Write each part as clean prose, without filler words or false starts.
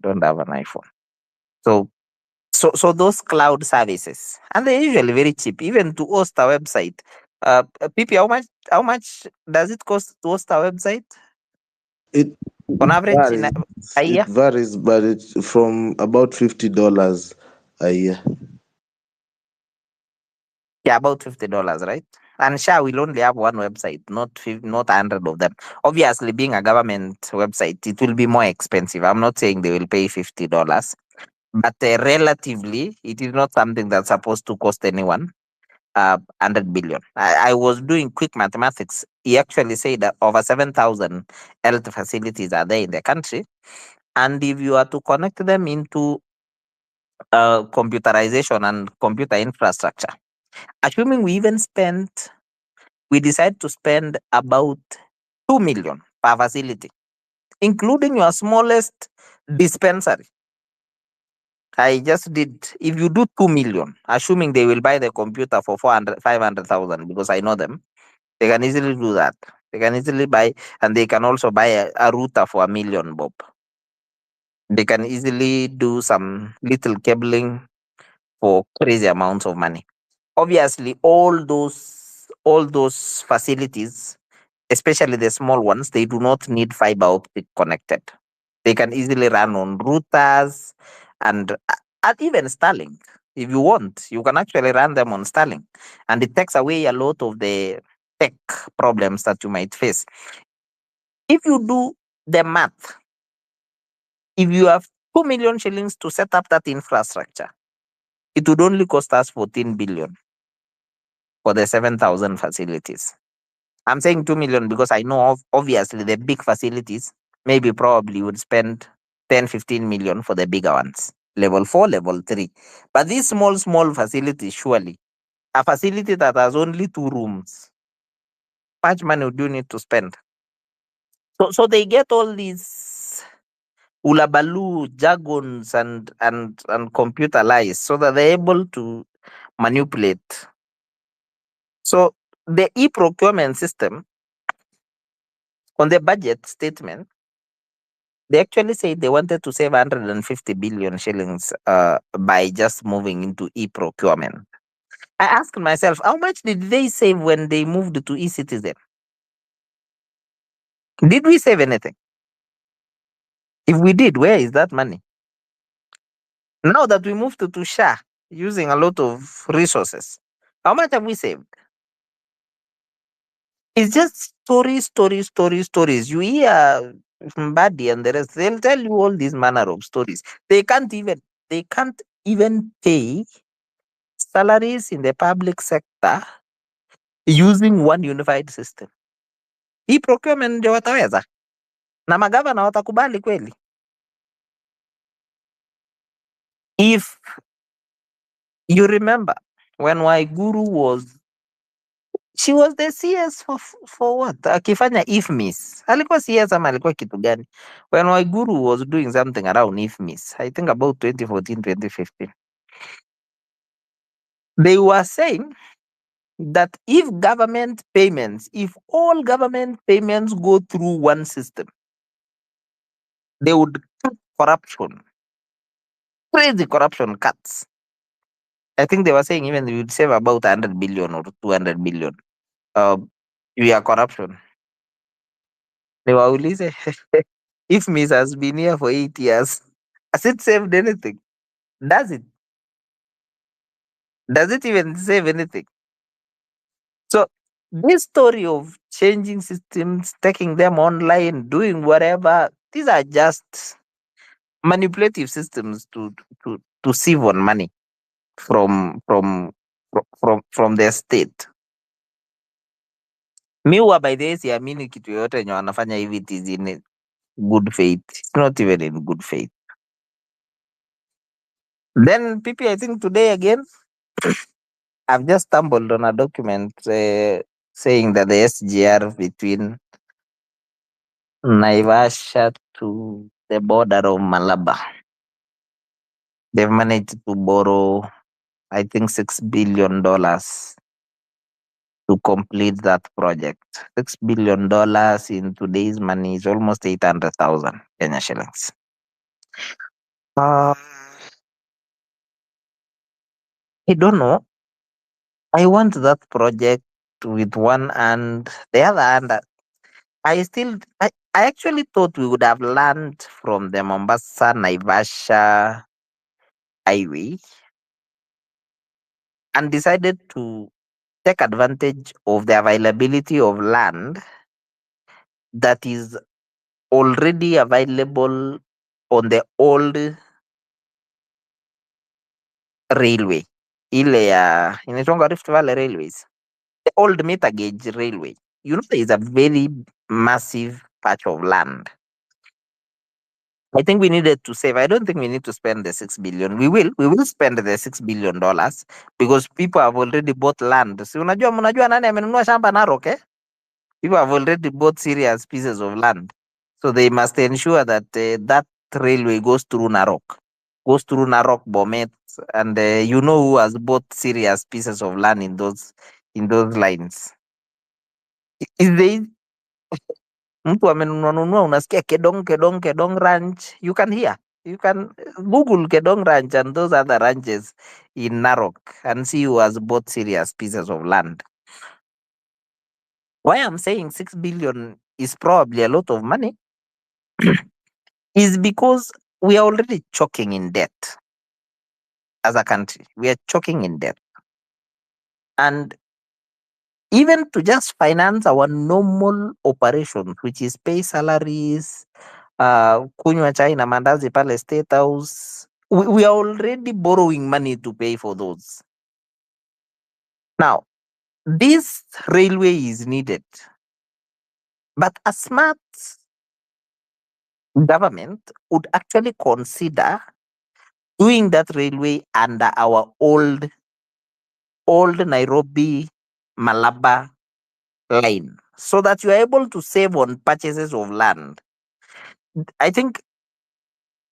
don't have an iPhone. So so those cloud services, and they're usually very cheap, even to host a website. PP, how much does it cost to host a website It on it average in varies. a It year? varies, but it's from about $50 a year. Yeah, about $50, right? And SHA will only have one website, not 100 of them. Obviously, being a government website, it will be more expensive. I'm not saying they will pay $50, but relatively, it is not something that's supposed to cost anyone 100 billion. I was doing quick mathematics. He actually said that over 7,000 health facilities are there in the country. And if you are to connect them into computerization and computer infrastructure, assuming we decide to spend about 2 million per facility, including your smallest dispensary. I just did, if you do 2 million, assuming they will buy the computer for 500,000, because I know them, they can easily do that. They can easily buy, and they can also buy a router for 1 million, Bob. They can easily do some little cabling for crazy amounts of money. Obviously, all those facilities, especially the small ones, they do not need fiber optic connected. They can easily run on routers and even Starlink. If you want, you can actually run them on Starlink, and it takes away a lot of the tech problems that you might face. If you do the math, if you have 2 million shillings to set up that infrastructure, it would only cost us 14 billion for the 7,000 facilities. I'm saying 2 million because I know obviously the big facilities maybe probably would spend 10, 15 million for the bigger ones, level 4, level 3. But these small facilities, surely, a facility that has only 2 rooms, how much money would you need to spend? So they get all these ulabaloo jargons and computer lies so that they're able to manipulate. So the e-procurement system on the budget statement, they actually say they wanted to save 150 billion shillings by just moving into e-procurement. I asked myself, how much did they save when they moved to e-citizen? Did we save anything? If we did, where is that money? Now that we moved to SHA using a lot of resources, how much have we saved? It's just stories. You hear Mbadi and the rest, they'll tell you all these manner of stories. They can't even pay salaries in the public sector using one unified system. Hii procurement ndio wataweza, na magavana watakubali kweli? If you remember when Waiguru she was the CS for what? Akifanya IFMIS. Alikuwa CS ama alikuwa kitu gani? When Waiguru was doing something around IFMIS, I think about 2014, 2015. They were saying that if all government payments go through one system, they would cut corruption, crazy corruption cuts. I think they were saying even we would save about 100 billion or 200 billion. Via corruption. Niwaulize, if Miss has been here for 8 years, has it saved anything? Does it? Does it even save anything? So this story of changing systems, taking them online, doing whatever, these are just manipulative systems to sieve on money from their state. Mi huwa by the way siamini kitu yoyote yenye wanafanya hivi it is in good faith. It's not even in good faith. Then PP, I think today again, I've just stumbled on a document saying that the SGR between Naivasha to the border of Malaba, they've managed to borrow, I think, $6 billion to complete that project. $6 billion in today's money is almost 800,000 Kenya shillings. Uh, I don't know. I want that project with one hand, the other hand. I actually thought we would have learned from the Mombasa Naivasha highway and decided to take advantage of the availability of land that is already available on the old railway. Ile ya inaitwanga Rift Valley Railways. The old meter gauge railway. You know, there is a very massive patch of land. I think we needed to save. I don't think we need to spend the 6 billion. We will spend the $6 billion because people have already bought land. Si mnajua nani amenunua shamba Narok, eh? People have already bought serious pieces of land. So they must ensure that that railway goes through Narok, Bomet, and you know who has bought serious pieces of land in those lines. Is they mtu amenunua unasikia Kedong Ranch. You can hear. You can Google Kedong Ranch and those other ranches in Narok and see who has bought serious pieces of land. Why I'm saying 6 billion is probably a lot of money is because we are already choking in debt as a country. We are choking in debt. And even to just finance our normal operations, which is pay salaries, kunywa chai na mandazi pale State House, we are already borrowing money to pay for those. Now, this railway is needed, but a smart government would actually consider doing that railway under our old Nairobi Malaba line so that you are able to save on purchases of land. I think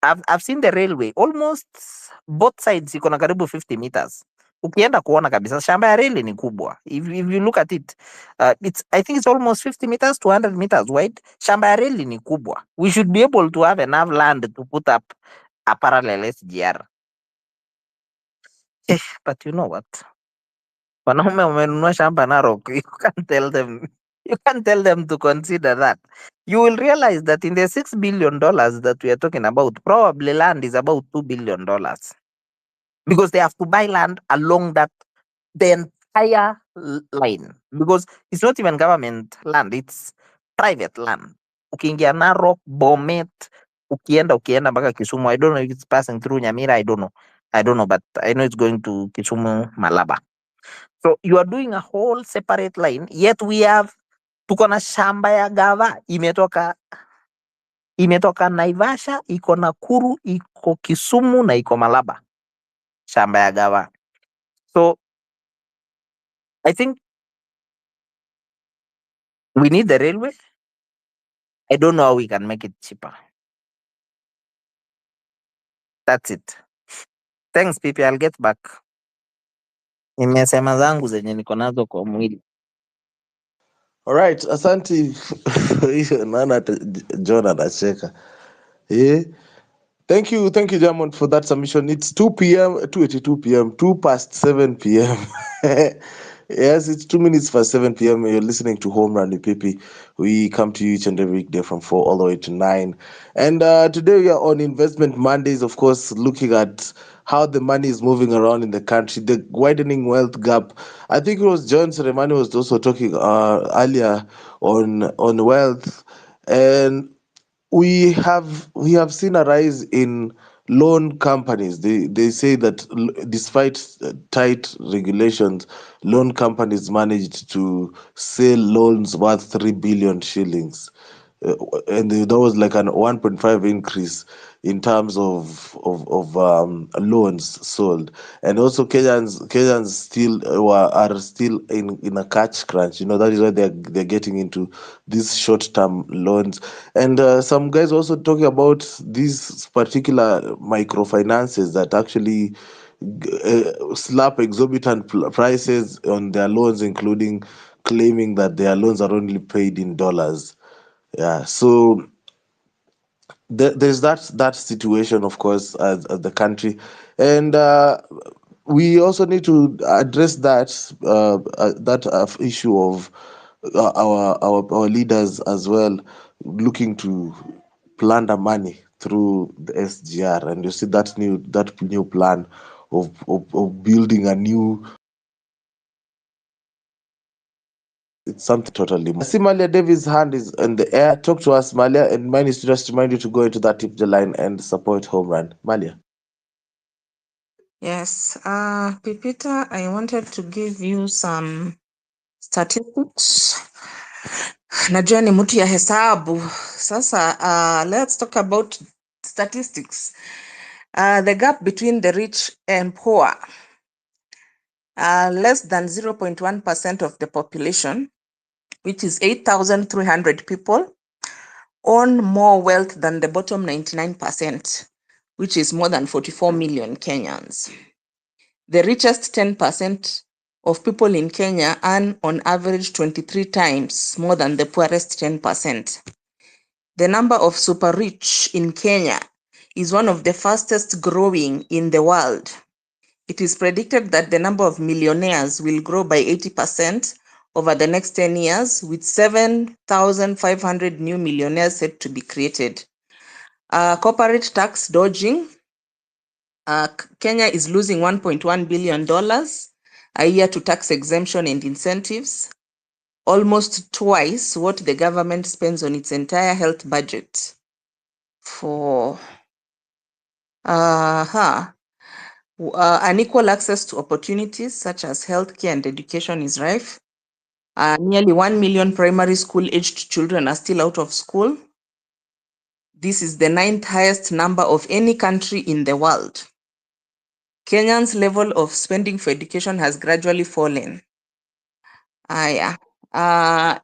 I've seen the railway almost both sides iko na karibu 50 meters. Ukienda kuona kabisa shamba ya reli ni kubwa. If you look at it, I think it's almost 50 meters to 100 meters wide. Shamba ya reli ni kubwa. We should be able to have enough land to put up a parallel SGR. But you know what? Wanaume wamenunua shamba Narok. You can't tell them to consider that. You will realize that in the $6 billion that we are talking about, probably land is about $2 billion because they have to buy land along the entire line because it's not even government land, it's private land. Ukiingia Narok, Bomet, ukienda mpaka Kisumu. I don't know if it's passing through Nyamira. I don't know, but I know it's going to Kisumu, Malaba. So you are doing a whole separate line, yet tuko na shamba ya gava imetoka Naivasha, iko Nakuru, iko Kisumu na iko Malaba, shamba ya gava. So I think we need the railway. I don't know how we can make it cheaper. That's it. Thanks, people. I'll get back. Nimesema zangu zenye niko nazo kwa mwili. Alright, asante. Hiyo naona hata John anacheka. Eh? Thank you, Jamon, for that submission. It's 2 p.m., 2:82 p.m., 2 past 7 p.m. Yes, it's 2 minutes past 7 p.m. You're listening to Home Run with Pipi. We come to you each and every weekday from 4 all the way to 9. And today we are on Investment Mondays, of course, looking at how the money is moving around in the country, the widening wealth gap. I think it was John Seremani was also talking earlier on wealth. And we have seen a rise in loan companies. They say that despite tight regulations, loan companies managed to sell loans worth 3 billion shillings. And there was like an 1.5 increase in terms of loans sold. And also Kenyans still are still in a catch crunch. That is why they're getting into these short term loans. And some guys also talking about these particular microfinances that actually slap exorbitant prices on their loans, including claiming that their loans are only paid in dollars. Yeah, so there's that situation, of course, as the country, and we also need to address that issue of our leaders as well, looking to plunder money through the SGR, and you see that new plan of building a new. It's something totally. I see Malia Davis' hand is in the air. Talk to us, Malia, and mine is to just remind you to go into that tip the line and support Home Run. Malia. Yes, Pipita, I wanted to give you some statistics. Najua ni mtu ya hesabu. Sasa, let's talk about statistics. The gap between the rich and poor. Less than 0.1% of the population, which is 8,300 people, own more wealth than the bottom 99%, which is more than 44 million Kenyans. The richest 10% of people in Kenya earn on average 23 times more than the poorest 10%. The number of super rich in Kenya is one of the fastest growing in the world. It is predicted that the number of millionaires will grow by 80% over the next 10 years, with 7,500 new millionaires set to be created. Corporate tax dodging. Kenya is losing $1.1 billion a year to tax exemption and incentives, almost twice what the government spends on its entire health budget. For unequal access to opportunities such as healthcare and education is rife. Nearly 1 million primary school-aged children are still out of school. This is the 9th highest number of any country in the world. Kenyans' level of spending for education has gradually fallen. The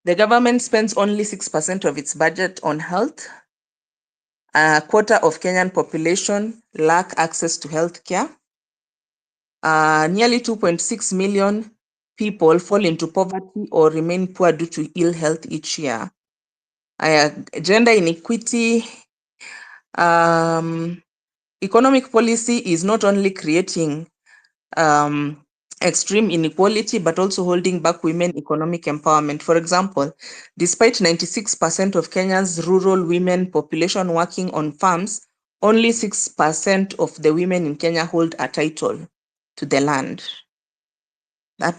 government spends only 6% of its budget on health. A quarter of Kenyan population lack access to healthcare. Nearly 2.6 million people fall into poverty or remain poor due to ill health each year. Gender inequity. Economic policy is not only creating extreme inequality, but also holding back women economic empowerment. For example, despite 96% of Kenya's rural women population working on farms, only 6% of the women in Kenya hold a title to the land.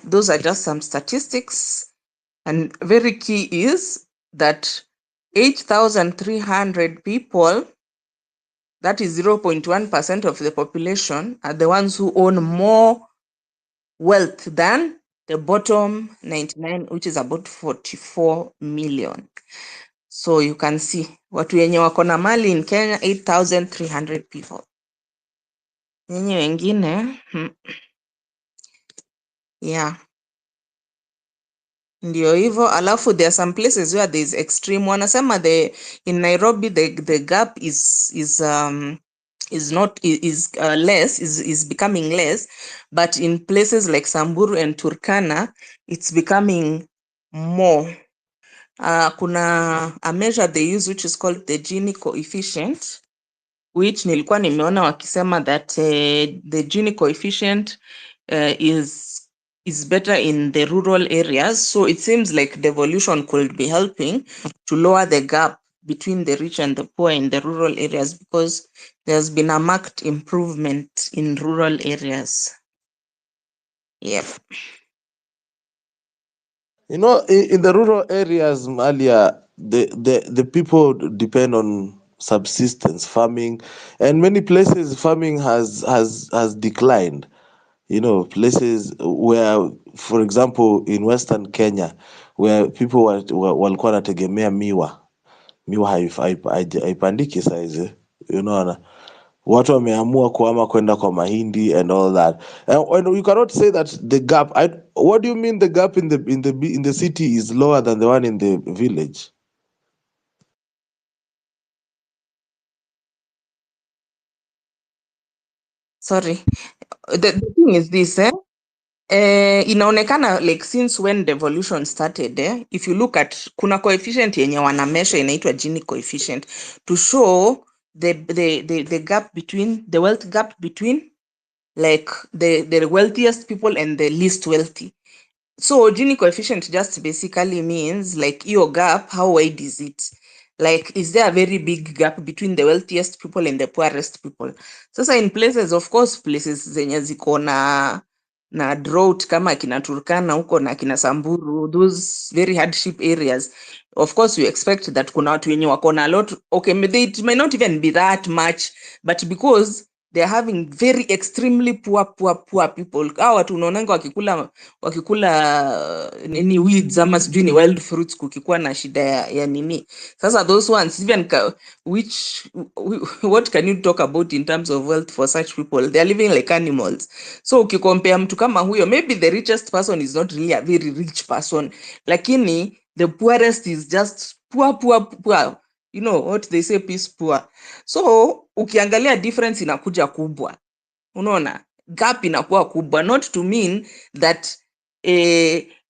Those are just some statistics. And very key is that 8,300 people, that is 0.1% of the population, are the ones who own more wealth than the bottom 99, which is about 44 million. So you can see watu wenye wako na mali in Kenya, 8,300 people. Nyinyi wengine, yeah. Ndio hivyo, alafu there are some places where there is extreme. Wanasema in Nairobi the gap is becoming less, but in places like Samburu and Turkana it's becoming more. Kuna a measure they use which is called the Gini coefficient, which nilikuwa nimeona wakisema that the Gini coefficient is better in the rural areas. So it seems like devolution could be helping to lower the gap between the rich and the poor in the rural areas, because there's been a marked improvement in rural areas. Yep. You know, in the rural areas, Malia, the people depend on subsistence farming, and many places farming has declined. You know, places where, for example, in Western Kenya, where people walikuwa wanategemea miwa haipandiki saizi, unaona, watu wameamua kuhama kwenda kwa mahindi and all that, and you cannot say that the gap. What do you mean the gap in the city is lower than the one in the village? Sorry. The thing is this, Inaonekana like since when devolution started, if you look at kuna coefficient yenye wana measure inaitwa Gini coefficient to show the gap between the wealth gap between like the wealthiest people and the least wealthy. So Gini coefficient just basically means like your gap, how wide is it? Like, is there a very big gap between the wealthiest people and the poorest people? Sasa in places, of course, places zenye ziko na drought kama kina Turkana huko na kina Samburu, those very hardship areas, of course you expect that kuna watu wenye wako na lot. Okay, it may not even be that much, but because they're having very extremely poor people. Hawa watu unaonanga wakikula nini weeds ama sijui ni wild fruits kukikuwa na shida ya nini. Sasa those ones even what can you talk about in terms of wealth for such people? They are living like animals. So ukikompare mtu kama huyo, maybe the richest person is not really a very rich person, lakini the poorest is just poor. You know what they say, peace poor. So ukiangalia difference inakuja kubwa, unaona gap inakuwa kubwa, not to mean that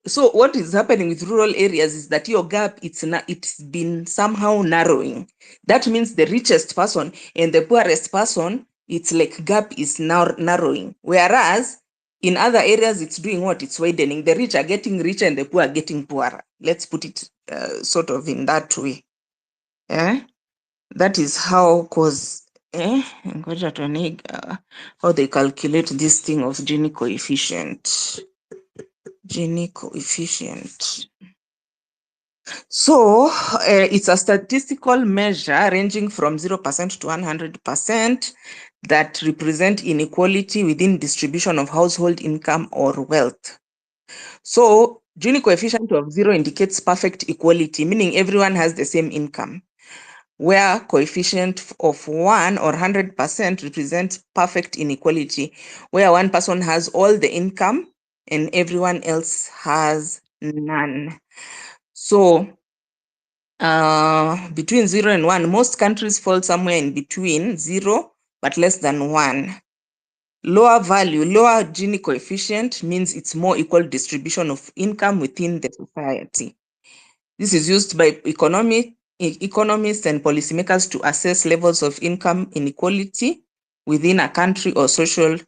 so what is happening with rural areas is that your gap it's been somehow narrowing. That means the richest person and the poorest person, it's like gap is now narrowing, whereas in other areas it's doing what? It's widening. The rich are getting richer and the poor are getting poorer. Let's put it sort of in that way. That is how, cause ngoja tuone how they calculate this thing of Gini coefficient. Gini coefficient. So it's a statistical measure ranging from 0% to 100% that represent inequality within distribution of household income or wealth. So Gini coefficient of 0 indicates perfect equality, meaning everyone has the same income, where coefficient of 1 or 100% represents perfect inequality, where one person has all the income and everyone else has none. So between 0 and 1, most countries fall somewhere in between 0 but less than 1. Lower Gini coefficient means it's more equal distribution of income within the society. This is used by economists and policymakers to assess levels of income inequality within a country or social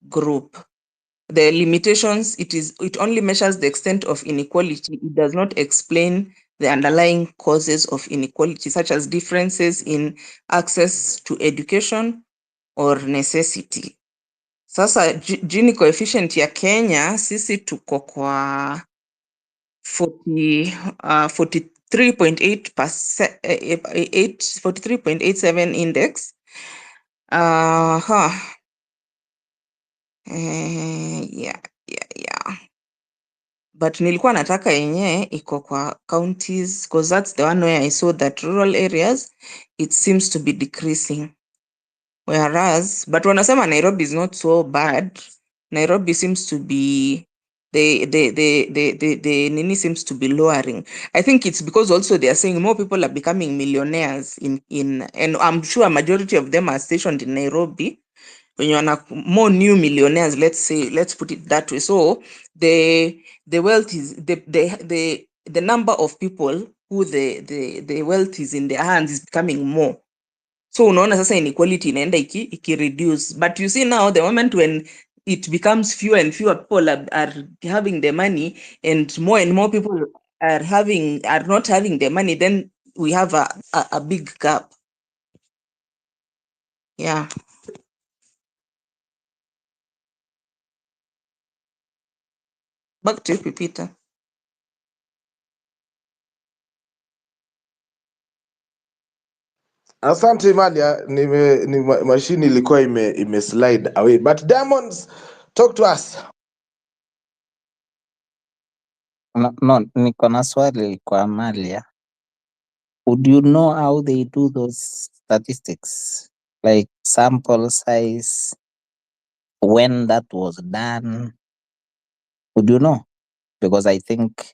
group. The limitations, it only measures the extent of inequality. It does not explain the underlying causes of inequality, such as differences in access to education or necessity. Sasa Gini coefficient ya Kenya, sisi tuko kwa 43.87 index. Yeah. But nilikuwa nataka yenye iko kwa counties, because that's the one where I saw that rural areas it seems to be decreasing, whereas but wanasema Nairobi is not so bad. Nairobi seems to be the nini seems to be lowering. I think it's because also they are saying more people are becoming millionaires in and I'm sure a majority of them are stationed in Nairobi. When you are more new millionaires, let's put it that way. So the wealth is the number of people who the wealth is in their hands is becoming more. So unaona sasa inequality inaenda iki reduce, but you see now the moment when it becomes fewer and fewer people are having the money and more people are not having the money, then we have a big gap. Yeah. Back to you, Peter. Asante Malia, mashini ilikuwa ime slide away. But Diamonds, talk to us. No, niko na swali kwa Amalia. Would you know how they do those statistics? Like sample size, when that was done? Would you know? Because I think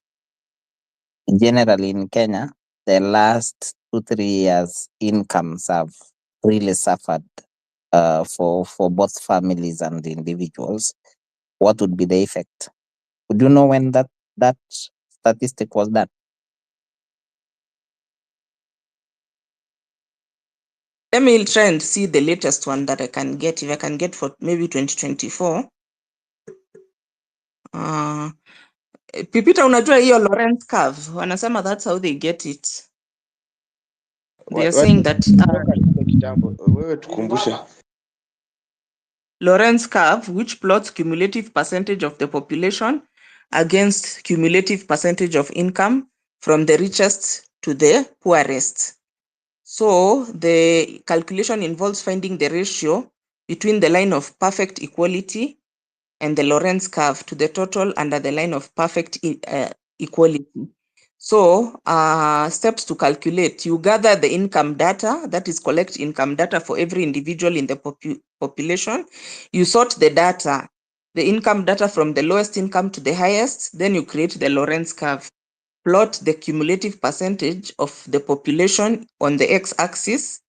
generally in Kenya, the last 2-3 years incomes have really suffered for both families and individuals. what would be the effect? Would you know when that statistic was done? Let me try and see the latest one that I can get. If I can get for maybe 2024. Pipita, unajua hiyo Lorentz curve, wanasema that's how they get it. They are saying that wewe tukumbushe. Lorentz curve, which plots cumulative percentage of the population against cumulative percentage of income from the richest to the poorest. So the calculation involves finding the ratio between the line of perfect equality and the Lorentz curve to the total under the line of perfect equality. So steps to calculate: you gather the income data, that is collect income data for every individual in the population. You sort the data, the income data from the lowest income to the highest, then you create the Lorentz curve. Plot the cumulative percentage of the population on the x-axis,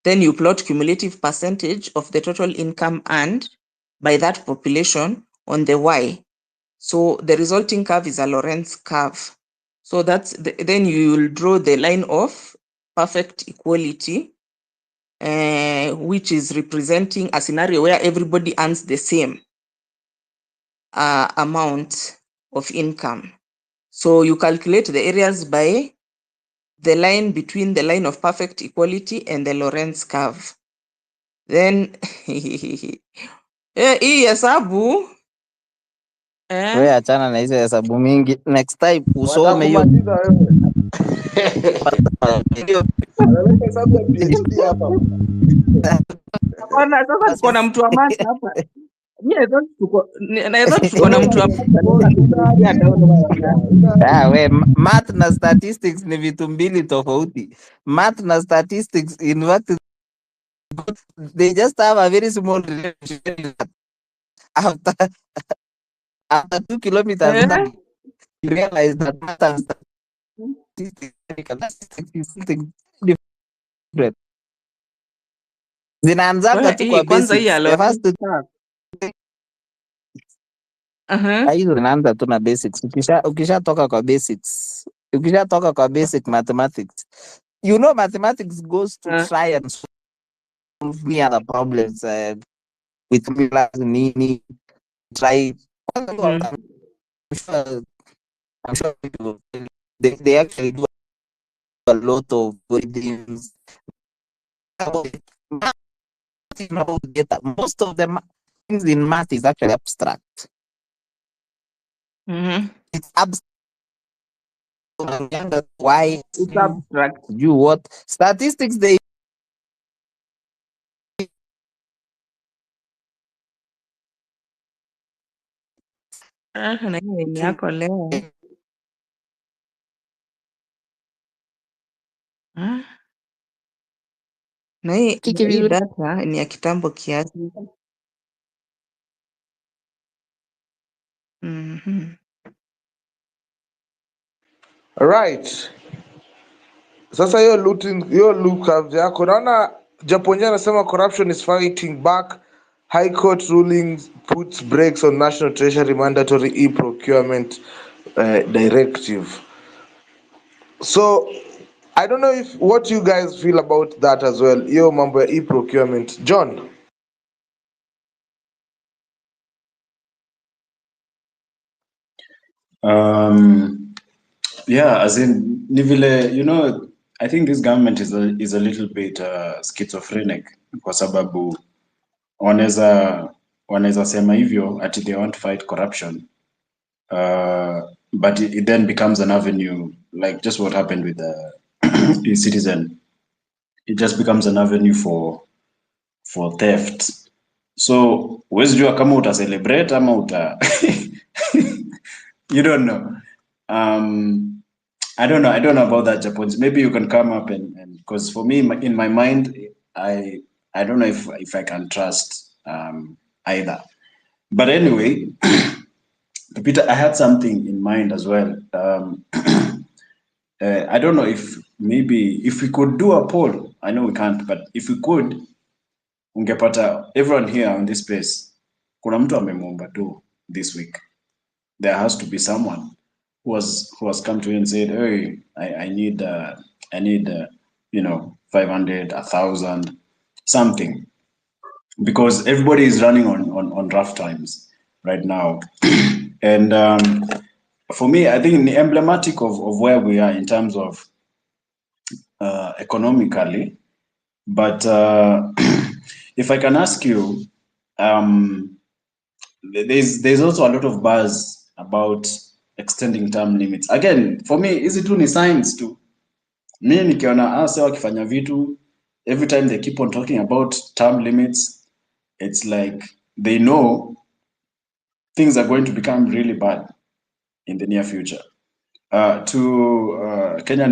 then you plot cumulative percentage of the total income earned by that population on the y. So the resulting curve is a Lorentz curve. So that's then you will draw the line of perfect equality, which is representing a scenario where everybody earns the same amount of income. So you calculate the areas by the line between the line of perfect equality and the Lorentz curve. Then hii hesabu We achana na hizo hesabu mingi. Next time usome hiyo Watakumaliza wewe. Analeta hesabu ya PhD hapa. hapana. Sasa tuko na mtu wa math hapa. Mimi naweza tuko na mtu wa math anaweza kutusaidia down. we math na statistics ni vitu mbili tofauti. Math na statistics in fact they just have a very small relationship. After 2 kilometers back, you realize that math and statistics is something different. Zinaanzanga tu kwa Kwanza hii ya basics. The first Lorentz curve. hizo zinaanza tu na basics. Ukishatoka kwa basics, ukishatoka kwa basic mathematics, you know mathematics goes to try and solve me other problems with formulas, nini, try. I'm sure people, they actually do a lot of things. Most of the things in math is actually abstract. It's abstract. Why It's abstract. you what statistics they Na hiyo ni yako leo. Na hii data ni ya kitambo kiasi. Right. Sasa hiyo loop curve yako naona Japonia anasema corruption is fighting back. High court rulings puts brakes on national treasury mandatory e-procurement directive. So I don't know if what you guys feel about that as well. Hiyo mambo ya e-procurement. John. Yeah, as in nivile, you know, I think this government is a little bit schizophrenic kwa sababu wanaweza sema hivyo ati they want to fight corruption, but it then becomes an avenue, like just what happened with the Citizen. It just becomes an avenue for theft. So huwezi jua kama uta celebrate ama uta you don't know. I don't know about that, Japanese. Maybe you can come up and because for me, in my mind, I don't know if I can trust either. But anyway, Peter, I had something in mind as well. I don't know if maybe if we could do a poll. I know we can't, but if we could, ungepata everyone here on this space, kuna mtu amemuomba tu this week. There has to be someone who has come to you and said, "Hey, I need 500, 1,000, something," because everybody is running on rough times right now. And for me, I think the emblematic of where we are in terms of economically. But if I can ask you, there's also a lot of buzz about extending term limits. Again, for me, is it only science too? Mi nikiona ase wakifanya vitu, every time they keep on talking about term limits, it's like they know things are going to become really bad in the near future. To Kenya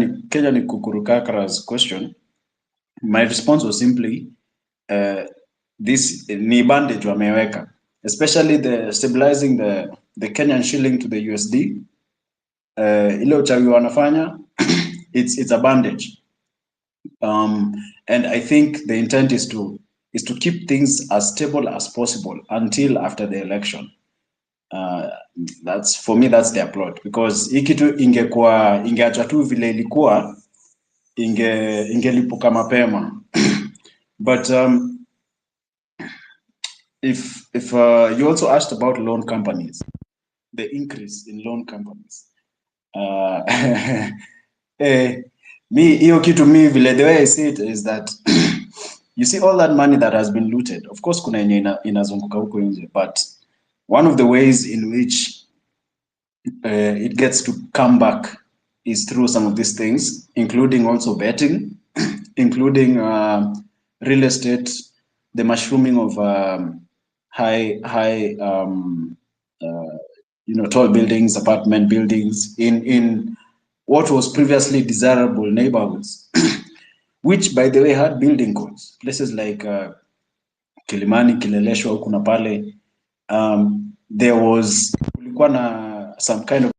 Kukurukakara's question, my response was simply this ni bandage wameweka, especially the stabilizing the Kenyan shilling to the USD. Ile uchawi wanafanya, it's a bandage. And I think the intent is to keep things as stable as possible until after the election. That's for me, that's their plot, because hii kitu ingeachwa tu vile ilikuwa ingelipuka mapema. But if you also asked about loan companies, the increase in loan companies, me hiyo kitu, me vile the way I see it is that you see all that money that has been looted, of course kuna yenye inazunguka huko nje, but one of the ways in which it gets to come back is through some of these things, including also betting, including real estate, the mushrooming of high tall buildings, apartment buildings in what was previously desirable neighborhoods, which by the way had building codes. Places like Kilimani, Kileleshwa, huku na pale, there was kulikuwa na some kind of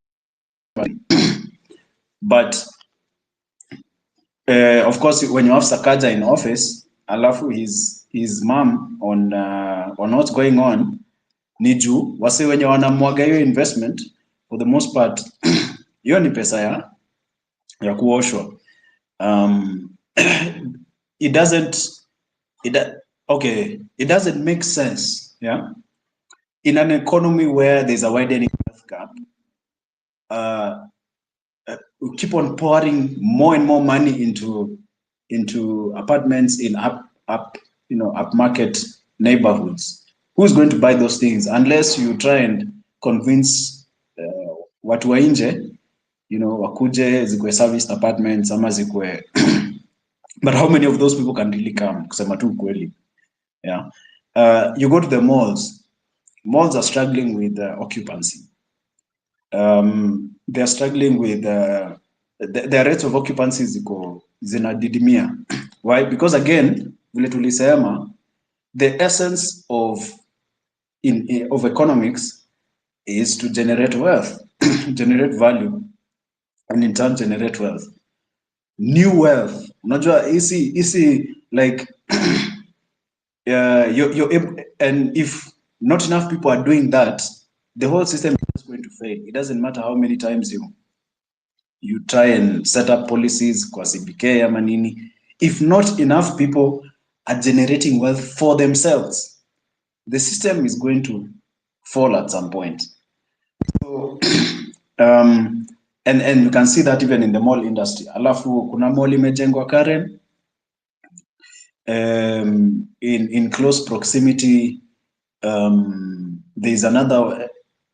but of course when you have Sakaja in office, alafu his mom on what's going on, ni juu wase wenye wanamwaga hiyo investment for the most part hiyo ni pesa ya kuoshwa. It doesn't make sense, yeah, in an economy where there's a widening wealth gap. We keep on pouring more and more money into apartments in upmarket neighborhoods. Who's going to buy those things unless you try and convince watu wa nje, wakuje zikwe serviced apartments ama zikwe but how many of those people can really come, kusema tu ukweli? Yeah. You go to the malls are struggling with occupancy. They're struggling with the rates of occupancy zinadidimia. Why? Because again, vile tulisema, the essence of economics is to generate wealth, generate value, and in turn generate wealth. New wealth. Unajua easy like and if not enough people are doing that, the whole system is going to fail. It doesn't matter how many times you try and set up policies kwa CBK ama nini. If not enough people are generating wealth for themselves, the system is going to fall at some point. So and you can see that even in the mall industry. Alafu kuna mall imejengwa Karen in close proximity. There's another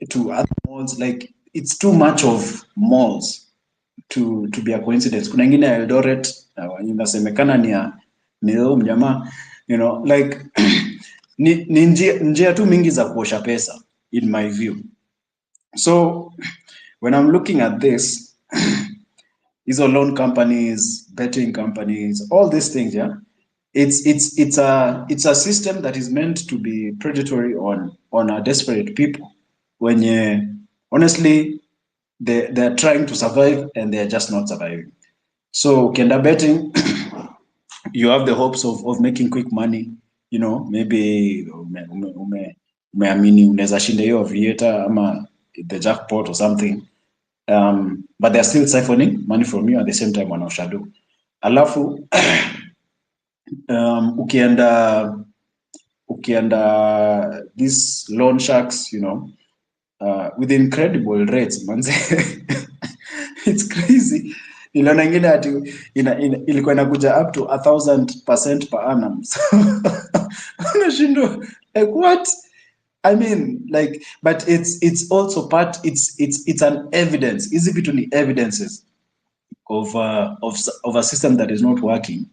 two other malls. Like, it's too much of malls to be a coincidence. Kuna ingine ya Eldoret inasemekana ni mjamaa, like ni njia tu mingi za kuosha pesa in my view. So when I'm looking at this, these are loan companies, betting companies, all these things, yeah, it's a system that is meant to be predatory on desperate people. When honestly they're trying to survive and they're just not surviving. So ukienda betting, you have the hopes of making quick money, maybe umeamini unaweza shinda hiyo aviator ama the jackpot or something, but they're still siphoning money from you at the same time wanaoshado. Alafu ukienda these loan sharks, you know, with incredible rates, manze. It's crazy. Niliona ingine ati ilikuwa inakuja up to 1,000% per annum. So unashindwa, like what? I mean, like, but it's also part, it's an evidence. Easy vitu ni evidences of a system that is not working.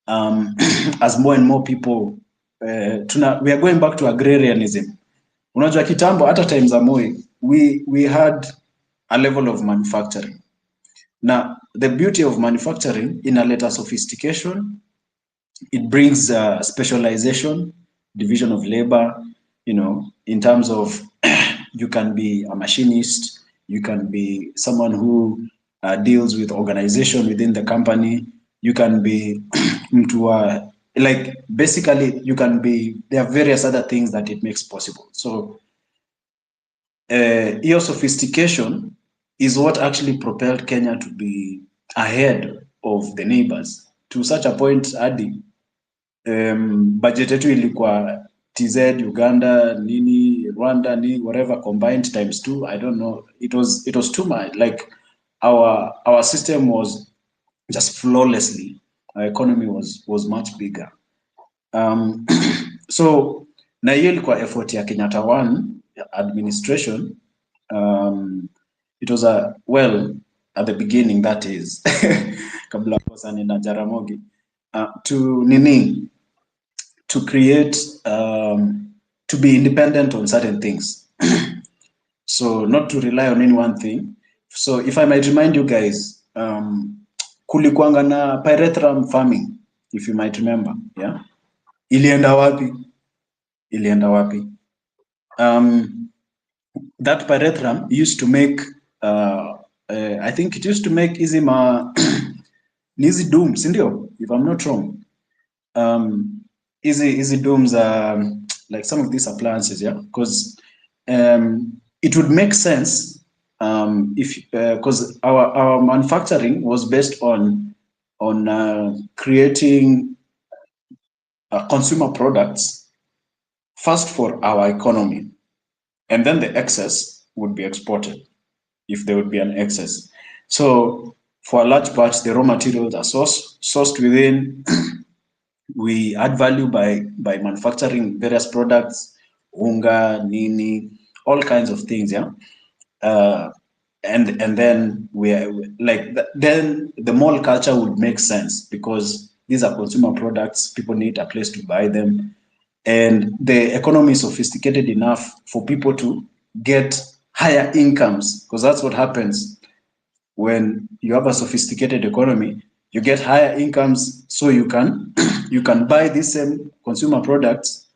As more and more people, we are going back to agrarianism. Unajua kitambo, hata times za Moi, we had a level of manufacturing. Now, the beauty of manufacturing inaleta sophistication, it brings specialization, division of labor, you know, in terms of you can be a machinist, you can be someone who deals with organization within the company, you can be like basically you can be, there are various other things that it makes possible. So your sophistication is what actually propelled Kenya to be ahead of the neighbors to such a point hadi budget yetu ilikuwa TZ, Uganda, nini, Rwanda, nini, whatever combined times 2. I don't know. It was too much. Like our system was just flawlessly. Our economy was much bigger. So na hiyo ilikuwa effort ya Kenyatta 1 administration. It was at the beginning, that is kabla kosa nina Jaramogi to create to be independent on certain things. So not to rely on any one thing. So if I might remind you guys, kulikuanga na pyrethrum farming, if you might remember, yeah. Ilienda wapi? That pyrethrum used to make I think it used to make easy dooms, indio, if I'm not wrong. Easy dooms like some of these appliances, yeah, because it would make sense if because our manufacturing was based on creating consumer products first for our economy, and then the excess would be exported if there would be an excess. So for a large part, the raw materials are sourced within. We add value by manufacturing various products, unga, nini, all kinds of things, yeah. And then we are like then the mall culture would make sense because these are consumer products. People need a place to buy them, and the economy is sophisticated enough for people to get higher incomes, because that's what happens when you have a sophisticated economy. You get higher incomes, so you can buy these same consumer products,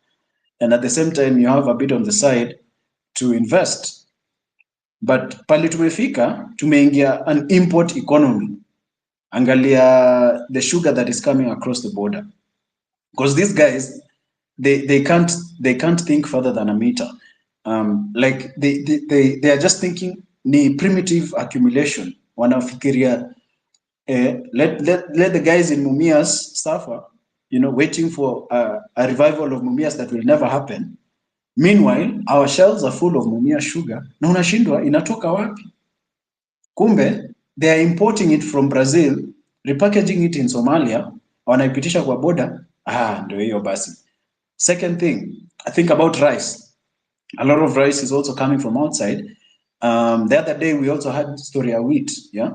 and at the same time you have a bit on the side to invest. But pale tumefika, tumeingia an import economy. Angalia the sugar that is coming across the border, because these guys they can't think further than a meter. Like they are just thinking ni primitive accumulation. Wanafikiria let the guys in Mumias suffer, you know, waiting for a revival of Mumias that will never happen. Meanwhile, our shelves are full of Mumia sugar. Na unashindwa inatoka wapi? Kumbe they are importing it from Brazil, repackaging it in Somalia, wanaipitisha kwa border. Ndio hiyo basi. Second thing, I think about rice. A lot of rice is also coming from outside. The other day we also had story of wheat, yeah.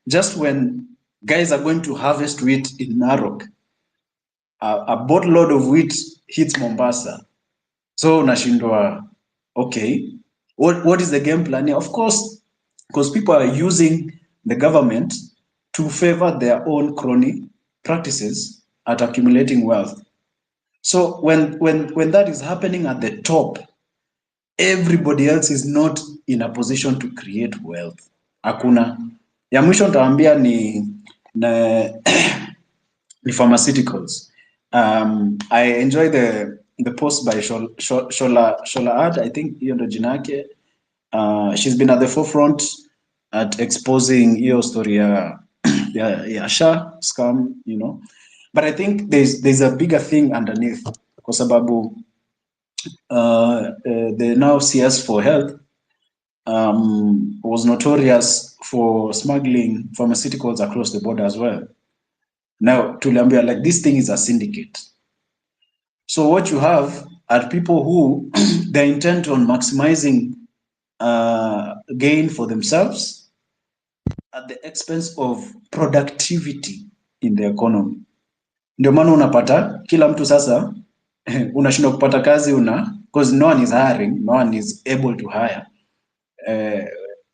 Just when guys are going to harvest wheat in Narok, a boatload of wheat hits Mombasa. So unashindwa, okay, what is the game plan here? Of course, because people are using the government to favor their own crony practices at accumulating wealth. So when that is happening at the top, everybody else is not in a position to create wealth. Hakuna. Ya mwisho nitawaambia ni pharmaceuticals. I enjoy the post by Shola Ad, I think hiyo ndo jina yake. She's been at the forefront at exposing hiyo story ya SHA scam, you know. But I think there's a bigger thing underneath, kwa sababu the now CS for Health was notorious for smuggling pharmaceuticals across the border as well. Now, tuliambia, like, this thing is a syndicate. So what you have are people who they're intent on maximizing gain for themselves at the expense of productivity in the economy. Ndio maana unapata kila mtu sasa unashindwa kupata kazi because no one is hiring, no one is able to hire.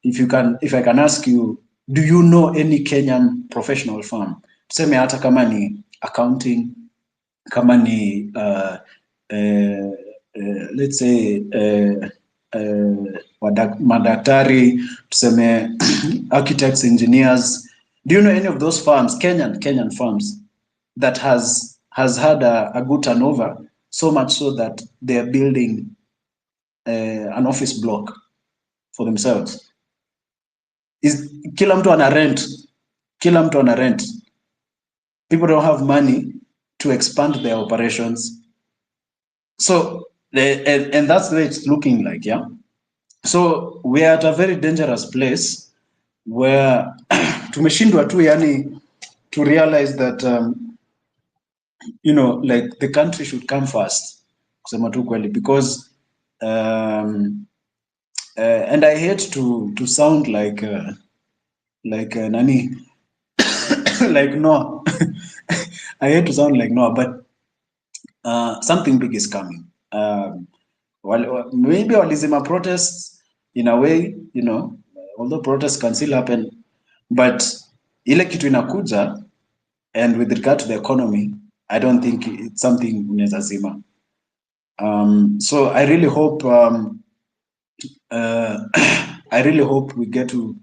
If I can ask you, do you know any Kenyan professional firm? Tuseme hata kama ni accounting, kama ni let's say madaktari, tuseme architects, engineers. Do you know any of those firms, Kenyan firms, that has had a good turnover, so much so that they are building an office block for themselves? Is kila mtu ana rent. People don't have money to expand their operations. So and that's the way it's looking like, yeah. So we are at a very dangerous place where tumeshindwa tu yani to realize that you know, like, the country should come first, kusema tu kweli, because and I hate to sound like nani like no I hate to sound like no, but something big is coming. Maybe walizima protests in a way, you know, although protests can still happen, but ile kitu inakuja, and with regard to the economy, I don't think it's something unaweza zima. So I really hope we get to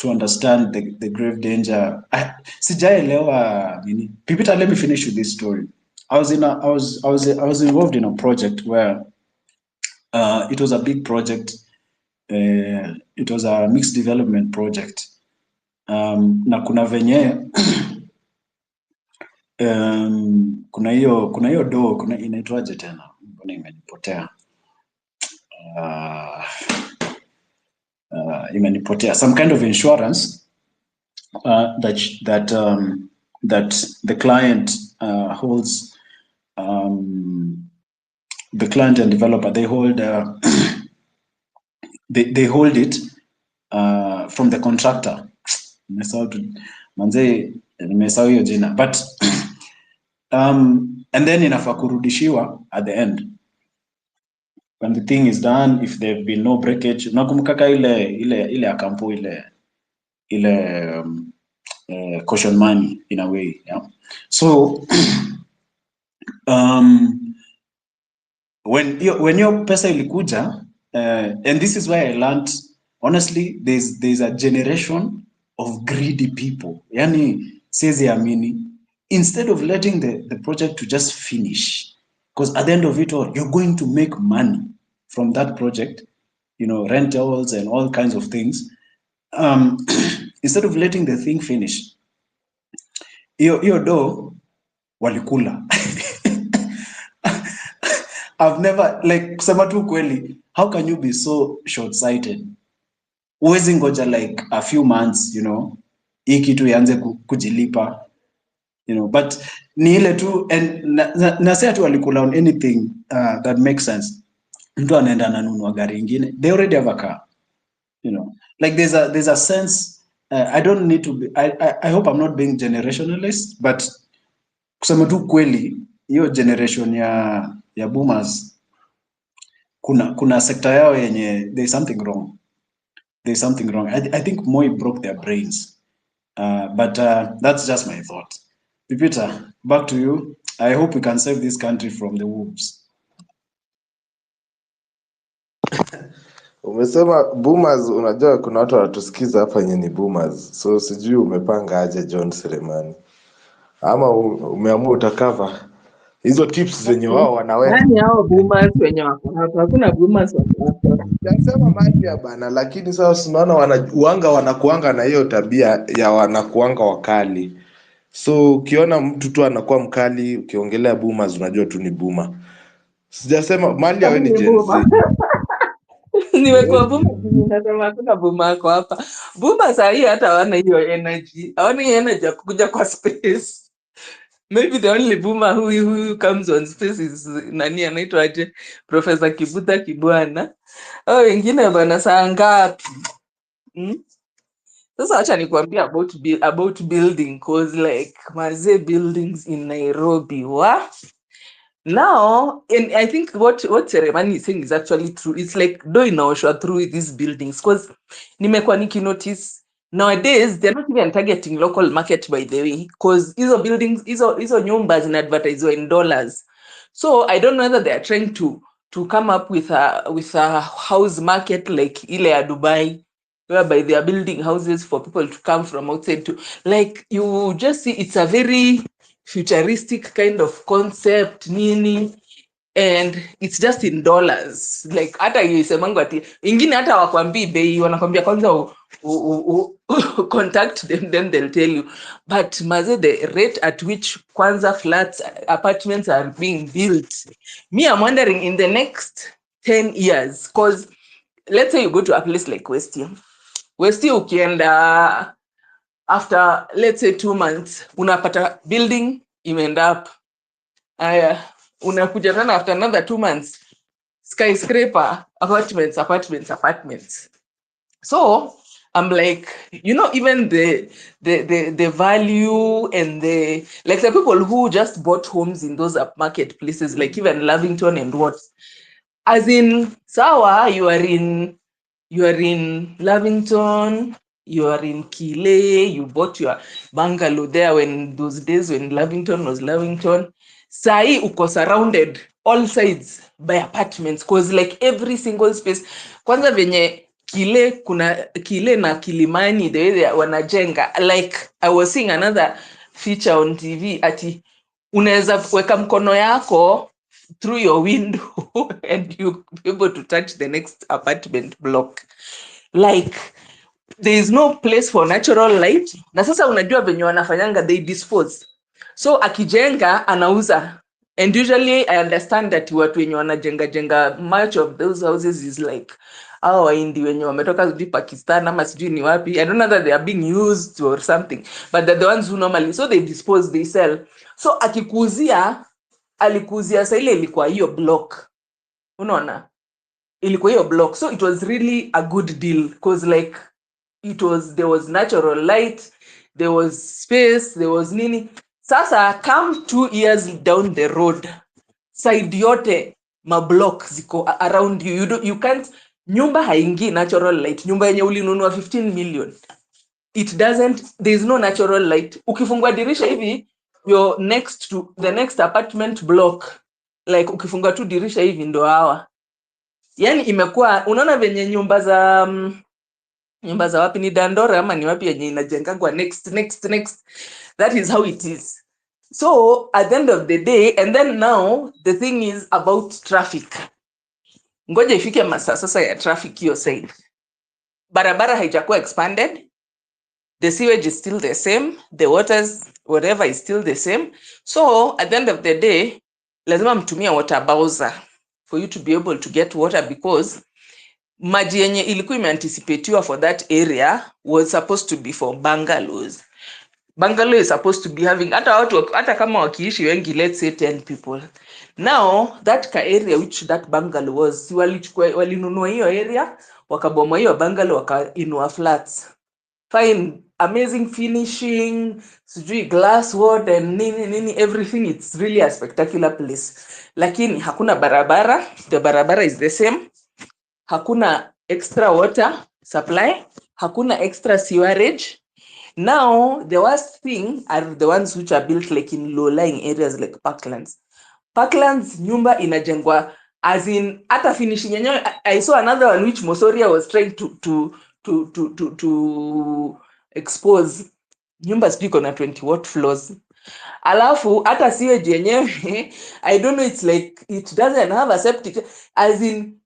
understand the grave danger. Sijaelewa nini. Pipita, let me finish with this story. I was involved in a project where it was a big project. It was a mixed development project. Na kuna venye kuna hiyo do, inaitwaje tena? Mbona imenipotea? Imenipotea. Some kind of insurance that the client holds. The client and developer, they hold they hold it from the contractor. Nimesahau hiyo jina, but and then inafaa kurudishiwa at the end when the thing is done, if there have been no breakage. Nakumbuka ile akampo ile caution money in a way, yeah. So when your pesa ilikuja, and this is why I learned, honestly, there's a generation of greedy people. Yani says amini, instead of letting the project to just finish, because at the end of it all, you're going to make money from that project, you know, rentals and all kinds of things. Instead of letting the thing finish, hiyo do walikula. I've never, like, kusema tu kweli, how can you be so short-sighted? Uwezi ngoja like a few months, you know, hii kitu ianze kujilipa, you know, but ni ile tu, and nasema tu walikula on anything that makes sense. Mtu anaenda ananunua gari ingine, they already have a car, you know, like there's a sense, I don't need to be, I hope I'm not being generationalist, but kusema tu kweli, hiyo generation ya boomers, kuna sekta yao yenye there's something wrong. I think Moi broke their brains, but that's just my thought. Pipita, back to you. I hope we can save this country from the wolves. Umesema boomers, unajua kuna watu wanatusikiza hapa yenye ni boomers, so sijui umepanga aje John Selemani, ama umeamua utakava hizo tips zenye wao wanaweka. Nani hao boomers wenye wako hapa? Hakuna boomers wako hapa. Nasema Maria bana, lakini sasa unaona wanakuanga na hiyo tabia ya wanakuanga wakali. So ukiona mtu tu anakuwa mkali, ukiongelea boomers unajua tu ni boomer. Sijasema Maria wewe ni Ni Gen Z. boomer. Nimekuwa boomer juu nasema hakuna boomer wako hapa. Boomer saa hii hata hawana hiyo energy. Hawana hiyo energy ya kuja kwa space. Maybe the only boomer who comes on space is nani anaitwa aje? Professor Kibuta Kibwana. Hao wengine bana saa ngapi? Sasa acha nikwambia about building, cause like maze buildings in Nairobi now, and I think what Seremani is saying is actually true. It's like do inaoshwa through these buildings, cause nimekuwa notice nowadays they're not even targeting local market, by the way, cause hizo buildings hizo nyumba zinaadvertise in dollars. So I don't know whether they are trying to come up with a house market like ile ya Dubai, whereby they are building houses for people to come from outside to, like, you just see it's a very futuristic kind of concept nini, and it's just in dollars. Like hata isemango ati ingine hata wakwambii bei, wanakwambia kwanza contact them, then they'll tell you. But maze, the rate at which kwanza flats, apartments are being built, me, I'm wondering in the next 10 years, because let's say you go to a place like Westie ukienda after let's say 2 months unapata building imeenda up. Aya, unakuja tena after another 2 months skyscraper, apartments. So I'm like, even the value and the, like, the people who just bought homes in those marketplaces, like even Lavington and what, as in sawa, you are in Lavington, you are in KILA, you bought your bungalow there when those days when Lavington was Lavington. Sai uko surrounded all sides by apartments, cause like every single space. Kwanza venye KILA na Kilimani, the way they wanajenga, like I was seeing another feature on TV ati unaweza weka mkono yako through your window and you be able to touch the next apartment block. Like there is no place for natural light. Na sasa unajua venye wanafanyanga, they dispose. So akijenga anauza. And usually I understand that watu wenye wanajenga much of those houses is like Waindi wenye wametoka sijui Pakistan ama sijui ni wapi. I don't know that they are being used or something, but they're the ones who normally, so they dispose, they sell. So alikuuzia sa ile ilikuwa hiyo block, unaona, ilikuwa hiyo block. So it was really a good deal, because like there was natural light, there was space, there was nini. Sasa come 2 years down the road, side yote mablock ziko around you, you can't, nyumba haingi natural light. Nyumba yenye ulinunua 15 million, there is no natural light. Ukifungua dirisha hivi, you're next to the next apartment block, like ukifungua tu dirisha hivi ndo hawa. Yani imekuwa, unaona venye nyumba za wapi ni Dandora ama ni wapi yenye inajengangwa next. That is how it is. So at the end of the day, and then now the thing is about traffic. Ngoja ifike masaa sasa ya traffic hiyo side. Barabara haijakuwa expanded. The sewage is still the same. The waters, whatever, is still the same. So at the end of the day, lazima mtumia water bowser for you to be able to get water, because maji yenye ilikuwa imeanticipatiwa for that area was supposed to be for bungalows. Bungalow is supposed to be having hata kama wakiishi wengi, let's say 10 people. Now that area which that bungalow was, walinunua hiyo area, wakabomoa hiyo bungalow, wakainua flats. Fine, amazing finishing, sijui glass wood and nini, everything. It's really a spectacular place. Lakini hakuna barabara, the barabara is the same. Hakuna extra water supply, hakuna extra sewerage. Now the worst thing are the ones which are built like in low-lying areas like parklands. Parklands, nyumba inajengwa as in hata finishing yenyewe. I saw another one which Mosoria was trying to expose. Nyumba sijui iko na 20 what floors. Alafu hata sewage yenyewe I don't know, it's like it doesn't have a septic, as in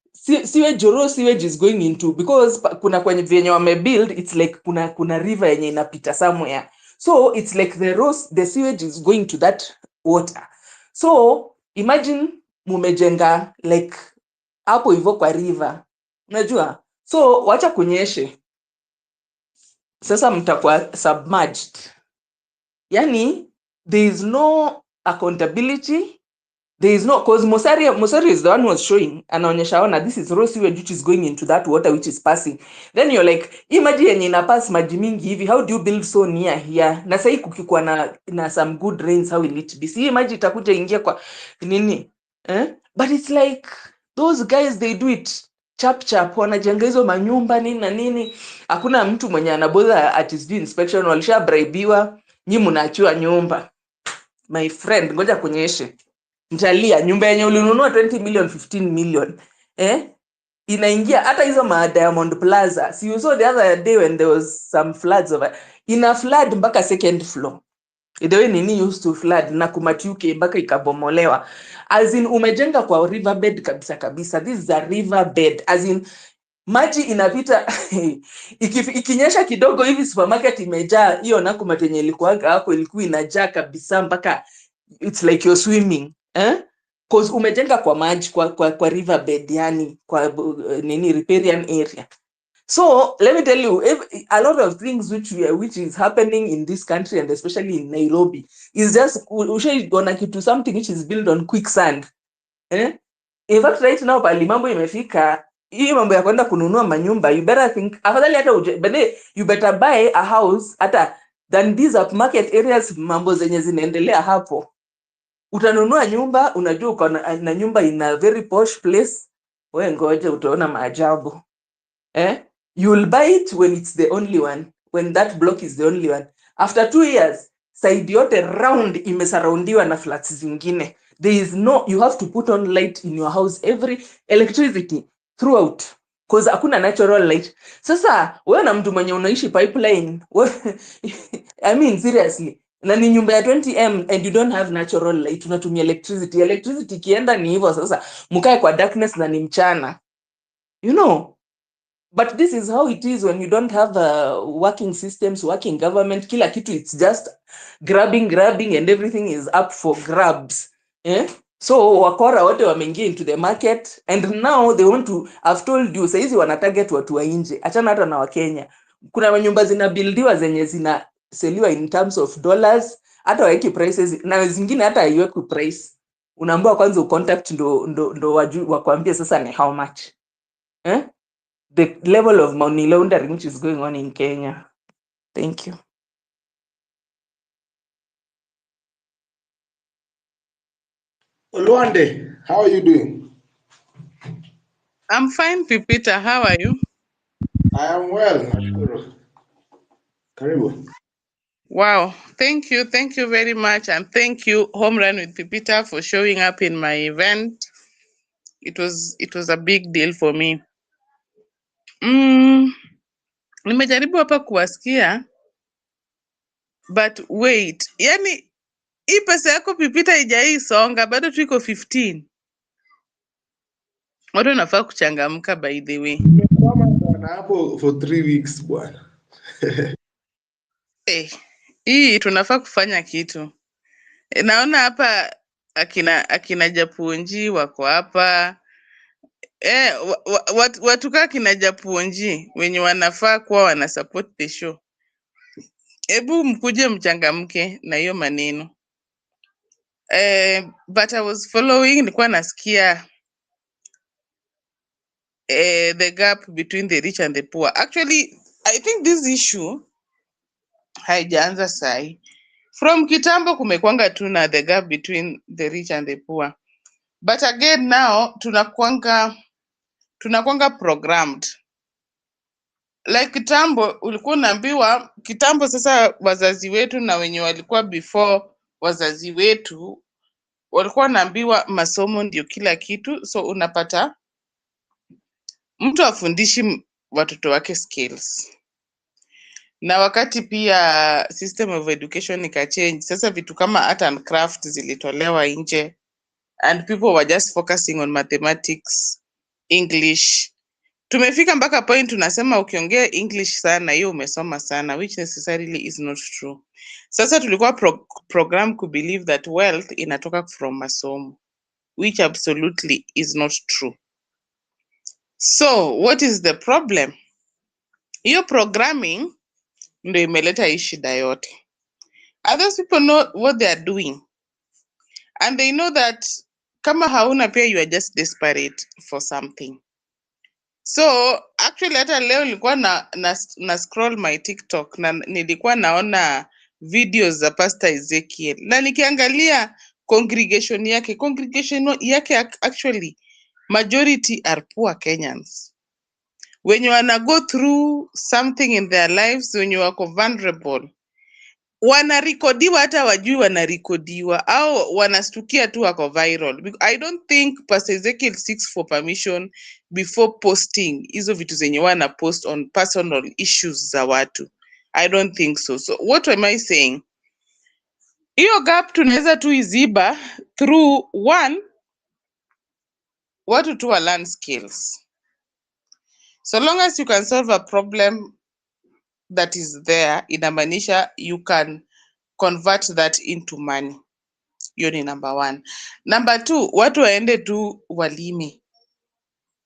sewage, raw sewage is going into, because kuna kwenye vyenye wamebuild, it's like kuna river yenye inapita somewhere, so it's like the sewage is going to that water. So imagine mumejenga like hapo hivyo kwa river, unajua, so wacha kunyeshe, sasa mtakuwa submerged. Yani there is no accountability, there is no, because Mosari is the one who was showing, anaonyesha ona, this is raw sewage which is going into that water which is passing. Then you're like, imagine yenye ina pass maji mingi hivi, how do you build so near here? Na sahi kukikuwa na some good rains, how will it be? Si maji itakuja ingia kwa nini? But it's like those guys, they do it chap wanajenga hizo manyumba nini na nini, hakuna mtu mwenye anabother at his inspection, walishabraibiwa, nyi mnaachiwa nyumba. My friend, ngoja kunyeshe, ntalia nyumba yenye ulinunua 20 million 15 million inaingia hata hizo ma Diamond Plaza. See, you saw the other day when there was some floods over, ina flood mpaka second floor, the way nini used to flood na kumatiuke mpaka ikabomolewa, as in umejenga kwa riverbed kabisa. This is a riverbed, as in maji inapita ikinyesha kidogo hivi supermarket imejaa, hiyo Nakumatt yenye ilikuwa hapo ilikuwa inajaa kabisa mpaka it's like you're swimming, cause umejenga kwa maji kwa riverbed, yani kwa nini riparian area. So let me tell you, a lot of things which is happening in this country, and especially in Nairobi, is just gonna to something which is built on quicksand. In fact, right now pali mambo imefika, hii mambo ya kwenda kununua manyumba, you better think, afadhali hata you better buy a house hata than these upmarket areas, mambo zenye zinaendelea hapo. Utanunua nyumba, unajua uko na nyumba in a very posh place, wewe ngoje utaona maajabu. You will buy it when it's the only one, when that block is the only one. After 2 years, side yote round imesurroundiwa na flats zingine. There is no, you have to put on light in your house, electricity throughout, because hakuna natural light. Sasa wewe na mtu mwenye unaishi pipeline, I mean seriously, na ni nyumba ya 20M and you don't have natural light, unatumia electricity kienda ni hivyo sasa, mkae kwa darkness na ni mchana, you know. But this is how it is when you don't have working systems, working government. Kila kitu, it's just grabbing, and everything is up for grabs. So wakora wote wameingia into the market, and now they want to, I've told you, saizi wana target watu wa nje. Achana hata na Wakenya. Kuna manyumba zinabuildiwa zenye zinaseliwa in terms of dollars, hata waeki prices, na zingine hata haiweki price. Unaambiwa kwanza ucontact ndo wakwambie sasa ni how much. The level of money laundering which is going on in Kenya. Thank you. Luande, how are you doing? I'm fine, Pipita. How are you? I am well. Nashukuru. Karibu. Wow. Thank you. Thank you very much. And thank you, Home Run with Pipita, for showing up in my event. It was a big deal for me. Nimejaribu hapa kuwasikia, but wait. Yani, hii pesa yako Pipita ijaisonga, bado tuko 15. Watu wanafaa kuchangamka by the way. Nimekwama bwana hapo for 3 weeks bwana. Hii tunafaa kufanya kitu. Naona hapa akina Japunji wako hapa. Watu kaa kina Japunji wenye wanafaa kuwa wana support the show. Hebu mkuje mchangamke na hiyo maneno. But I was following, nilikuwa nasikia the gap between the rich and the poor. Actually, I think this issue haijaanza sahi. From kitambo kumekwanga tu na the gap between the rich and the poor. But again now tunakwanga programmed. Like kitambo ulikuwa unaambiwa kitambo, sasa wazazi wetu na wenye walikuwa before wazazi wetu walikuwa wanaambiwa masomo ndio kila kitu, so unapata mtu afundishi watoto wake skills. na wakati pia system of education ikachange, sasa vitu kama art and craft zilitolewa nje and people were just focusing on mathematics, English. Tumefika mpaka point tunasema ukiongea English sana hiyo umesoma sana, which necessarily is not true. Sasa tulikuwa program ku believe that wealth inatoka from masomo, which absolutely is not true. So what is the problem? Hiyo programming ndio imeleta hii shida yote. Others people know what they are doing and they know that kama hauna pia you are just desperate for something. So actually hata leo nilikuwa na scroll my TikTok na nilikuwa naona videos za Pastor Ezekiel na nikiangalia congregation yake actually majority are poor Kenyans wenye wana go through something in their lives, wenye wako vulnerable, wanarekodiwa hata wajui wanarekodiwa au wanastukia tu wako viral. I don't think Pastor Ezekiel seeks for permission before posting hizo vitu zenye wana post on personal issues za watu. I don't think so. So what am I saying? Hiyo gap tunaweza tu iziba through one, watu tu wa learn skills. So long as you can solve a problem that is there, inamaanisha you can convert that into money. Hiyo ni number one. Number two, watu waende tu walime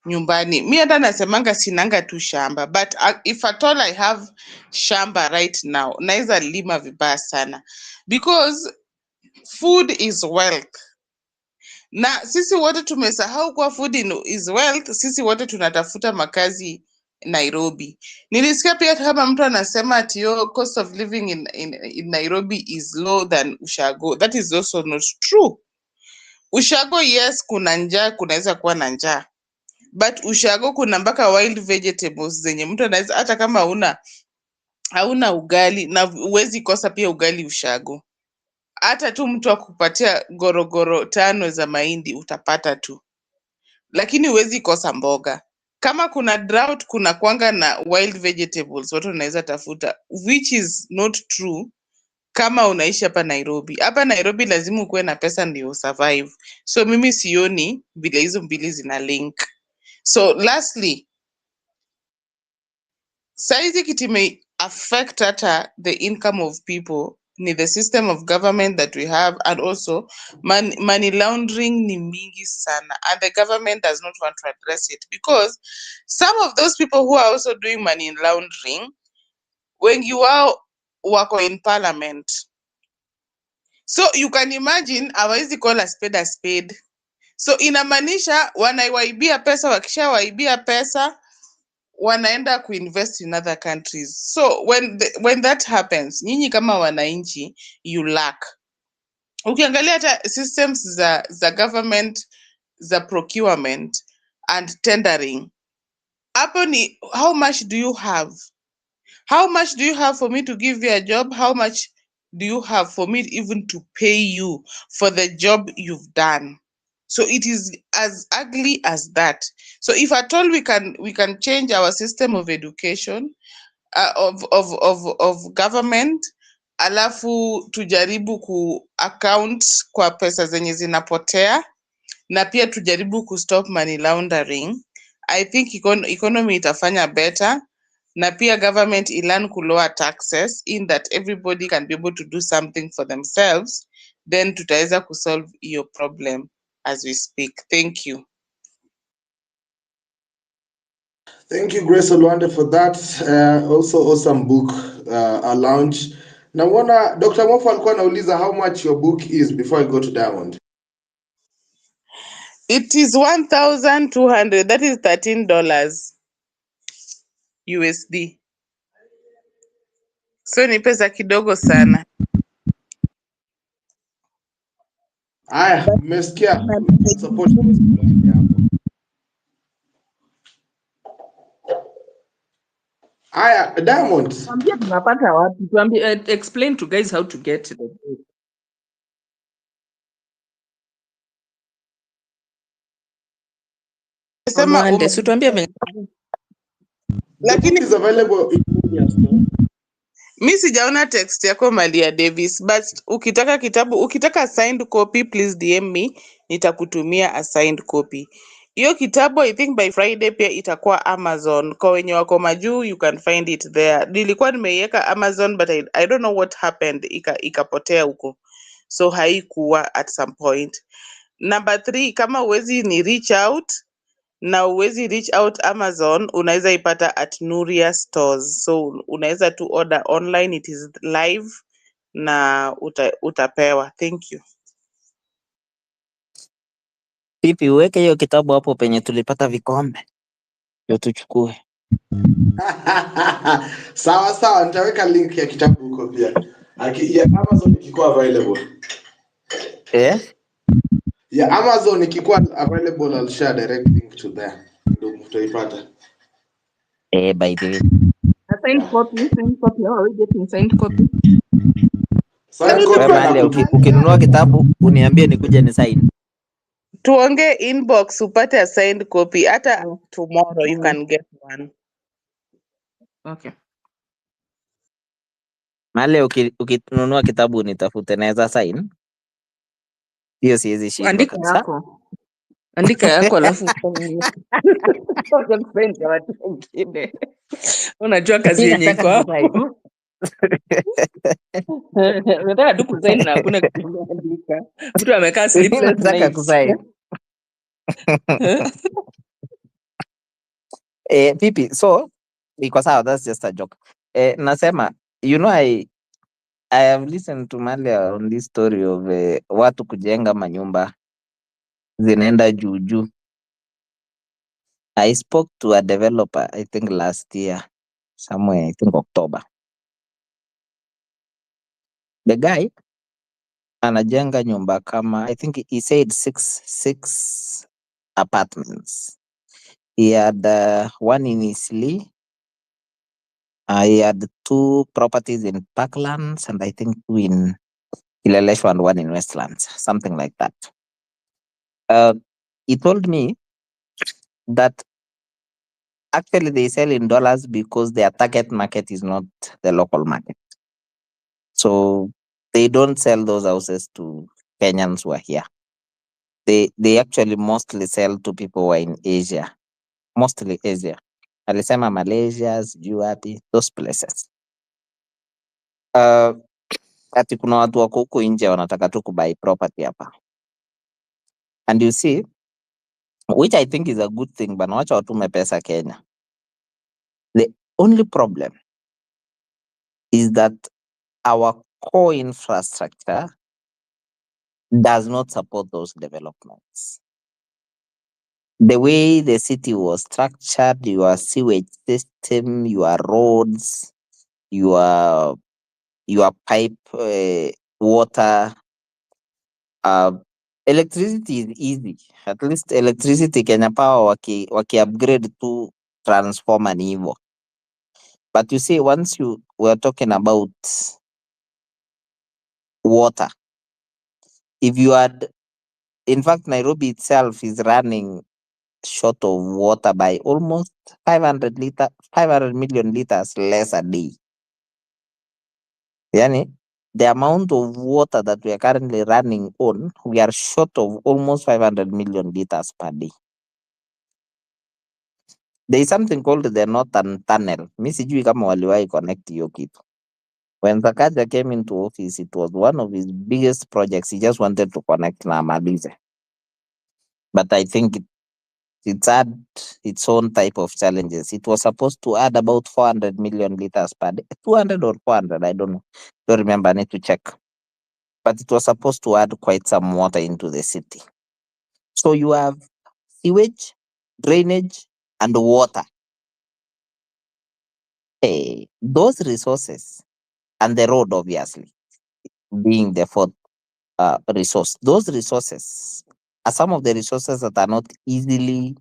nyumbani. Mi hata nasemanga sinanga tu shamba, but if at all I have shamba right now, naweza lima vibaya sana because food is wealth. Na sisi wote tumesahau kwa food is wealth. Sisi wote tunatafuta makazi Nairobi. Nilisikia pia kama mtu anasema ati cost of living in Nairobi is low than Ushago. That is also not true. Ushago, yes, kuna njaa, kunaweza kuwa na njaa, but Ushago kuna mpaka wild vegetables zenye mtu anaweza hata kama hauna ugali, na huwezi kosa pia ugali Ushago. Hata tu mtu akupatia gorogoro 5 za mahindi utapata tu, lakini huwezi kosa mboga. Kama kuna drought, kuna kwanga na wild vegetables watu wanaweza tafuta, which is not true kama unaishi hapa Nairobi. Hapa Nairobi lazima ukuwe na pesa ndio survive. So mimi sioni vile hizo mbili zina link. So lastly, saizi kitime affect hata the income of people ni the system of government that we have, and also money laundering ni mingi sana, and the government does not want to address it because some of those people who are also doing money laundering, wengi wao wako in parliament. So you can imagine hawezi call a spade a spade. So inamaanisha wanaiwaibia pesa, wakishawaibia pesa wanaenda kuinvest in other countries. So when that happens, nyinyi kama wananchi you lack. Ukiangalia hata systems za government za procurement and tendering, hapo ni how much do you have? How much do you have for me to give you a job? How much do you have for me even to pay you for the job you've done? So it is as ugly as that. So if at all we can change our system of education, of government, alafu tujaribu ku account kwa pesa zenye zinapotea, na pia tujaribu ku stop money laundering, I think economy itafanya better, na pia government ilan ku lower taxes in that everybody can be able to do something for themselves, then tutaweza kusolve hiyo problem as we speak. Thank you. Thank you, Grace Olwande, for that. Also awesome book, a launch. Naona Dr. Mofu alikuwa anauliza how much your book is before I go to Diamond. It is 1,200. That is $13 USD. So ni pesa kidogo sana. Aya, mmesikia support. Aya, Diamond. Tuambie tunapata wapi? Tuambie, explain to guys how to get the book. Sema Tuambie The book is available in media store. Mi sijaona text yako Malia Davis, but ukitaka signed copy please DM me, nitakutumia a signed copy. Hiyo kitabu I think by Friday pia itakuwa Amazon. Kwa wenye wako majuu you can find it there. Nilikuwa nimeiweka Amazon but I don't know what happened, ikapotea huko. So haikuwa at some point. Number 3, kama uwezi ni reach out na uwezi reach out Amazon, unaweza ipata at Nuria stores. So unaweza tu order online, it is live na utapewa. Thank you. Pipi, uweke hiyo kitabu hapo penye tulipata vikombe ndio tuchukue. Sawa, nitaweka link ya kitabu huko pia. Ya Amazon ikikuwa available. Ya Amazon ikikuwa available, I'll share direct link to there. Ndio mtaipata. By the way. A signed copy. How are we getting signed copy? Signed Wewe copy Mali, na ukinunua kitabu uniambie nikuje ni sign. Tuongee inbox upate a signed copy. Hata tomorrow you can get one. Okay. Mali, ukinunua kitabu nitafute naweza sign. Hiyo siwezi shindwa Andika kabisa. yako alafu ufanye watu wengine. Unajua kazi yenye iko hapo. Nataka tu kusign na hakuna kitu umeandika. Mtu amekaa sleepless Nataka nights. kusign. Pipi, so iko sawa, that's just a joke. Nasema, you know, I have listened to Malia on this story of watu kujenga manyumba zinaenda juu. I spoke to a developer, I think last year, somewhere, I think October. The guy anajenga nyumba kama, I think he said six apartments. He had one in Eastleigh. He had 2 properties in Parklands and I think 2 in Kileleshwa and 1 in Westlands, something like that. He told me that actually they sell in dollars because their target market is not the local market. So they don't sell those houses to Kenyans who are here. They actually mostly sell to people who are in Asia, mostly Asia. Alisema Malaysia, sijui wapi, those places. Ati kuna watu wako huko nje wanataka tu kubuy property hapa. And you see, which I think is a good thing, but wacha watume pesa Kenya. The only problem is that our core infrastructure does not support those developments. The way the city was structured, your sewage system, your roads, your pipe water, electricity is easy. At least electricity Kenya Power waki upgrade to transformer ni hivyo. But you see, once we're talking about water, if you had, in fact, Nairobi itself is running short of water by almost 500 million liters less a day. Yani, the amount of water that we are currently running on, we are short of almost 500 million liters per day. There is something called the Northern Tunnel. Mi sijui kama waliwahi connect hiyo kitu. When Sakaja came into office, it was one of his biggest projects. He just wanted to connect na amalize. But I think it's had its own type of challenges. It was supposed to add about 400 million liters per day. 200 or 400, I don't know. Don't remember, I need to check. But it was supposed to add quite some water into the city. So you have sewage, drainage, and water. Hey, those resources, and the road, obviously, being the fourth resource. Those resources are some of the resources that are not easily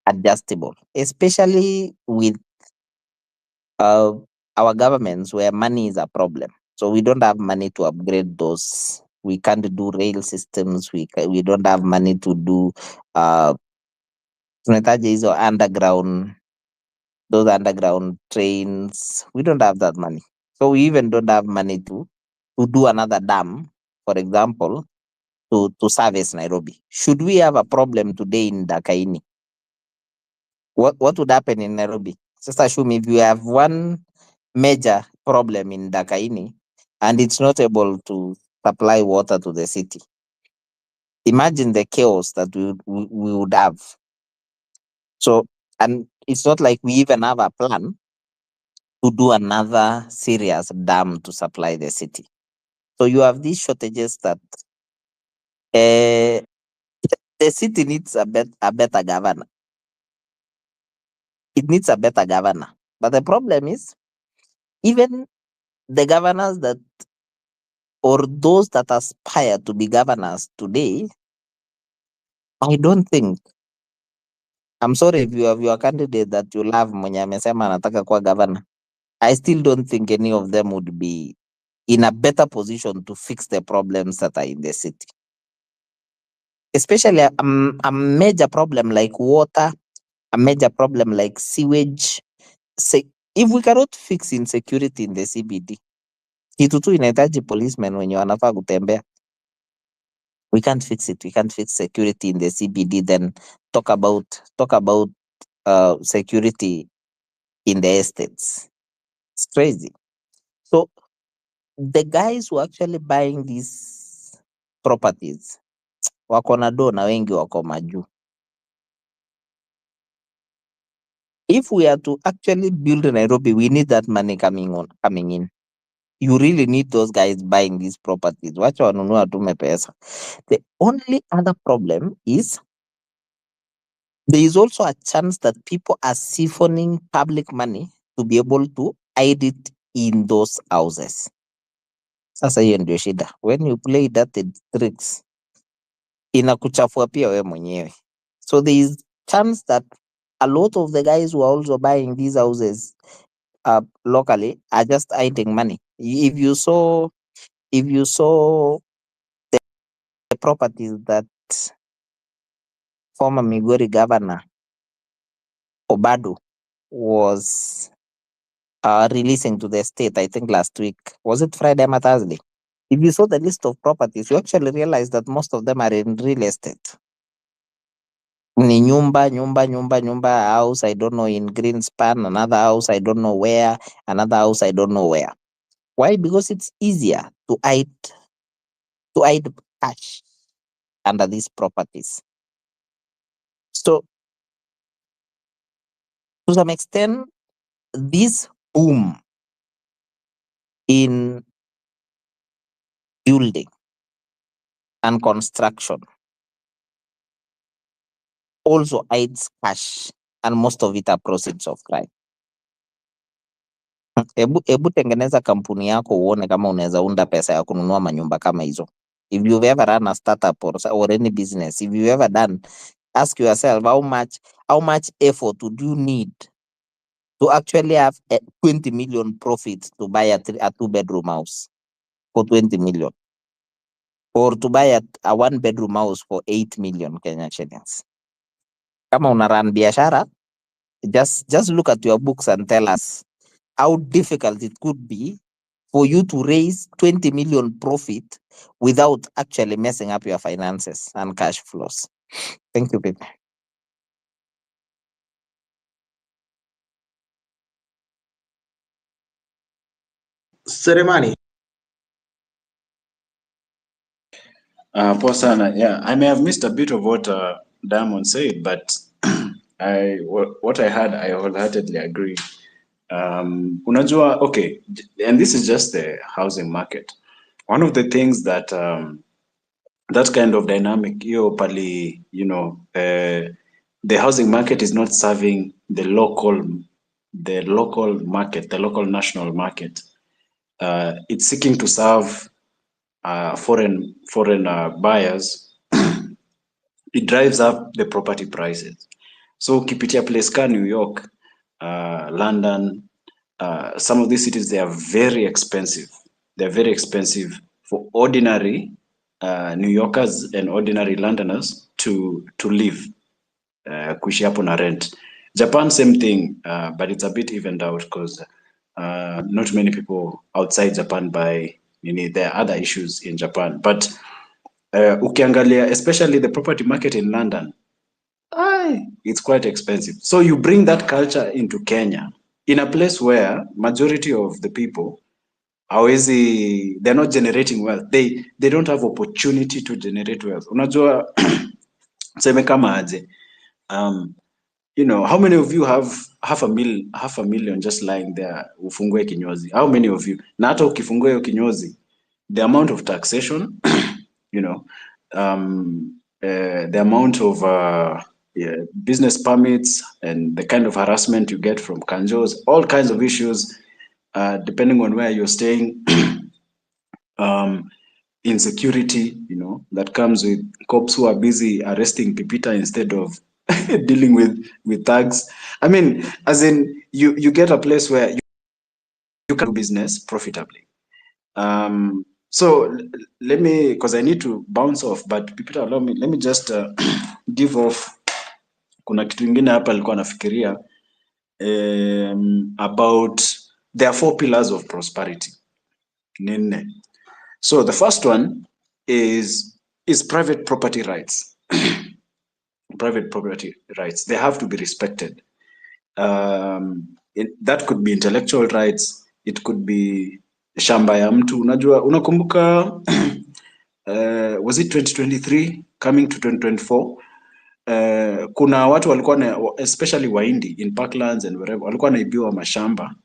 adjustable, especially with our governments where money is a problem. So we don't have money to upgrade those. We can't do rail systems. We don't have money to do tunahitaji hizo those underground trains. We don't have that money. So we even don't have money to do another dam, for example, to service Nairobi. Should we have a problem today in Dakaini, what would happen in Nairobi? Just assume if you have one major problem in Dakaini and it's not able to supply water to the city. Imagine the chaos that we would have. So, and it's not like we even have a plan to do another serious dam to supply the city. So you have these shortages that the city needs a better governor. It needs a better governor. But the problem is, even the governors that, or those that aspire to be governors today, I don't think, I'm sorry if you have your candidate that you love mwenye amesema anataka kuwa governor, I still don't think any of them would be in a better position to fix the problems that are in the city. Especially a major problem like water, a major problem like sewage. If we cannot fix insecurity in the CBD, kitu tu inahitaji policemen wenye wanafaa kutembea. We can't fix it. We can't fix security in the CBD. Then talk about security in the estates. It's crazy. So the guys who are actually buying these properties, wako na do na wengi wako majuu. If we are to actually build Nairobi, we need that money coming in. You really need those guys buying these properties. Wacha wanunua tume pesa. The only other problem is there is also a chance that people are siphoning public money to be able to hide it in those houses. Sasa hiyo ndio shida. When you play that tricks, inakuchafua pia we mwenyewe. So there is chance that a lot of the guys who are also buying these houses locally are just hiding money. If you saw the properties that former Migori governor Obado was releasing to the state, I think last week, was it Friday or Thursday? If you saw the list of properties, you actually realize that most of them are in real estate. Ni nyumba, house, I don't know, in Greenspan, another house, I don't know where, another house, I don't know where. Why? Because it's easier to hide cash under these properties. So to some extent, this boom in building and construction also hides cash, and most of it are proceeds of crime. Ebu tengeneza kampuni yako uone kama unaweza unda pesa ya kununua manyumba kama hizo. If you've ever run a startup or any business, if you've ever done, ask yourself how much effort would you need to actually have a 20 million profit to buy a 2-bedroom house for 20 million, or to buy a 1-bedroom house for 8 million Kenya shillings. Kama una run biashara, just look at your books and tell us how difficult it could be for you to raise 20 million profit without actually messing up your finances and cash flows. Thank you, people. Seremani. Poa sana. Yeah, I may have missed a bit of what Diamond said, but what I heard, I wholeheartedly agree. Unajua, okay, and this is just the housing market. One of the things that that kind of dynamic, pali, the housing market is not serving the local market, the local national market. It's seeking to serve foreign buyers. It drives up the property prices. So ukipitia place ka New York, London, some of these cities, they are very expensive. They're very expensive for ordinary New Yorkers and ordinary Londoners to live, kuishi hapo na rent. Japan, same thing, but it's a bit evened out because Not many people outside Japan buy. There are other issues in Japan, but ukiangalia, especially the property market in London, it's quite expensive. So you bring that culture into Kenya, in a place where majority of the people they're not generating wealth. They don't have opportunity to generate wealth. Unajua seme kama aje, how many of you have half a million just lying there ufungue kinyozi? How many of you? Na hata ukifungua hiyo kinyozi, the amount of taxation, the amount of business permits and the kind of harassment you get from kanjos, all kinds of issues, depending on where you're staying, insecurity, that comes with cops who are busy arresting pipita instead of dealing with thugs. I mean, as in you get a place where you can do business profitably. So let me, because I need to bounce off, but pipita, let me just give off. Kuna kitu ingine hapa alikuwa nafikiria about there are 4 pillars of prosperity. Nene. So the first one is private property rights. Private property rights, they have to be respected. That could be intellectual rights, it could be shamba ya mtu. Unajua, unakumbuka was it 2023 coming to 2024? Kuna watu walikuwa especially Waindi in Parklands and wherever, walikuwa naibiwa mashamba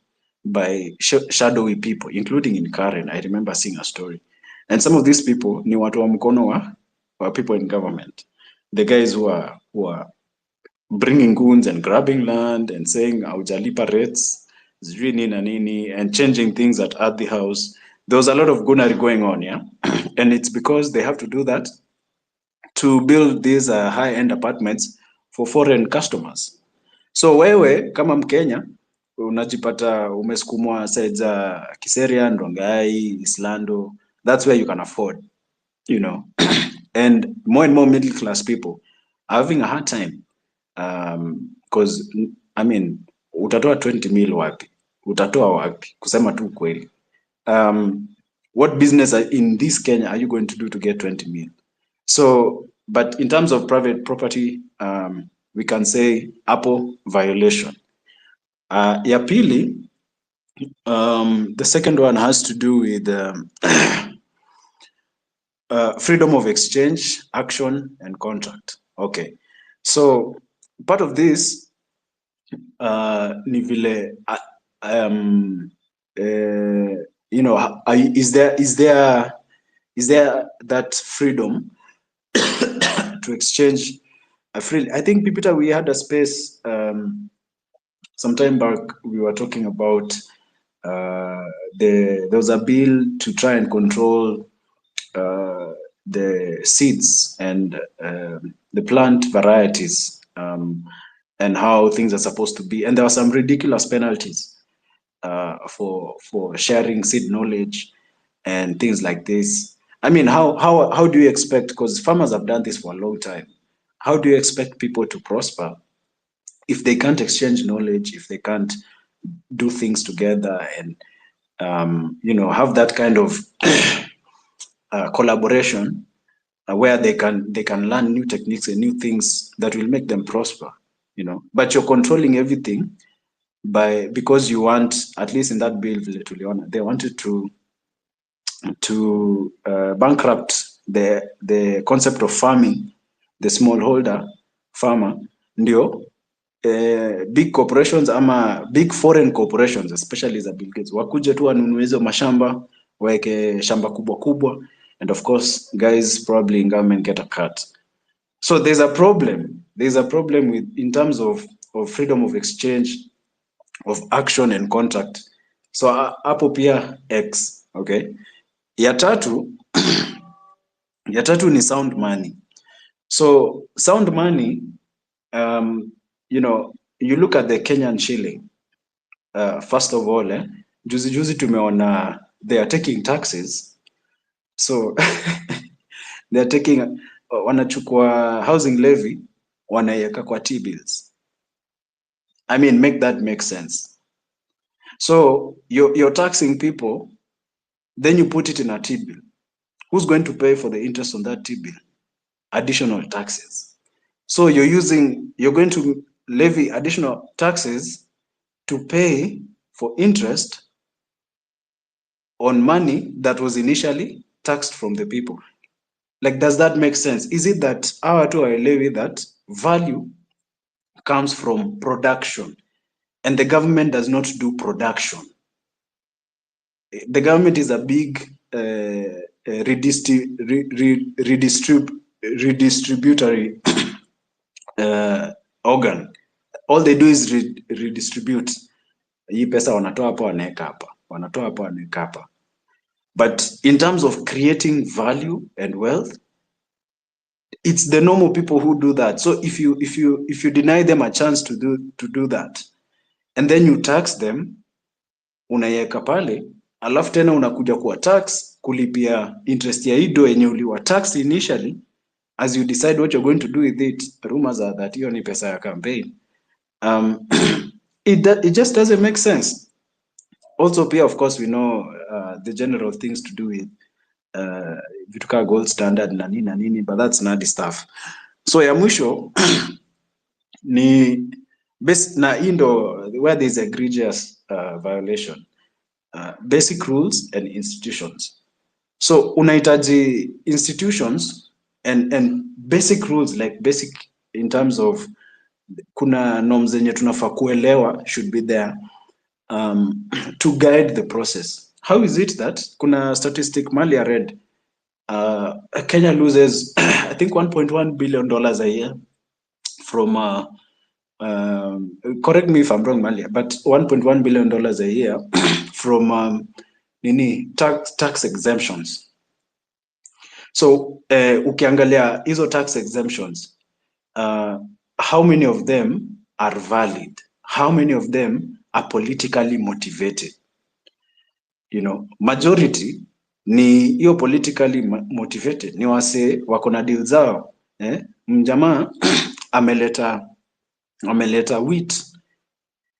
by shadowy people, including in Karen. I remember seeing a story. And some of these people ni watu wa mkono wa people in government. The guys who are bringing goons and grabbing land and saying haujalipa rates, nini na nini, and changing things at the house. There was a lot of goonery going on, yeah? And it's because they have to do that to build these high-end apartments for foreign customers. So wewe kama Mkenya unajipata umesukumwa side za Kiseria, Ndongai, Islando. That's where you can afford, and more middle class people are having a hard time, because I mean, utatoa 20 mil wapi? Utatoa wapi? Kusema tu kweli. What business in this Kenya are you going to do to get 20 mil? So, but in terms of private property, we can say Apple violation. Ya pili, the second one has to do with freedom of exchange, action, and contract. Okay, so part of this, ni vile, is there that freedom to exchange freely? I think, Pipita, we had a space some time back. We were talking about there was a bill to try and control the seeds and the plant varieties, and how things are supposed to be, and there were some ridiculous penalties for sharing seed knowledge and things like this. I mean, how do you expect, because farmers have done this for a long time, how do you expect people to prosper if they can't exchange knowledge, if they can't do things together and have that kind of collaboration where they can learn new techniques and new things that will make them prosper, but you're controlling everything because you want, at least in that bill, they wanted to bankrupt the concept of farming, the smallholder farmer, ndio big corporations ama big foreign corporations, especially za Bill Gates, wakuje tu wanunue hizo mashamba, waweke shamba kubwa kubwa, and of course guys probably in government get a cut. So there's a problem with, in terms of freedom of exchange, of action and contract. So hapo pia X, okay. Ya tatu ni sound money. So sound money, you look at the Kenyan shilling. First of all, juzi tumeona they are taking taxes. So they are taking, wanachukua housing levy, wanaiweka kwa T-bills. I mean, make that make sense. So you're taxing people, then you put it in a T-bill. Who's going to pay for the interest on that T-bill? Additional taxes. So you're going to levy additional taxes to pay for interest on money that was initially taxed from the people. Like, does that make sense? Is it that our to I levy that value comes from production and the government does not do production? The government is a big redistributory organ. All they do is redistribute. Hii pesa wanatoa hapa wanaweka hapa, wanatoa hapa wanaweka hapa. But in terms of creating value and wealth, it's the normal people who do that. So if you deny them a chance to do that, and then you tax them, unaiweka pale, alafu tena unakuja kuwa tax kulipia interest ya ido yenye uliwa tax initially, as you decide what you're going to do with it. Rumors are that hiyo ni pesa ya campaign. It just doesn't make sense. Also, Pia, of course, we know the general things to do with Vituka gold standard na nini, but that's not stuff. So ya mwisho ni base na indo where there's egregious violation, basic rules and institutions. So unahitaji institutions and basic rules, like basic in terms of kuna norms zenye tunafaa kuelewa should be there to guide the process. How is it that kuna statistic mali I read, Kenya loses I think $1.1 billion a year from correct me if I'm wrong, Malia, but $1.1 billion a year from tax exemptions. So ukiangalia hizo tax exemptions, how many of them are valid? How many of them are politically motivated? You know, majority ni hiyo politically motivated, ni wase wako na deal zao. Mjamaa ameleta wheat,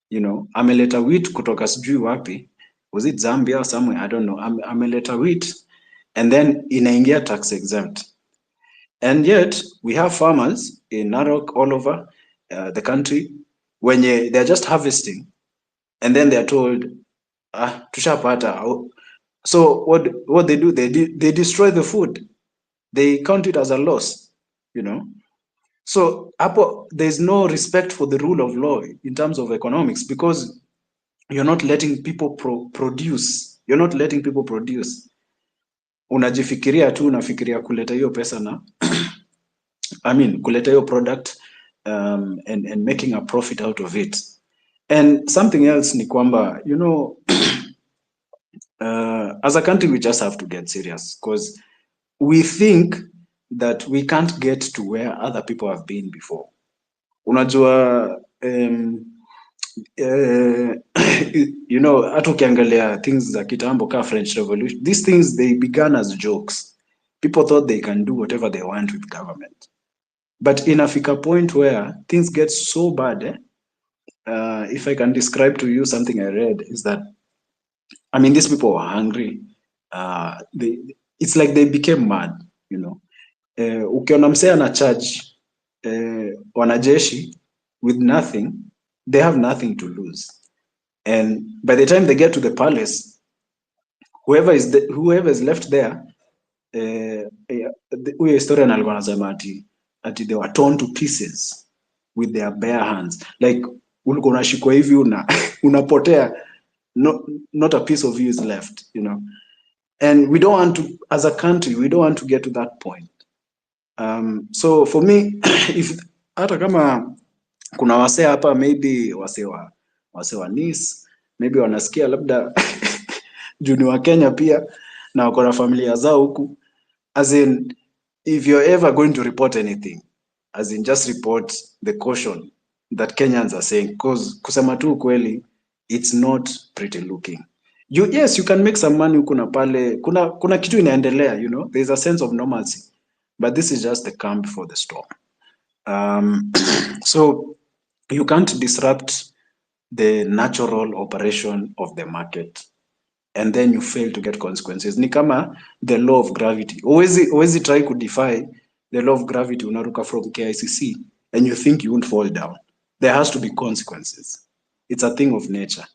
you know, ameleta wheat kutoka sijui wapi, was it Zambia or somewhere, I don't know. Ameleta wheat and then inaingia tax exempt. And yet we have farmers in Narok all over the country when they're just harvesting and then they're told tushapata. So what they do, they destroy the food. They count it as a loss, you know. So there's no respect for the rule of law in terms of economics, because you're not letting people produce. You're not letting people produce. Unajifikiria tu, unafikiria kuleta hiyo pesa na I mean kuleta hiyo product and making a profit out of it. And something else ni kwamba, you know, as a country we just have to get serious, because we think that we can't get to where other people have been before. Unajua you know, hata ukiangalia things za kitambo ka French Revolution, these things they began as jokes. People thought they can do whatever they want with government, but inafika point where things get so bad. If I can describe to you something I read, is that, I mean, these people were hungry. It's like they became mad, you know. Ukiona msee ana charge wanajeshi with nothing, they have nothing to lose. And by the time they get to the palace, whoever is left there, huyo historian alikuwa anasema ati they were torn to pieces with their bare hands. Like ulikuwa unashikwa hivi unapotea, not a piece of you is left, you know. And we don't want to, as a country, we don't want to get to that point. So for me, if hata kama kuna wase hapa, maybe wase wa Nice, maybe wanasikia labda juu ni wa Kenya pia na wako na familia zao huku, as in, if you're ever going to report anything, as in just report the caution that Kenyans are saying, because kusema tu kweli, it's not pretty looking. Yes, you can make some money huku na pale, kuna kitu inaendelea, you know, there's a sense of normalcy, but this is just the calm before the storm. So you can't disrupt the natural operation of the market, and then you fail to get consequences. Ni kama the law of gravity. Always try to defy the law of gravity unaruka from KICC and you think you won't fall down. There has to be consequences. It's a thing of nature.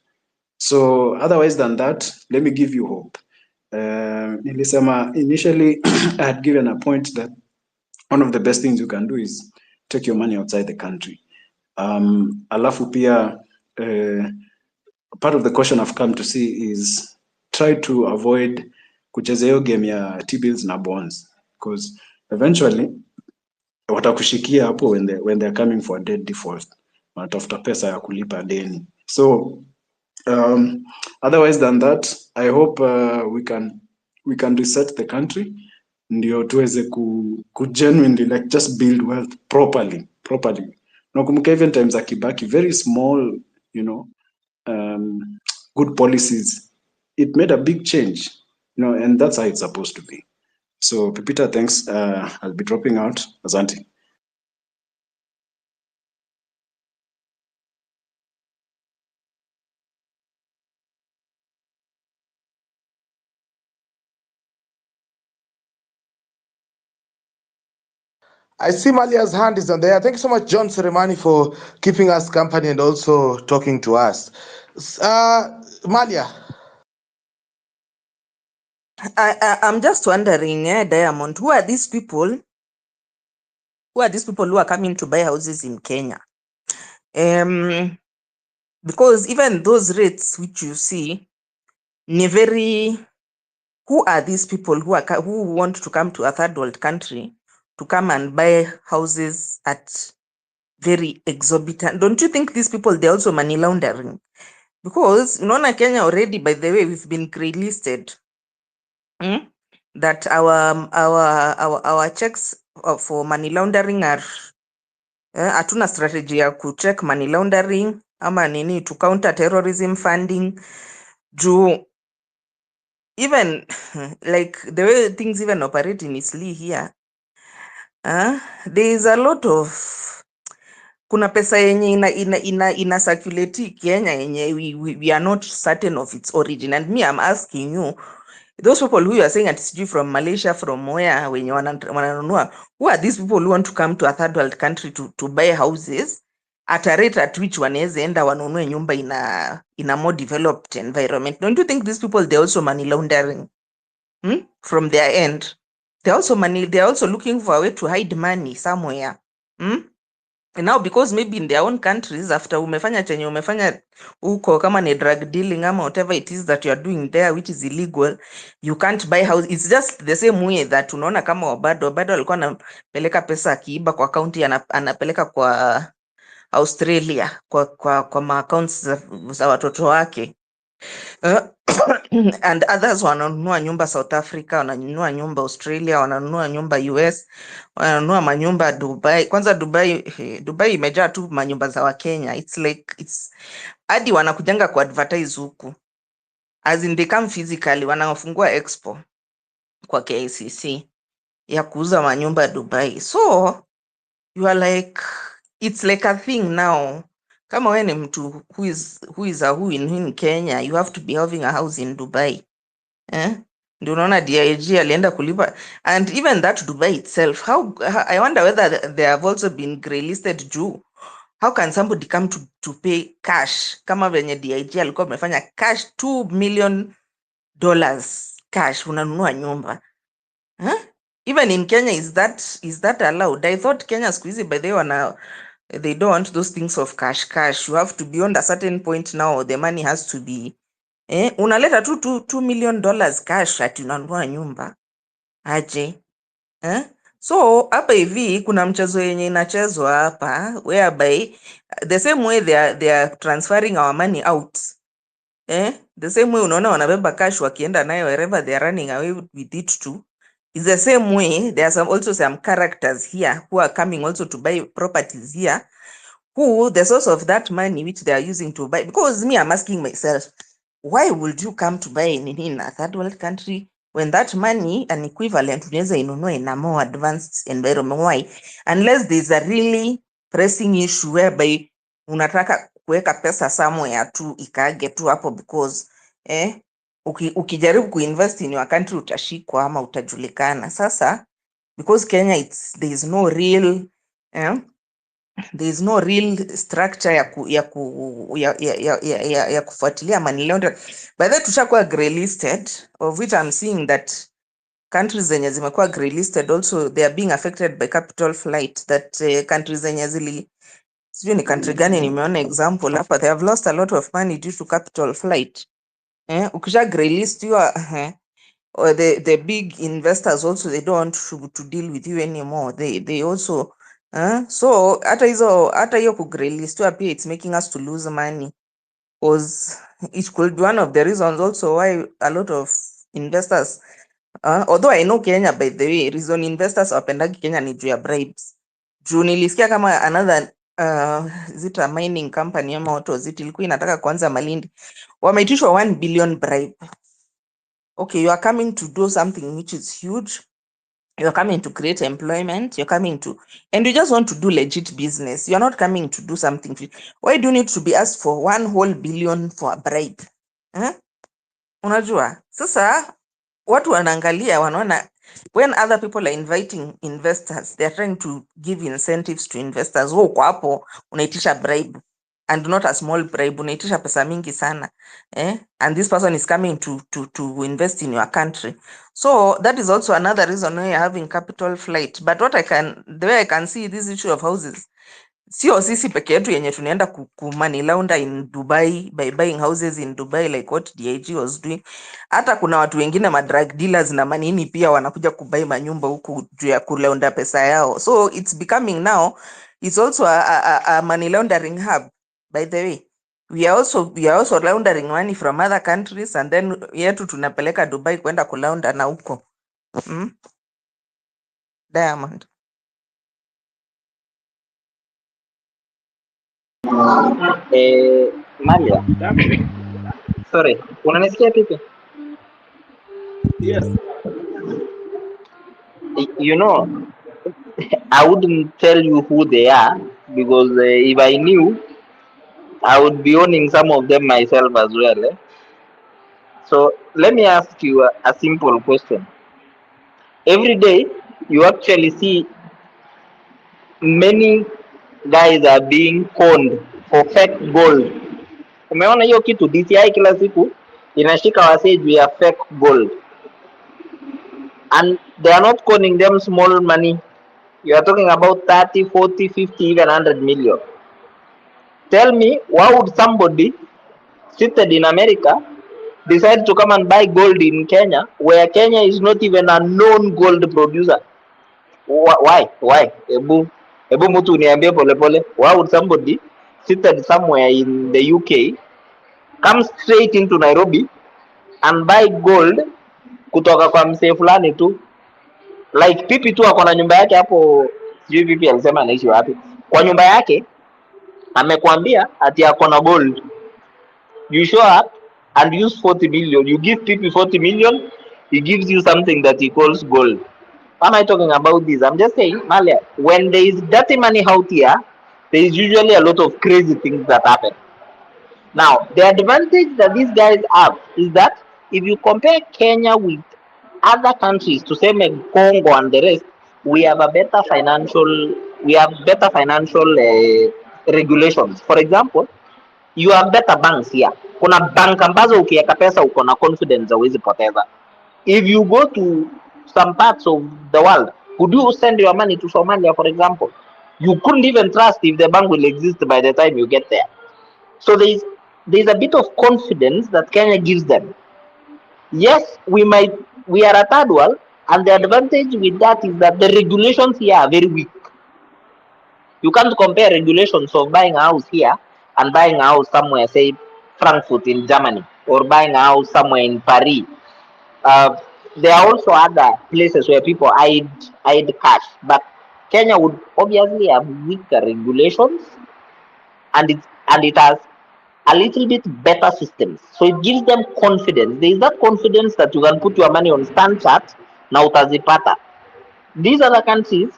So otherwise than that, let me give you hope. Initially, I had given a point that one of the best things you can do is take your money outside the country. Alafu pia, part of the question I've come to see is try to avoid kucheza hiyo game ya T-bills na bonds, because eventually watakushikia hapo when they're coming for a debt default, wanatafuta pesa ya kulipa deni. So otherwise than that, I hope we can reset the country ndio tuweze ku genuinely like just build wealth properly. Nakumbuka even times za Kibaki, very small, you know, good policies, it made a big change, you know, and that's how it's supposed to be. So Peter, thanks. I'll be dropping out. Asante. I see Malia's hand is on there. Thank you so much, John Seremani, for keeping us company and also talking to us. Malia. I'm just wondering, Diamond, who are these people? Who are these people who are coming to buy houses in Kenya? Because even those rates which you see, who are these people who want to come to a third world country to come and buy houses at very exorbitant? Don't you think these people, they're also money laundering? Because unaona Kenya already, by the way, we've been grey listed. That our checks for money laundering are hatuna strategy ya kucheck money laundering ama nini to counter terrorism funding. Even like the way things even operate in Isli here, there is a lot of kuna pesa yenye ina circulate Kenya yenye we are not certain of its origin. And me, I'm asking you, those people who you are saying it's due from Malaysia, from where, when you wananunua, who are these people who want to come to a third world country to buy houses at a rate at which wanaweza enda wanunue nyumba in a more developed environment? Don't you think these people, they're also money laundering from their end? They're also looking for a way to hide money somewhere. And now because maybe in their own countries, after umefanya chenye umefanya huko kama ni drug dealing ama whatever it is that you are doing there which is illegal, you can't buy house. It's just the same way that unaona kama Wabado alikuwa anapeleka pesa akiiba kwa county, anapeleka kwa Australia kwa ma accounts za watoto wake. And others wananunua nyumba South Africa, wananunua nyumba Australia, wananunua nyumba US, wananunua manyumba Dubai. Kwanza Dubai imejaa tu manyumba za Wakenya. It's like hadi wanakujanga ku advertise huku, as in they come physically, wanafungua expo kwa KICC ya kuuza manyumba Dubai. So you are like, it's like a thing now. Kama wewe ni mtu who is a who in Kenya, you have to be having a house in Dubai. Ndio unaona DIG alienda kulipa. And even that Dubai itself, I wonder whether they have also been grey listed juu. How can somebody come to pay cash kama venye DIG alikuwa amefanya cash $2 million cash unanunua nyumba? Even in Kenya, is that allowed? I thought Kenya siku hizi by the way they don't want those things of cash. You have to be on a certain point now, the money has to be unaleta tu $2 million cash ati unanunua nyumba aje? So hapa hivi kuna mchezo yenye inachezwa hapa whereby the same way they are transferring our money out. The same way unaona wanabeba cash wakienda nayo wherever they are running away with it too. It's the same way there are also some characters here who are coming also to buy properties here, who the source of that money which they are using to buy. Because me, I'm asking myself, why would you come to buy in a third world country when that money, an equivalent, unaweza inunua in a more advanced environment? Why? Unless there's a really pressing issue whereby unataka kuweka pesa somewhere tu ikage tu hapo because ukijaribu kuinvest in your country utashikwa ama utajulikana. Sasa because Kenya there is no real structure ya kufuatilia money laundering. By the way, tushakuwa grey listed, of which I'm seeing that countries zenye zimekuwa grey listed also they are being affected by capital flight, that countries zenye sijui ni country gani nimeona example hapa, they have lost a lot of money due to capital flight. Ukisha grey list you are or the big investors also, they don't want to deal with you anymore. They also so hata hiyo ku grey list pia it's making us to lose money, because it could be one of the reasons also why a lot of investors although I know Kenya, by the way, reason investors wapendagi Kenya ni juu ya bribes. Juu nilisikia kama another is it a mining company ama what was it, ilikuwa inataka kuanza Malindi, wameitishwa 1 billion bribe. Okay, you are coming to do something which is huge. You're coming to create employment. You're coming to, and you just want to do legit business. You're not coming to do something. Why do you need to be asked for 1 whole billion for a bribe? Unajua, sasa watu wanaangalia wanaona when other people are inviting investors, they are trying to give incentives to investors. Kwa hapo unaitisha bribe, and not a small bribe, unaitisha pesa mingi sana, and this person is coming to invest in your country. So that is also another reason why you're having capital flight. But the way I can see this issue of houses, sio sisi peke yetu yenye tunaenda ku money launder in Dubai by buying houses in Dubai like what DIG was doing. Hata kuna watu wengine ma drug dealers na manini pia wanakuja kubai manyumba huku juu ya kulaunda pesa yao. So it's becoming now, it's also a money laundering hub. By the way, we are also laundering money from other countries, and then yetu tunapeleka Dubai kwenda kulaunda na huko. Diamond. Malia, sorry, unanisikia pipi? Yes. You know, I wouldn't tell you who they are because if I knew, I would be owning some of them myself as well. So let me ask you a simple question. Every day, you actually see many guys are being conned for fake gold. Umeona hiyo kitu? DCI kila siku inashika wasee juu ya fake gold, and they are not conning them small money. You are talking about 30, 40, 50, even 100 million. Tell me, why would somebody seated in America decide to come and buy gold in Kenya, where Kenya is not even a known gold producer? Why? Ebu mtu niambie pole pole. Why would somebody seated somewhere in the UK come straight into Nairobi and buy gold kutoka kwa msee fulani tu? Like pipi tu ako na nyumba yake hapo, sijui pipi alisema anaishi wapi. Kwa nyumba yake amekwambia ati ako na gold. You show up and use 40 million. You give pipi 40 million, he gives you something that he calls gold. Why am I talking about this? I'm just saying, Malia, when there is dirty money out here, there is usually a lot of crazy things that happen. Now, the advantage that these guys have is that if you compare Kenya with other countries, to say Congo and the rest, we have better financial regulations. For example, you have better banks here. Kuna bank ambazo ukiweka pesa uko na confidence hauwezi poteza. If you go to some parts of the world, could you send your money to Somalia, for example? You couldn't even trust if the bank will exist by the time you get there. So there's a bit of confidence that Kenya gives them. Yes, we are a third world, and the advantage with that is that the regulations here are very weak. You can't compare regulations of buying a house here and buying a house somewhere, say Frankfurt in Germany, or buying a house somewhere in Paris. There are also other places where people hide cash, but Kenya would obviously have weaker regulations, and it has a little bit better systems. So it gives them confidence. There is that confidence that you can put your money on Stanchart na utazipata. These other countries,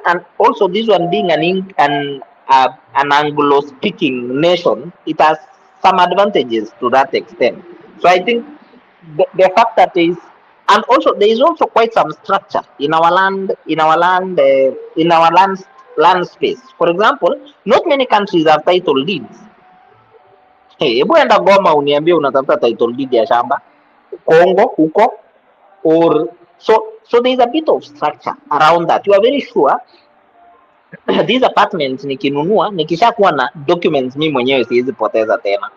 and also this one being an an Anglo-speaking nation, it has some advantages to that extent. So I think the fact that and also there is also quite some structure in our land, land space. For example, not many countries have title deeds. Hebu enda Goma uniambie unatafuta title deed ya shamba Kongo huko, or so there is a bit of structure around that. You are very sure these apartments nikinunua, nikishakuwa na documents mimi mwenyewe siwezi poteza tena.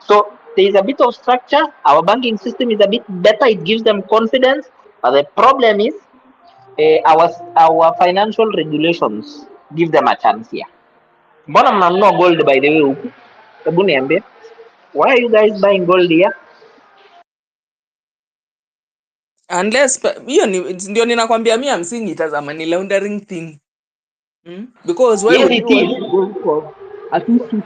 So there is a bit of structure. Our banking system is a bit better. It gives them confidence. But the problem is our financial regulations give them a chance here. Mbona mnanunua gold by the way huku? Hebu niambie. Why are you guys buying gold here? Unless hiyo ndio ninakwambia mimi I'm seeing it as a money laundering thing. Because why Yes, would it you want is. to go for afisi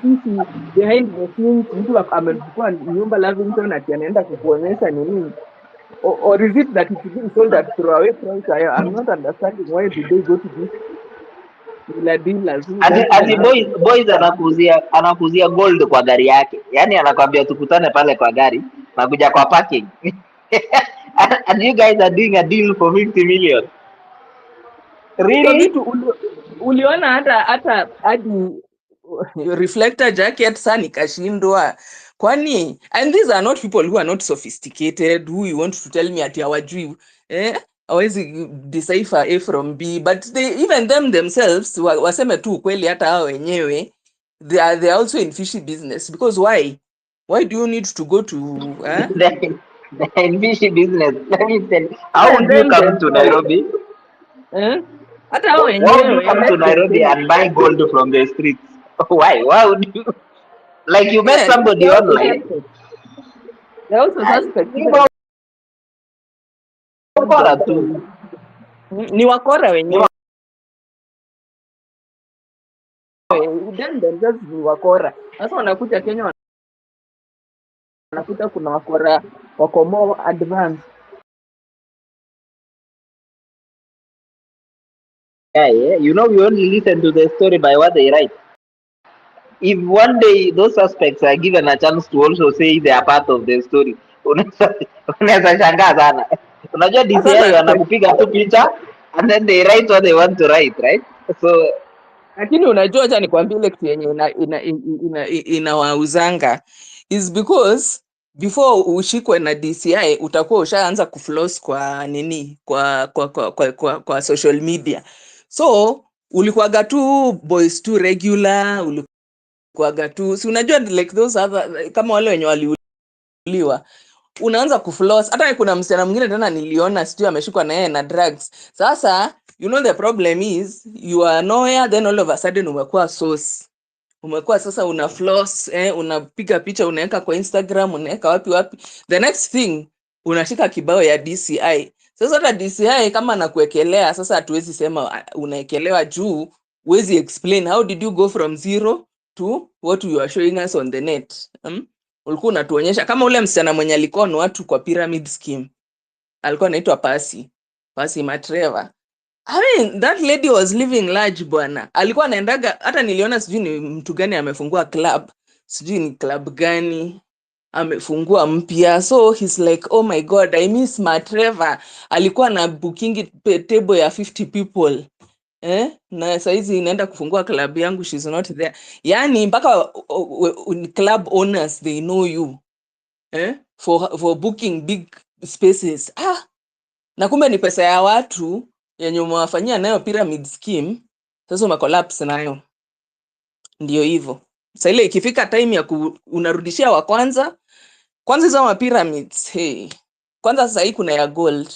behind the scenes, mtu amechukua nyumba Lavington ati anaenda kukuonyesha nini? Or is it that it's being sold at throwaway price? I'm not understanding why did they go to this dealers who don't Ati even boys anakuzia gold kwa gari yake. Yaani anakwambia tukutane pale kwa gari na kuja kwa parking. And you guys are doing a deal for 50 million. Really? vitu uliona hata hadi reflector jacket sana nikashindwa. Kwani, and these are not people who are not sophisticated, who you want to tell me ati hawajui hawezi decipher A from B, but even themselves waseme tu kweli hata hao wenyewe they are also in fishy business, because why do you need to go to the fishy business. Let me tell you. How would you come to Nairobi? hata hao Why would you come to wenyewe Nairobi and buy gold from the streets? Why? Why would you? Like you met somebody online. they also suspect Wakora tu. ni wakora wenyewe. Themselves ni wakora. Sasa wanakuja Kenya wanakuta kuna wakora wako more advanced. Yeah. You know, we only listen to the story by what they write. If one day those suspects are given a chance to also say they are part of the story, unaweza shangaa sana. Unajua DCI wanakupiga tu picha and then they write what they want to write, right? So lakini unajua, acha nikwambie ile kitu yenye inawauzanga is because before ushikwe na DCI utakuwa ushaanza kufloss kwa nini, kwa social media. So ulikuwaga tu boys tu regular, ulikuwaga tu, si unajua like those other kama wale wenye waliuliwa, unaanza kufloss. Hata kuna msichana mwingine tena niliona sijui ameshikwa na yeye na drugs. Sasa you know the problem is you are nowhere, then all of a sudden umekuwa source, umekuwa sasa una floss, unapiga picha unaweka kwa Instagram, unaweka wapi. The next thing unashika kibao ya DCI. Sasa hata DCI kama nakuekelea, sasa hatuwezi sema unaekelewa juu huwezi explain how did you go from zero to what you are showing us on the net. Ulikuwa unatuonyesha kama ule msichana mwenye alikuwa ni watu kwa pyramid scheme, alikuwa anaitwa Pasi Matreva. I mean, that lady was living large bwana. Alikuwa anaendaga, hata niliona sijui ni mtu gani amefungua club, sijui ni club gani amefungua mpya. So he's like, oh my god, I miss Matreva. Alikuwa na booking table ya 50 people. Na saizi inaenda kufungua club yangu, she's not there. Yani mpaka club owners they know you for booking big spaces. Na kumbe ni pesa ya watu yenye umewafanyia nayo pyramid scheme. Sasa umecollapse nayo. Ndio hivyo. Sasa ile ikifika time ya unarudishia wa kwanza hizo ma pyramids, kwanza sasa hii kuna ya gold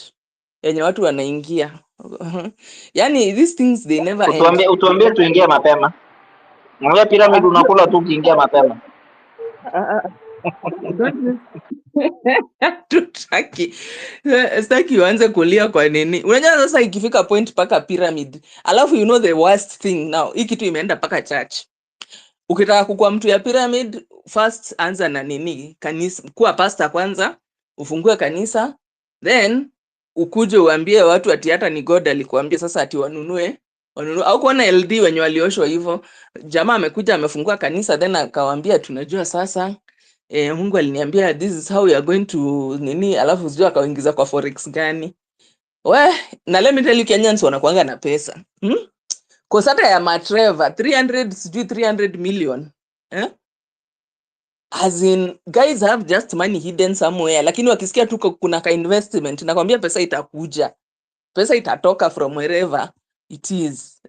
yenye watu wanaingia. Yani these things they never end. Utuambie tuingie mapema. Mmoja pyramid unakula tu ukiingia mapema. Sitaki uanze kulia kwa nini. Unajua sasa ikifika point paka pyramid. Alafu you know the worst thing now, hii kitu imeenda paka church. Ukitaka kukua mtu ya pyramid, first anza na nini? Kanisa, kuwa pastor kwanza, ufungue kanisa, then ukuje uambie watu ati hata ni God alikuambia sasa ati wanunue Au kuona LD wenye walioshwa hivyo. Jamaa amekuja amefungua kanisa then akawaambia tunajua sasa Mungu aliniambia this is how we are going to nini, alafu sijui akaingiza kwa forex gani. Na let me tell you, Kenyans wanakuanga na pesa. Kwa sata ya Matreva 300 million. As in, guys have just money hidden somewhere, lakini wakisikia tu kuna ka investment, nakwambia pesa itakuja. Pesa itatoka from wherever it is.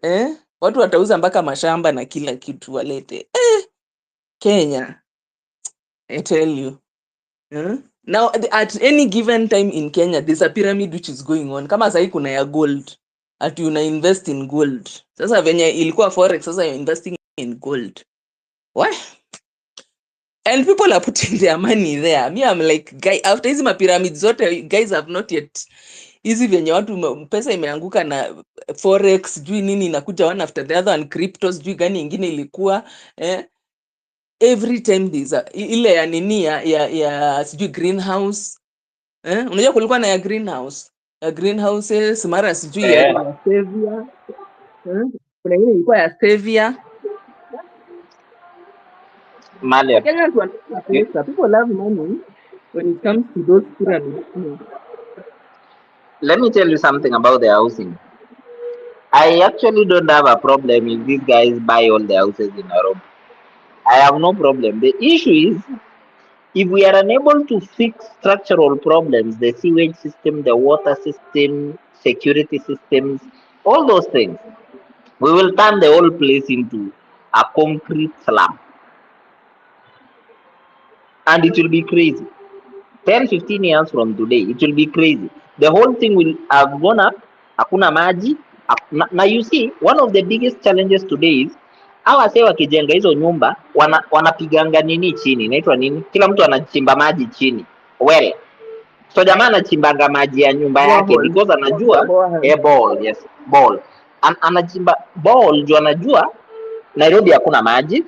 Watu watauza mpaka mashamba na kila kitu walete. Kenya, I tell you. Now, at any given time in Kenya, there's a pyramid which is going on. Kama sahi kuna ya gold. Ati una invest in gold. Sasa venye ilikuwa forex, sasa you're investing in gold. What? And people are putting their money there. Me, I'm like, guy, after hizi mapyramids zote, guys have not yet. Hizi venye watu pesa imeanguka na forex, jui nini inakuja one after the other, and cryptos, jui gani ingine ilikuwa. Every time there's ile ya nini ya sijui greenhouse. Unajua kulikuwa na ya greenhouse. Ya greenhouses, mara sijui ya Savia. Kuna ingine ilikuwa ya Savia. Malia, Kenyans want pesa. People love money when it comes to those pyramids. let me tell you something about the housing. I actually don't have a problem if these guys buy all the houses in Nairobi. I have no problem. The issue is, if we are unable to fix structural problems, the sewage system, the water system, security systems, all those things, we will turn the whole place into a concrete slab. And it will be crazy. 10, 15 years from today, it will be crazy. The whole thing will have gone up, hakuna maji. Now you see, one of the biggest challenges today is, hawa wase wakijenga hizo nyumba, wanapiganga nini chini, inaitwa nini? Kila mtu anachimba maji chini. Well, so jamaa anachimbanga maji ya nyumba yake because anajua ball, yes, ball. Anachimba ball juu anajua Nairobi hakuna maji.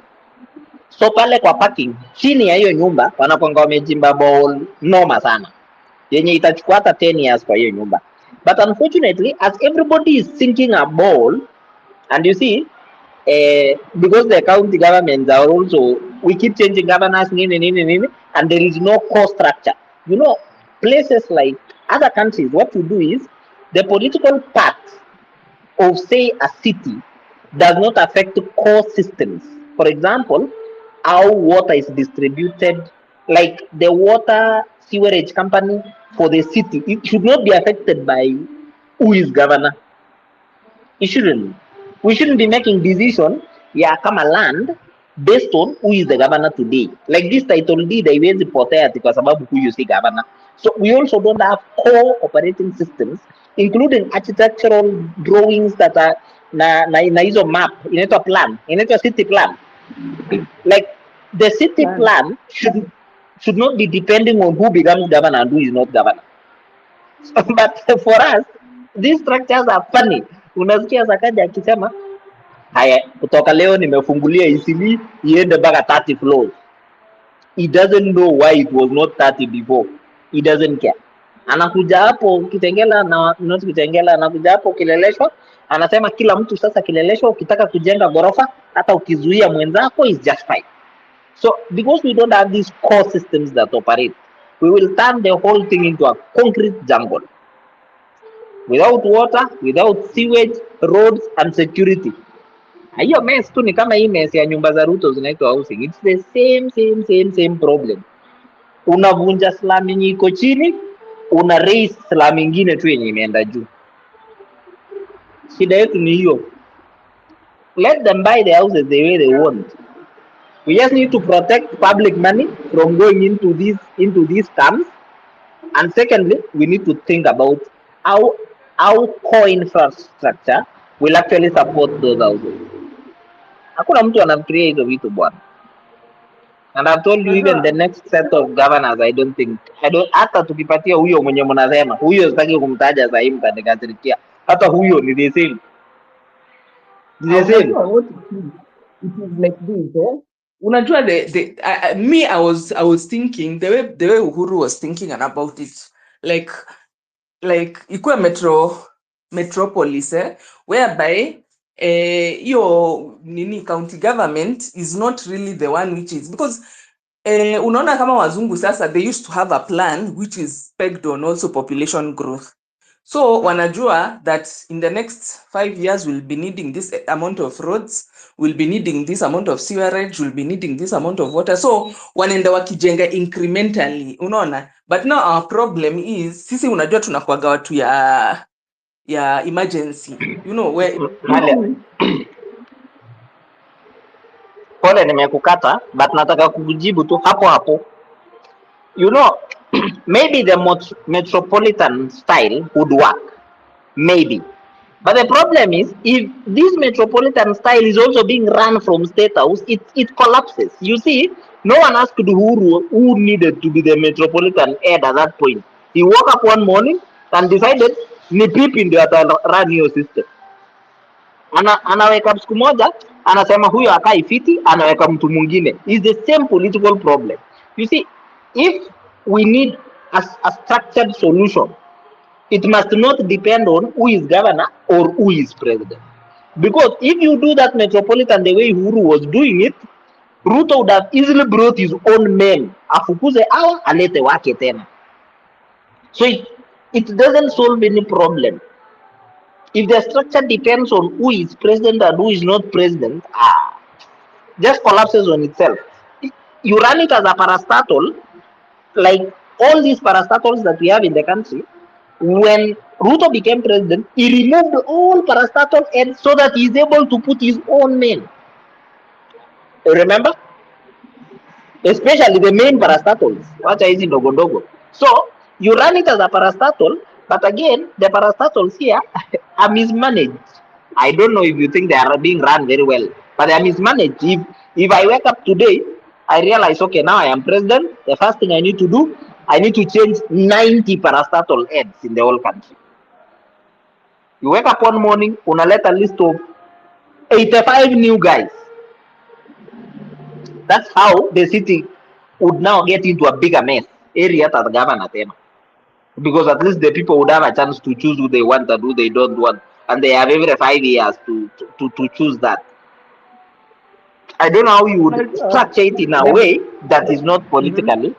So pale kwa parking chini ya hiyo nyumba wanakwanga wamechimba ball noma sana yenye itachukua hata 10 years kwa hiyo nyumba. But unfortunately, as everybody is sinking a ball, and you see, because the county governments are also, we keep changing governors, nini, and there is no core structure. You know, places like other countries, what you do is, the political part of, say, a city does not affect the core systems. For example, how water is distributed, like the water sewerage company for the city, it should not be affected by who is governor. It shouldn't. We shouldn't be making decisions, kama land based on who is the governor today. Like this title deed haiwezi potea ati kwa sababu huyu si governor. So we also don't have core operating systems, including architectural drawings that are na hizo map, inaitwa plan, inaitwa city plan. Like the city plan should not be depending on who becomes governor and who is not governor. But for us, these structures are funny. Unasikia Sakaja akisema haya, kutoka leo nimefungulia Isili iende mpaka 30 floors. He doesn't know why it was not 30 before. He doesn't care. Anakuja hapo Kitengela na not Kitengela, anakuja hapo Kileleshwa, anasema kila mtu sasa Kileleshwa ukitaka kujenga gorofa hata ukizuia mwenzako is just fine. So because we don't have these core systems that operate, we will turn the whole thing into a concrete jungle. Without water, without sewage, roads and security. Hiyo mess tu ni kama hii mess ya nyumba za Ruto zinaitwa housing. It's the same problem. Unavunja slum yenye iko chini, una raise slum ingine tu yenye imeenda juu. Shida yetu ni hiyo. Let them buy the houses the way they want. We just need to protect public money from going into these scams. And secondly, we need to think about how core infrastructure will actually support those houses. Hakuna mtu anafikiria hizo vitu bwana. And I've told you even the next set of governors, I don't hata tukipatia huyo mwenye mnasema, huyo sitaki kumtaja sasa hivi kanikasirikia. Hata huyo ni the same. The same. It is like this, Unajua me, I was thinking the way Uhuru was thinking about it, like ikuwe metropolis, whereby hiyo nini county government is not really the one which is, because unaona kama wazungu sasa, they used to have a plan which is pegged on also population growth. So wanajua that in the next 5 years we'll be needing this amount of roads, we'll be needing this amount of sewerage, we'll be needing this amount of water. So wanaenda wakijenga incrementally, unaona. But now our problem is sisi unajua tunakuaga watu ya emergency, you know, where Pole nimekukata, but nataka kujibu tu hapo hapo. You know, maybe the metropolitan style would work, maybe. But the problem is, if this metropolitan style is also being run from State House, it collapses. You see, no one asked who needed to be the metropolitan head at that point. He woke up one morning and decided, ni pipi ndio run your system. Anaweka siku moja, anasema huyo akai fiti, anaweka mtu mwingine. Is the same political problem. You see, if we need a structured solution, it must not depend on who is governor or who is president. Because if you do that metropolitan the way Uhuru was doing it, Ruto would have easily brought his own men, afukuze awa, alete wake tena. So it doesn't solve any problem. If the structure depends on who is president and who is not president, just collapses on itself. You run it as a parastatal, like all these parastatals that we have in the country. When Ruto became president, he removed all parastatal heads so that he is able to put his own men. Remember? Especially the main parastatals. Wacha hizi ndogo ndogo. So, you run it as a parastatal, but again, the parastatals here are mismanaged. I don't know if you think they are being run very well, but they are mismanaged. If I wake up today, I realize, okay, now I am president, the first thing I need to do, I need to change 90 parastatal heads in the whole country. You wake up one morning, unaleta a list of 85 new guys. That's how the city would now get into a bigger mess. Area at the governor, because at least the people would have a chance to choose who they want and who they don't want, and they have every 5 years to choose that. I don't know how you would structure it in a way that is not politically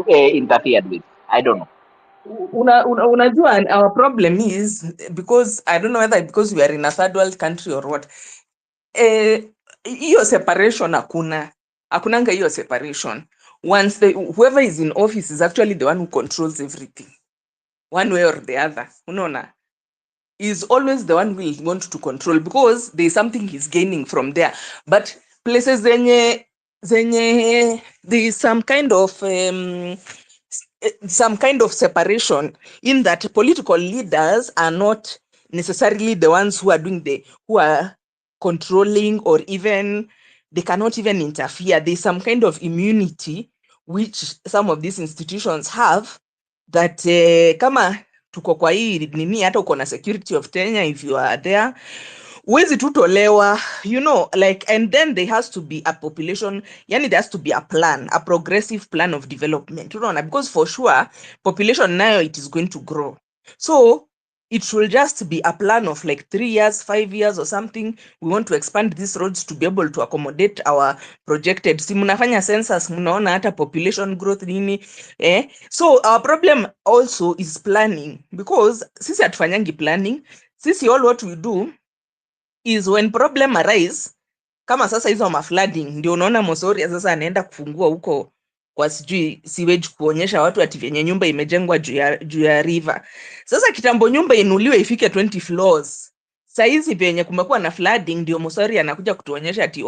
interfered with. I don't know. Unajua, our problem is, because I don't know whether because we are in a third world country or what, hiyo separation hakunanga hiyo separation. Once whoever is in office is actually the one who controls everything, one way or the other, unaona, is always the one who will want to control, because there is something he's gaining from there. But places zenye there is some kind of separation, in that political leaders are not necessarily the ones who are controlling, or even they cannot even interfere. There's some kind of immunity which some of these institutions have, that kama tuko kwa hii nini, hata uko na security of tenure, if you are there, huwezi tutolewa, you know, like, and then there has to be a population, yani there has to be a plan, a progressive plan of development, unaona, because for sure population nayo it is going to grow. So it should just be a plan of like 3 years, 5 years or something. We want to expand these roads to be able to accommodate our projected. Si mnafanya census, mnaona hata population growth nini, So our problem also is planning, because sisi hatufanyangi planning. Sisi all what we do is when problem arise, kama sasa hizo flooding, ndio unaona Mosoria sasa anaenda kufungua huko kwa sijui sewage, kuonyesha watu ati venye nyumba imejengwa juu ya river. Sasa kitambo nyumba inuliwe ifike 20 floors. Saizi venye kumekuwa na flooding, ndio Mosoria anakuja kutuonyesha ati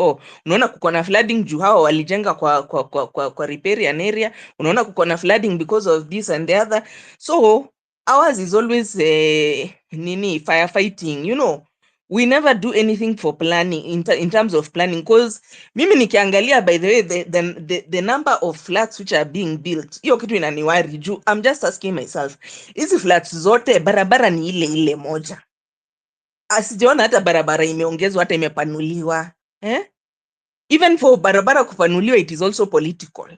unaona kuko na flooding juu hao walijenga kwa riparian area, unaona kuko na flooding because of this and the other. So ours is always firefighting, you know. We never do anything for planning in terms of planning, because mimi nikiangalia, by the way, the number of flats which are being built, hiyo kitu inaniwari juu. I'm just asking myself, hizi flats zote barabara ni ile moja, asijaona hata barabara imeongezwa, hata imepanuliwa, even for barabara kupanuliwa, it is also political,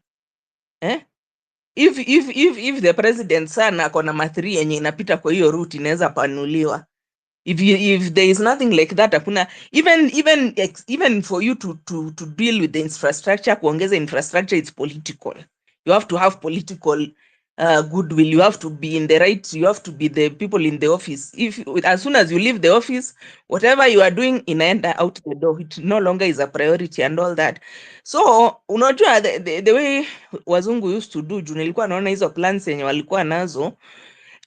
if the president sana akona mathiri yenye inapita kwa hiyo route inaweza panuliwa, If there is nothing like that, hakuna even for you to deal with the infrastructure, kuongeza infrastructure, it's political. You have to have political goodwill. You have to be in the right. You have to be the people in the office. As soon as you leave the office, whatever you are doing inaenda out the door. It no longer is a priority and all that. So unajua the way wazungu used to do, juu nilikuwa naona hizo plans yenye walikuwa nazo,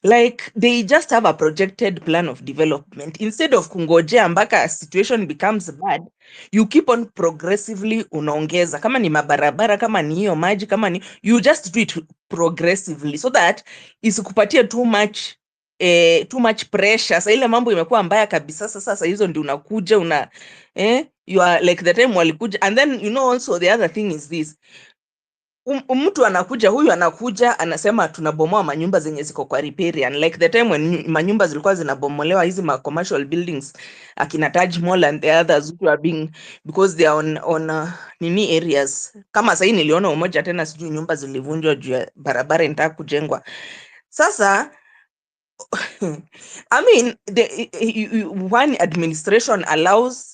like they just have a projected plan of development instead of kungojea mpaka a situation becomes bad. You keep on progressively unaongeza, kama ni mabarabara, kama ni hiyo maji, kama ni, you just do it progressively so that isikupatie too much pressure. Sa ile mambo imekuwa mbaya kabisa, sasa hizo ndio unakuja you are like the time walikuja. And then also the other thing is this, mtu anakuja, huyu anakuja anasema tunabomoa manyumba zenye ziko kwa riparian, like the time when manyumba zilikuwa zinabomolewa hizi commercial buildings akina Taj Mall and the others who are being, because they are on nini areas. Kama sasa niliona umoja tena, sijui nyumba zilivunjwa juu ya barabara inataka kujengwa. Sasa I mean, one administration allows,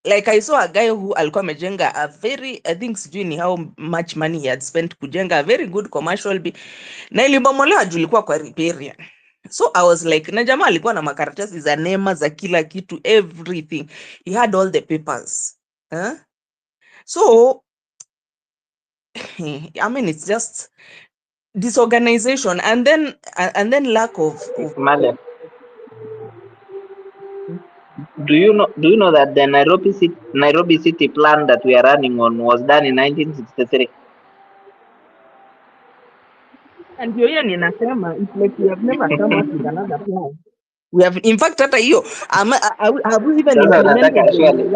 like I saw a guy who alikuwa amejenga a very, I think sijui ni how much money he had spent kujenga a very good commercial na ilibomolewa juu ilikuwa kwa riparian. So I was like, na jamaa alikuwa na makaratasi za NEMA za kila kitu, everything. He had all the papers. So I mean, it's just disorganization and then lack of Malia, do you know that the Nairobi city plan that we are running on was done in 1963? And hiyo ninasema, it's like we have never come up with another plan. We have, in fact, hata hiyo have we even Sasa unataka implemented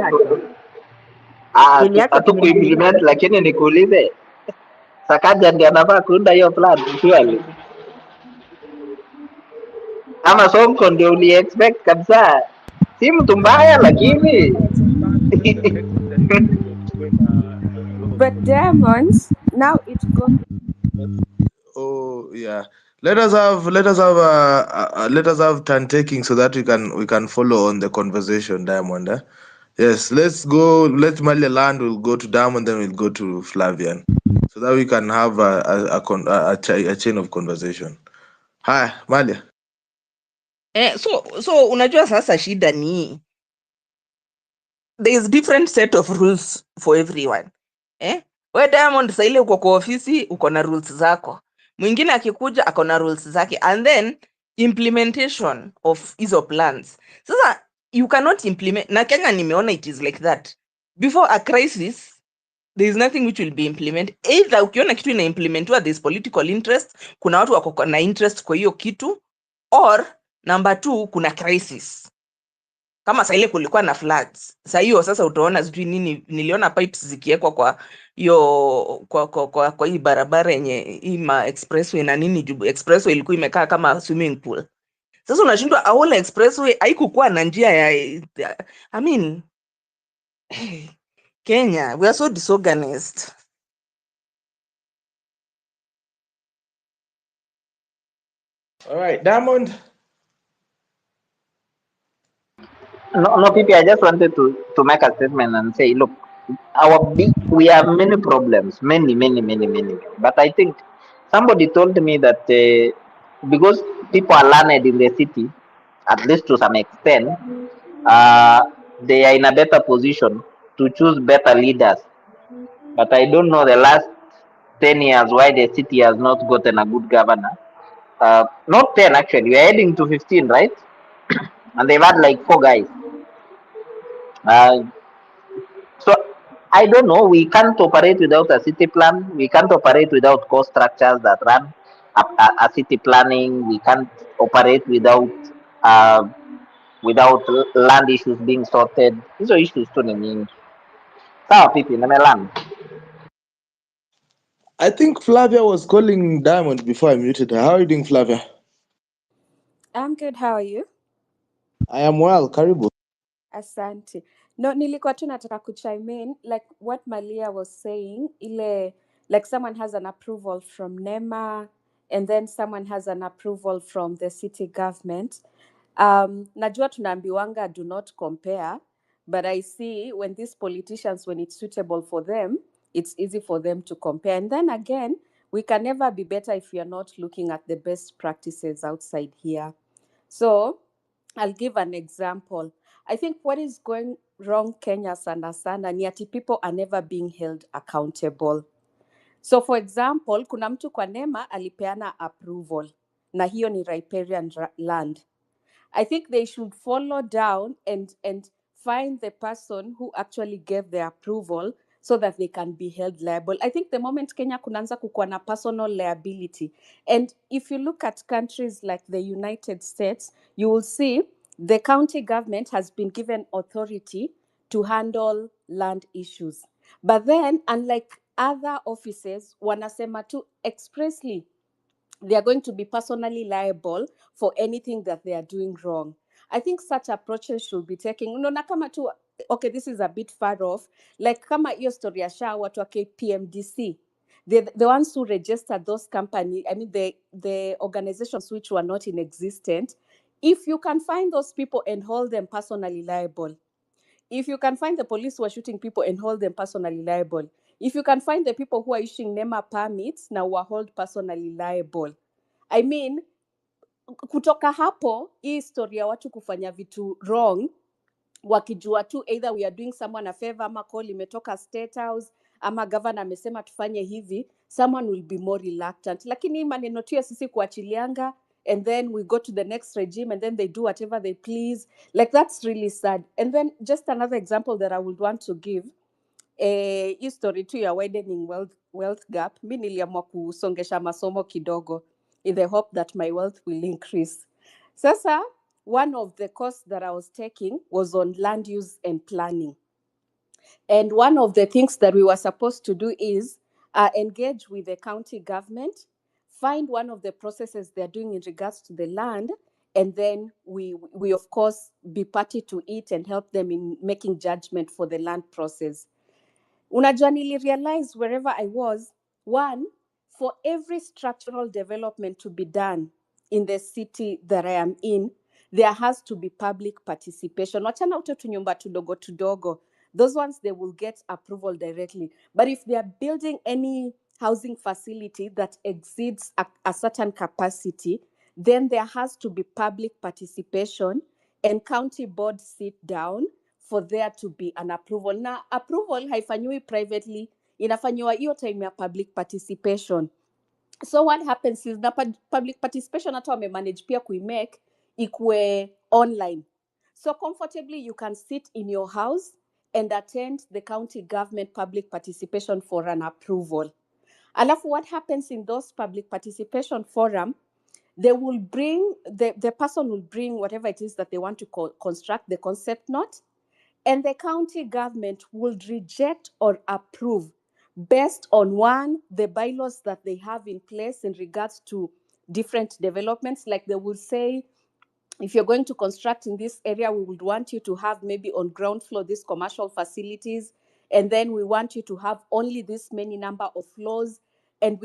actually hatukuimplement, lakini nikuulize, Sakaja ndiye anafaa kuunda hiyo plan actually, ama Sonko ndio uli expect kabisa? Si mtu mbaya lakini But diamonds, now it goes. Oh yeah. Let us have turn taking so that we can follow on the conversation, Diamond. Yes, let's go. Let Malia land. We'll go to Diamond, then we'll go to Flavian, so that we can have a chain of conversation. Hi, Malia. So unajua sasa shida ni there is different set of rules for everyone. We Diamond saa ile uko kwa ofisi uko na rules zako, mwingine akikuja ako na rules zake, and then implementation of hizo plans. Sasa you cannot implement, na Kenya nimeona it is like that. Before a crisis there is nothing which will be implemented. Either ukiona kitu ina implementiwa there is political interest, kuna watu wako na interest kwa hiyo kitu, or number 2 kuna crisis. Kama saa ile kulikuwa na floods, saa hiyo sasa utaona sijui nini, niliona pipes zikiwekwa kwa hiyo kwa hii barabara yenye hii expressway na nini, juu expressway ilikuwa imekaa kama swimming pool. Sasa unashindwa aula expressway haikukuwa na njia ya I mean Kenya, we are so disorganized. All right, Diamond. no, Pipi, I just wanted to make a statement and say, look, we have many problems, many. But I think somebody told me that because people are learned in the city, at least to some extent, they are in a better position to choose better leaders. But I don't know the last 10 years why the city has not gotten a good governor. Not 10 actually, we're heading to 15, right? And they've had like 4 guys. So I don't know. We can't operate without a city plan. We can't operate without cost structures that run a city planning. We can't operate without land issues being sorted. These are issues too. Sawa pipi, nimeland. I think Flavia was calling Diamond before I muted her. How are you doing, Flavia? I'm good. How are you? I am well. Karibu. Asante. No, nilikuwa tu nataka kuchime in, like what Malia was saying, like someone has an approval from NEMA and then someone has an approval from the city government. Najua tunaambiwanga do not compare, but I see when these politicians, when it's suitable for them, it's easy for them to compare. And then again, we can never be better if we are not looking at the best practices outside here. So I'll give an example. I think what is going wrong Kenya sana sana ni ati people are never being held accountable. So for example, kuna mtu kwa NEMA alipeana approval na hiyo ni riparian land. I think they should follow down and find the person who actually gave the approval so that they can be held liable. I think the moment Kenya kunaanza kukuwa na personal liability. And if you look at countries like the United States, you will see the county government has been given authority to handle land issues. But then, unlike other offices, wanasema tu expressly they are going to be personally liable for anything that they are doing wrong. I think such approaches should be taken. Unaona kama tu, okay, this is a bit far off. Like kama hiyo story ya SHA, watu wa KPMDC, the ones who registered those companies, I mean the organizations which were not in existence, if you can find those people and hold them personally liable, if you can find the police who are shooting people and hold them personally liable, if you can find the people who are issuing NEMA permits now were held personally liable. I mean, kutoka hapo, hii historia watu kufanya vitu wrong, wakijua tu either we are doing someone a favor ama call imetoka State House ama governor amesema tufanye hivi, someone will be more reluctant. Lakini maneno tu ya sisi kuachilianga and then we go to the next regime and then they do whatever they please. Like that's really sad. And then just another example that I would want to give, history tu ya widening wealth gap, mi niliamua kusongesha masomo kidogo in the hope that my wealth will increase. Sasa, one of the courses that I was taking was on land use and planning. And one of the things that we were supposed to do is engage with the county government, find one of the processes they're doing in regards to the land, and then we of course be party to it and help them in making judgment for the land process. Unajua realize wherever I was, one, for every structural development to be done in the city that I am in, there has to be public participation. Wachana uto tunyumba tudogo. Those ones, they will get approval directly. But if they are building any housing facility that exceeds a certain capacity, then there has to be public participation and county board sit down for there to be an approval. Na approval haifanyiwi privately, inafanyiwa hiyo time ya public participation. So what happens is na public participation hata wamemanage pia kuimake ikue online. So comfortably you can sit in your house and attend the county government public participation for an approval. Alafu what happens in those public participation forum, they will bring, the person will bring whatever it is that they want to construct, the concept note, and the county government will reject or approve based on one, the bylaws that they have in place in regards to different developments. Like they will say, if you're going to construct in this area, we would want you to have maybe on ground floor these commercial facilities, and then we want you to have only this many number of floors, and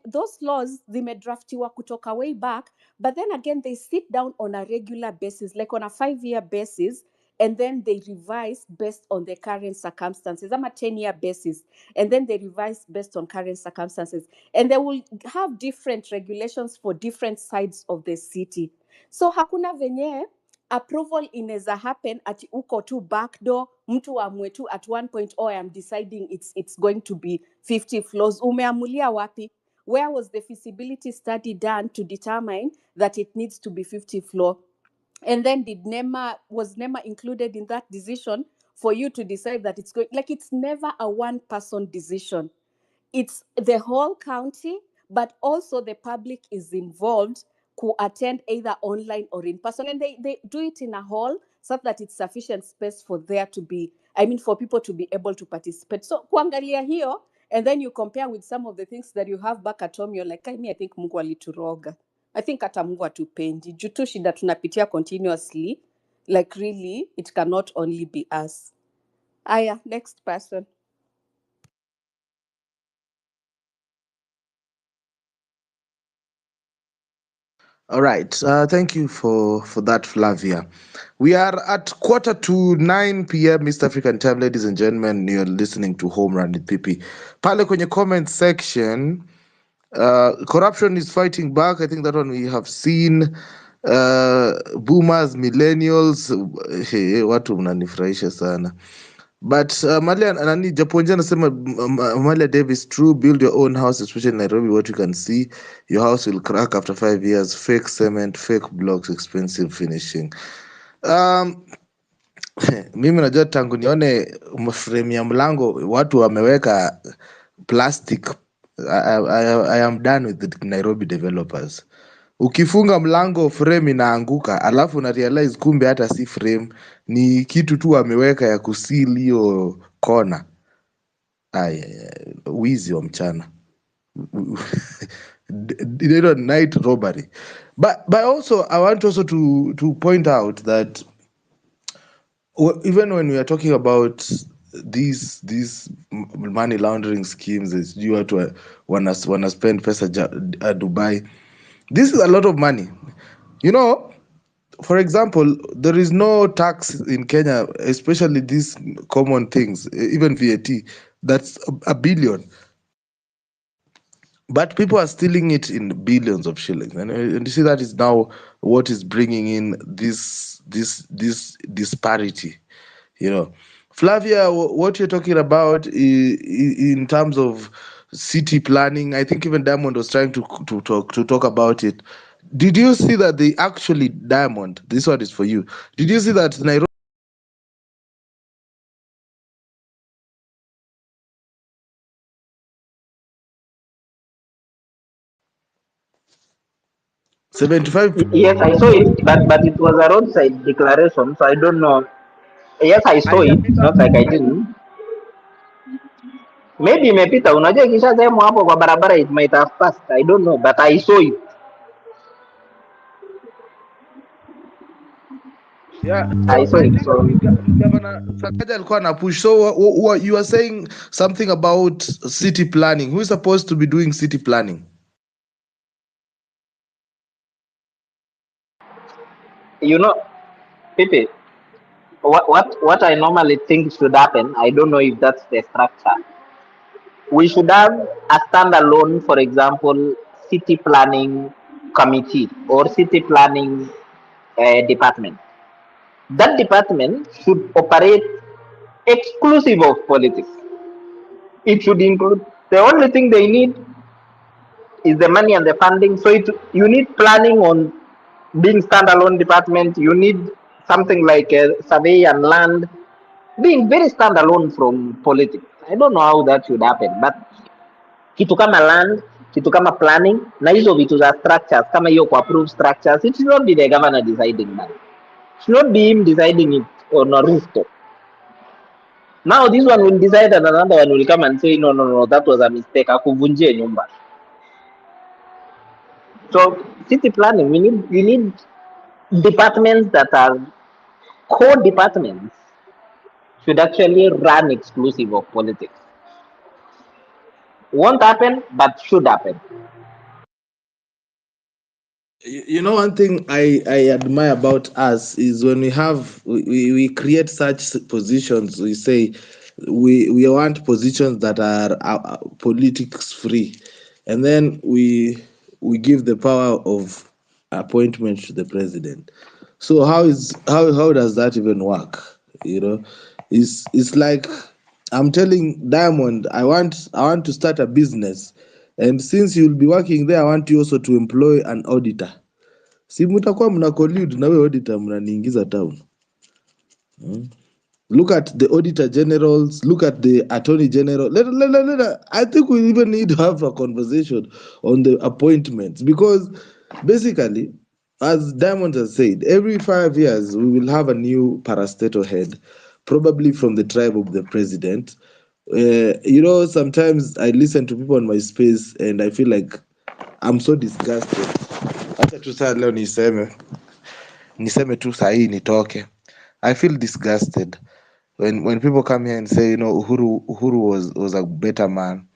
those laws zimedraftiwa kutoka way back, but then again they sit down on a regular basis, like on a 5-year basis, and then they revise based on the current circumstances. I'm a 10-year basis, and then they revise based on current circumstances, and they will have different regulations for different sides of the city. So hakuna venye approval inaweza happen ati uko tu backdoor, mtu amwe tu at one point, oh, I am deciding it's going to be 50 floors. Umeamulia wapi? Where was the feasibility study done to determine that it needs to be 50 floor? And then was NEMA included in that decision for you to decide that it's going, like it's never a one person decision. It's the whole county, but also the public is involved to attend either online or in person. And they do it in a hall so that it's sufficient space for there to be, for people to be able to participate. So kuangalia hiyo, and then you compare with some of the things that you have back at home, you're like, I think Mungu alituroga. I think hata Mungu atupendi. Juu tu shida tunapitia continuously. Like really, it cannot only be us. Aya, next person. All right. Thank you for that, Flavia. We are at 8:45 p.m. East African time, ladies and gentlemen. You're listening to Home Run with PP. Pale kwenye comment section, corruption is fighting back. I think that one we have seen. Boomers, millennials, hey, watu mnanifurahisha sana. But Malia nani Japonja anasema Malia Davis, true, build your own house, especially in Nairobi. What you can see, your house will crack after 5 years. Fake cement, fake blocks, expensive finishing. Um, mimi najua tangu nione frame ya mlango watu wameweka plastic. I am done with the Nairobi developers. Ukifunga mlango frame inaanguka, alafu na realize kumbe hata si frame, ni kitu tu ameweka ya kuseal hiyo kona. Wizi wa mchana. Inaitwa night robbery. But also I want also to point out that even when we are talking about these money laundering schemes, is you watu wanna spend pesa Dubai. This is a lot of money. You know, for example, there is no tax in Kenya, especially these common things, even VAT, that's a billion. But people are stealing it in billions of shillings, and you see that is now what is bringing in this disparity. You know, Flavia, what you're talking about in terms of city planning, I think even Diamond was trying to talk about it. Did you see that they actually, Diamond? This one is for you. Did you see that Nairobi 75 Yes, I saw it, but it was a roadside declaration, so I don't know. Yes, I saw it. It's not like I didn't. Maybe imepita. Unajua ikishasemwa hapo kwa barabara, it might have passed. I don't know, but I saw it. Yeah, I so saw I it. think So Governor Sakaja alikuwa na push. So you are saying something about city planning. Who is supposed to be doing city planning? you know, Pepe, what I normally think should happen. I don't know if that's the structure. We should have a standalone, for example, city planning committee or city planning department. That department should operate exclusive of politics. It should include the only thing they need is the money and the funding. So you need planning on being standalone department. You need something like a survey and land being very standalone from politics. I don't know how that should happen, but kitu kama land, kitu kama planning na hizo vitu za structures kama hiyo ku approve structures, it should not be the governor deciding that. It should not be him deciding it on a rooftop. Now this one will decide and another one will come and say no, that was a mistake, akuvunjie nyumba. So city planning, we need departments that are core departments should actually run exclusive of politics. Won't happen, but should happen. You know, one thing I admire about us is when we create such positions. We say we want positions that are politics free, and then we give the power of appointment to the president. So how does that even work? You know, it's like I'm telling Diamond, I want to start a business, and since you'll be working there, I want you also to employ an auditor. Si mtakuwa mna collude na wewe auditor, mnaniingiza town. Look at the auditor generals, look at the attorney general. I think we even need to have a conversation on the appointments, because basically, as Diamond has said, every 5 years we will have a new parastatal head, probably from the tribe of the president. You know, sometimes I listen to people on my space and I feel like I'm so disgusted. Acha tu saa leo niseme tu sahi nitoke. I feel disgusted when people come here and say, you know, Uhuru was a better man.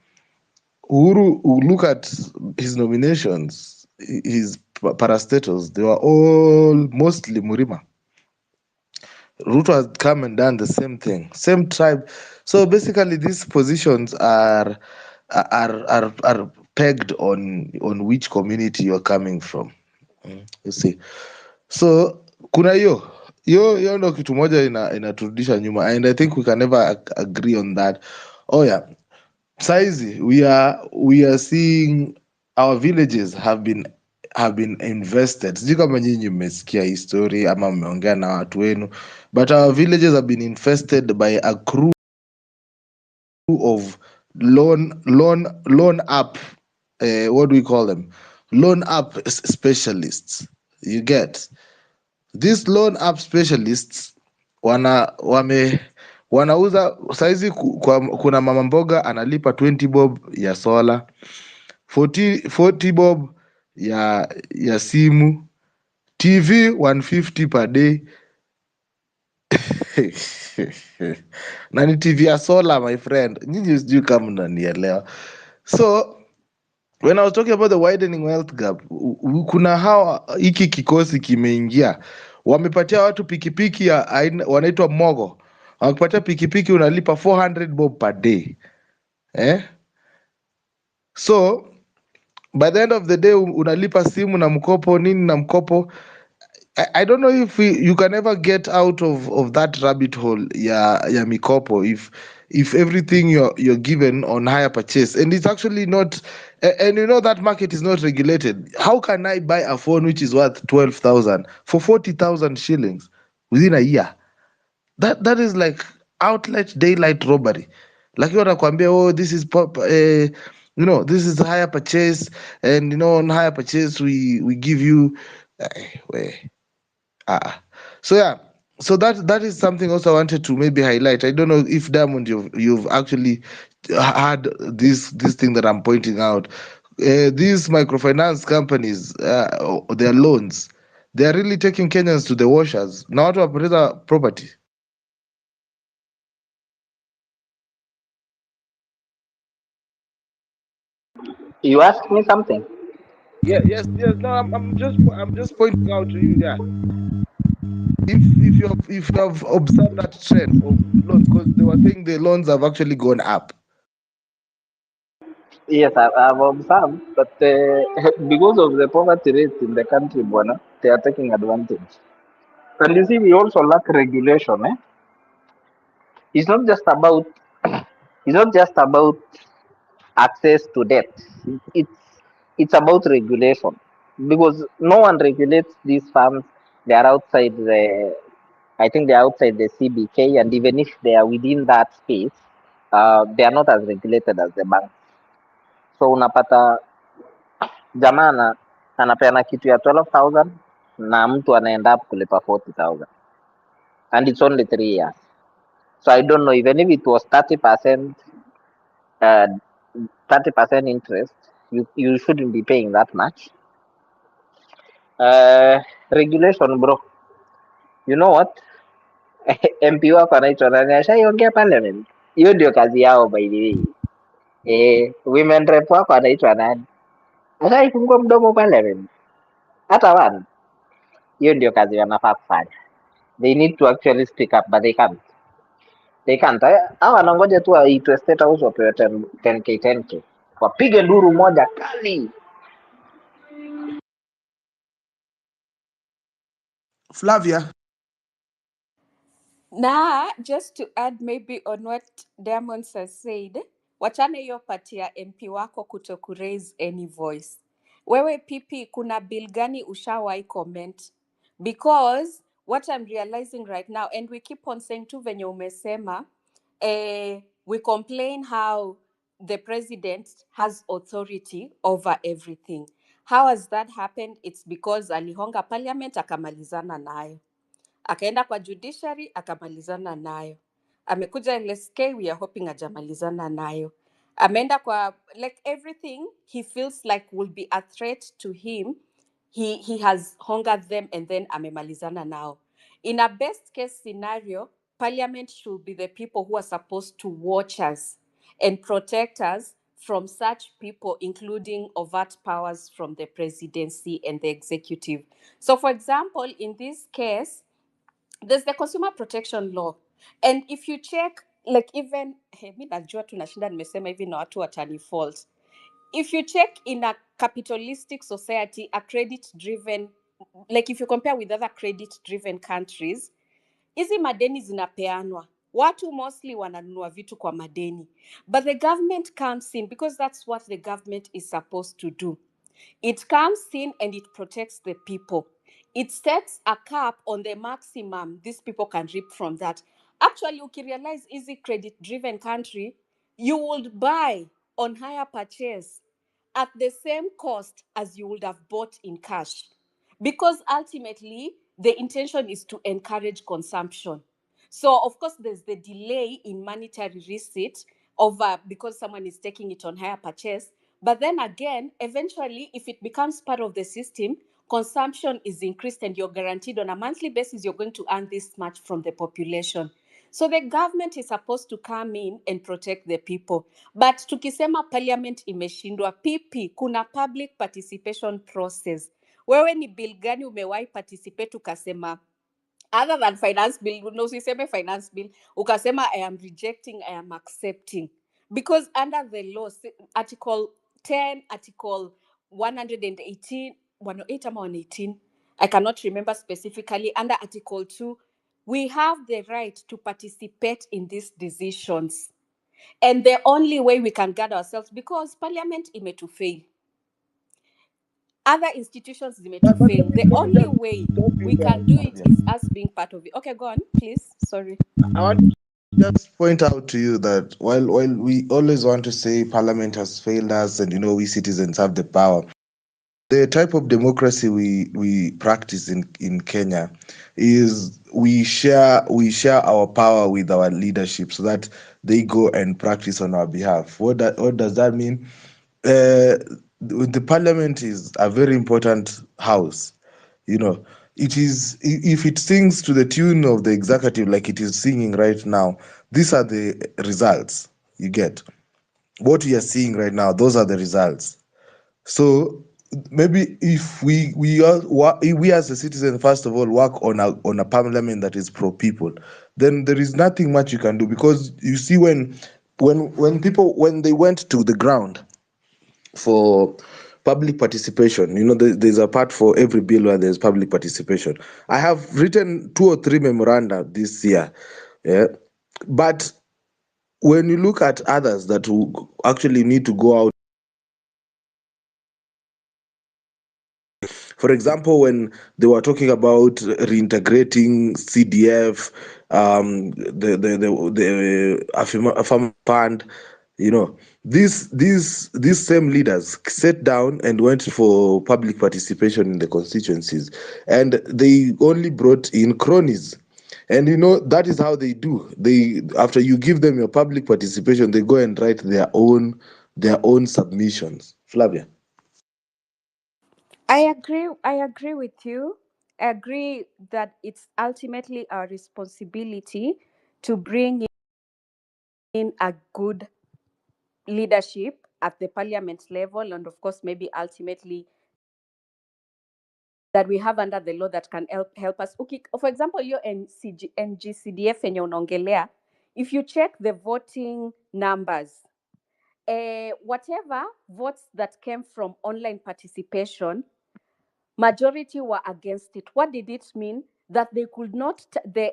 Uhuru, look at his nominations, his parastatals, they were all mostly Murima. Ruto has come and done the same thing, same tribe. So basically, these positions are pegged on which community you're coming from. You see, so kuna hiyo ndo kitu moja inaturudisha nyuma, and I think we can never agree on that. Oh yeah, saizi we are seeing our villages have been invested. Sijui kama nyinyi mmesikia hii story ama mmeongea na watu wenu, but our villages have been infested by a crew of loan app, what do we call them, loan app specialists. You get these loan app specialists wanauza saizi kuna mama mboga analipa 20 bob ya sola, 40 bob ya simu, TV 150 per day. Na ni TV ya sola, my friend, nyinyi sijui kama mnanielewa. So when I was talking about the widening wealth gap, kuna hawa hiki kikosi kimeingia, wamepatia watu pikipiki ya wanaitwa mogo, wakupatia pikipiki unalipa 400 bob per day, so by the end of the day unalipa simu na mkopo nini na mkopo. I don't know if you can ever get out of that rabbit hole ya mikopo if everything you're given on hire purchase, and it's actually not, and you know that market is not regulated. How can I buy a phone which is worth 12,000 for 40,000 shillings within a year? That is like outlet daylight robbery. Like you wanakuambia, oh, this is this is hire purchase, and on hire purchase we give you so yeah, so that is something also I wanted to maybe highlight. I don't know if Diamond you've actually had this thing that I'm pointing out. These microfinance companies, their loans, they are really taking Kenyans to the washers. Now watu wapoteza property. You asked me something. Yes. No, I'm just pointing out to you. Yeah, if you have observed that trend of loans, because they were saying the loans have actually gone up. Yes, I've observed, but because of the poverty rate in the country, Bwana, they are taking advantage. And you see, we also lack regulation. It's not just about it's not just about access to debt. It's it's about regulation because no one regulates these farms. They are outside the. I think they are outside the CBK, and even if they are within that space, they are not as regulated as the banks. So unapata jamaa anapeana kitu ya 12,000 na mtu anaenda up kulipa 40,000 and it's only 3 years. So I don't know, even if it was 30%, uh, 30% interest, you shouldn't be paying that much. Regulation bro, you know what? MP wako anaitwa nani? Ashaiongea parliament. Hiyo ndio kazi yao by the way. Women rep wako anaitwa nani? Ashaifungua mdomo parliament hata one. Hiyo ndio kazi wanafaa kufanya. They need to actually speak up, but they can't. They can't. Hawa wanangoja tu waitwe State House wapewe 10K wapige nduru moja kali. Flavia. Now, just to add maybe on what Diamonds has said, wachane hiyo pati ya MP wako kuto raise any voice. Wewe pipi, kuna bill gani ushawai comment? Because what I'm realizing right now, and we keep on saying tu venye umesema, we complain how the president has authority over everything. How has that happened? It's because alihonga parliament akamalizana nayo. Akaenda kwa judiciary akamalizana nayo. Amekuja LSK, we are hoping ajamalizana nayo. Ameenda kwa, like, everything he feels like will be a threat to him, he has hungered them and then amemalizana now. In a best case scenario, parliament should be the people who are supposed to watch us and protect us from such people, including overt powers from the presidency and the executive. So, for example, in this case, there's the consumer protection law. And if you check, like even, mi najua tunashinda nimesema hivi na watu watani fault. If you check in a capitalistic society, a credit-driven, like if you compare with other credit-driven countries, hizi madeni zinapeanwa. Watu mostly wananunua vitu kwa madeni. But the government comes in because that's what the government is supposed to do. It comes in and it protects the people. It sets a cap on the maximum these people can reap from that. Actually, you can realize easy credit-driven country, you would buy on higher purchase at the same cost as you would have bought in cash. Because ultimately, the intention is to encourage consumption. So, of course, there's the delay in monetary receipt because someone is taking it on higher purchase. But then again, eventually, if it becomes part of the system, consumption is increased and you're guaranteed on a monthly basis, you're going to earn this much from the population. So the government is supposed to come in and protect the people. But tukisema parliament imeshindwa, PP, kuna public participation process. Wewe ni bill gani umewahi participate ukasema, other than finance bill, no, usiseme finance bill, ukasema I am rejecting, I am accepting. Because under the law, article 10, article 118, 108 ama 118, I cannot remember specifically, under article 2, we have the right to participate in these decisions. And the only way we can guard ourselves, because parliament imetufail, other institutions imetufail, the only way we can do it is us being part of it. Okay, go on, please. Sorry. I want to just point out to you that while we always want to say Parliament has failed us and we citizens have the power, the type of democracy we practice in Kenya is we share our power with our leadership so that they go and practice on our behalf. What does that mean? The Parliament is a very important house. It is, if it sings to the tune of the executive like it is singing right now, these are the results you get. What we are seeing right now, those are the results. So maybe if we as a citizen, first of all, work on a parliament that is pro people, then there is nothing much you can do, because you see when people, when they went to the ground for public participation, there's a part for every bill where there's public participation. I have written 2 or 3 memoranda this year, yeah, but when you look at others that will actually need to go out, for example, when they were talking about reintegrating CDF, the affirm fund, these same leaders sat down and went for public participation in the constituencies, and they only brought in cronies. And that is how they do. They, after you give them your public participation, they go and write their own submissions. Flavia. I agree with you. I agree that it's ultimately our responsibility to bring in a good leadership at the parliament level, and of course, maybe ultimately that we have under the law that can help us. Okay, for example, your NGCDF yenye unaongelea, if you check the voting numbers, whatever votes that came from online participation, majority were against it. What did it mean? That the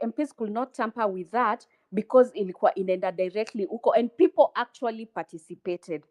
MPs could not tamper with that because ilikuwa inaenda directly uko, and people actually participated.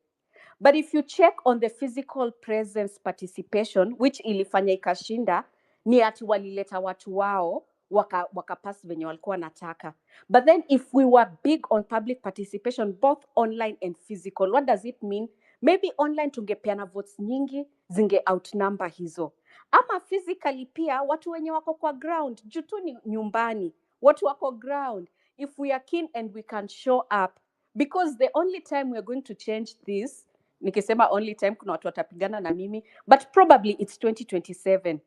But if you check on the physical presence participation, which ilifanya ikashinda, ni ati walileta watu wao wakapass venye walikuwa nataka. But then if we were big on public participation, both online and physical, what does it mean? Maybe online tungepeana votes nyingi, zinge outnumber hizo. Ama physically pia, watu wenye wako kwa ground, jutu ni nyumbani, watu wako ground, if we are keen and we can show up, because the only time we're going to change this, nikisema only time kuna watu watapigana na mimi, but probably it's 2027.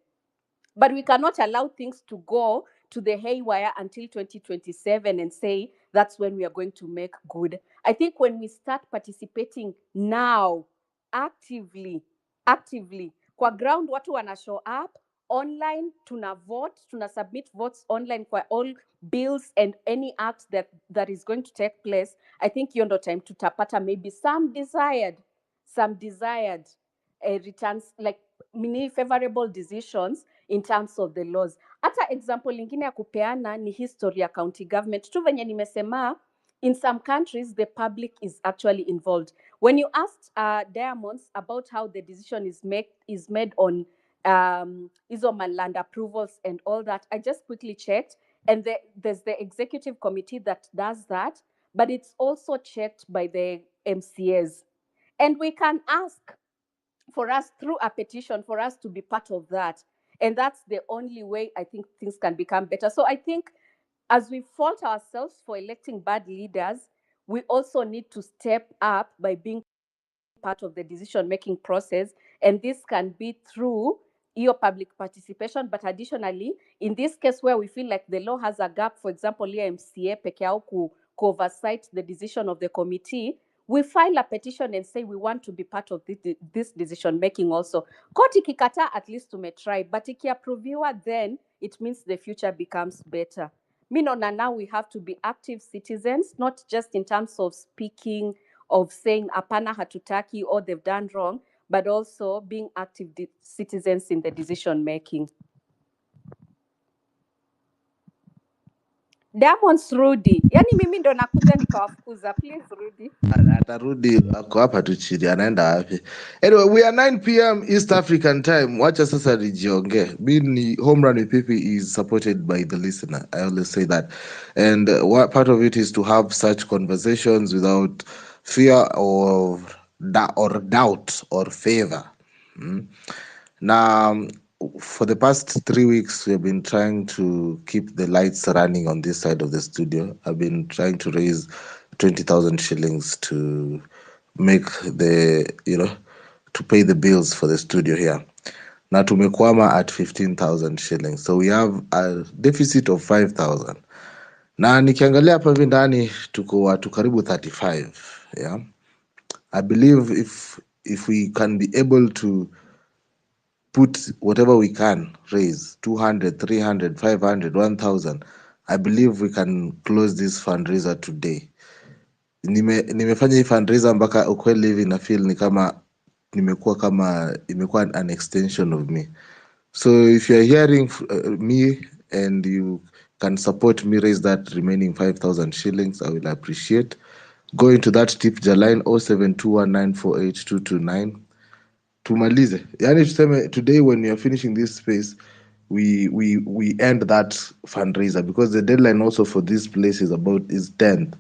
But we cannot allow things to go to the haywire until 2027 and say that's when we are going to make good. I think when we start participating now actively kwa ground, watu wana show up online, tuna vote, tuna submit votes online kwa all bills and any act that is going to take place. I think hiyo ndo time tutapata maybe some desired returns, like mini favorable decisions in terms of the laws. Hata example lingine ya kupeana ni history ya county government. Tu venye nimesema, in some countries the public is actually involved. When you asked Diamonds about how the decision is made on iso land approvals and all that, I just quickly checked, and there's the executive committee that does that, but it's also checked by the MCAs. And we can ask for us through a petition for us to be part of that. And that's the only way I think things can become better. So I think as we fault ourselves for electing bad leaders, we also need to step up by being part of the decision-making process. And this can be through your public participation. But additionally, in this case where we feel like the law has a gap, for example, here MCA peke yao ku oversight the decision of the committee, we file a petition and say we want to be part of this decision making also. Koti kikata, at least try, but ikiapproviwa, then it means the future becomes better. Minona, now we have to be active citizens, not just in terms of speaking, of saying apana hatutaki or they've done wrong, but also being active citizens in the decision making. Diamonds Rudy. Yani mimi ndo nakuja nikawafukuza. Please Rudy. Atarudi ako hapa tu chini, anaenda wapi? Anyway, we are 9 p.m. East African time. Wacha sasa nijionge. Being Home Run with Pipi is supported by the listener. I always say that. And what part of it is to have such conversations without fear or doubt or favor. Now, for the past 3 weeks, we have been trying to keep the lights running on this side of the studio. I've been trying to raise 20,000 shillings to make to pay the bills for the studio here. Na tumekwama at 15,000 shillings. So we have a deficit of 5,000. Na nikiangalia hapa hivi ndani tuko watu karibu 35, yeah. I believe if we can be able to put whatever we can raise, 200, 300, 500, 1,000, I believe we can close this fundraiser today. Nimefanya hii fundraiser mpaka ukweli hivi na feel ni kama imekuwa an extension of me. So if you are hearing me and you can support me raise that remaining 5,000 shillings, I will appreciate. Go into that tip line 0721948229. Tumalize. Yani tuseme today when we are finishing this space, we end that fundraiser because the deadline also for this place is 10th.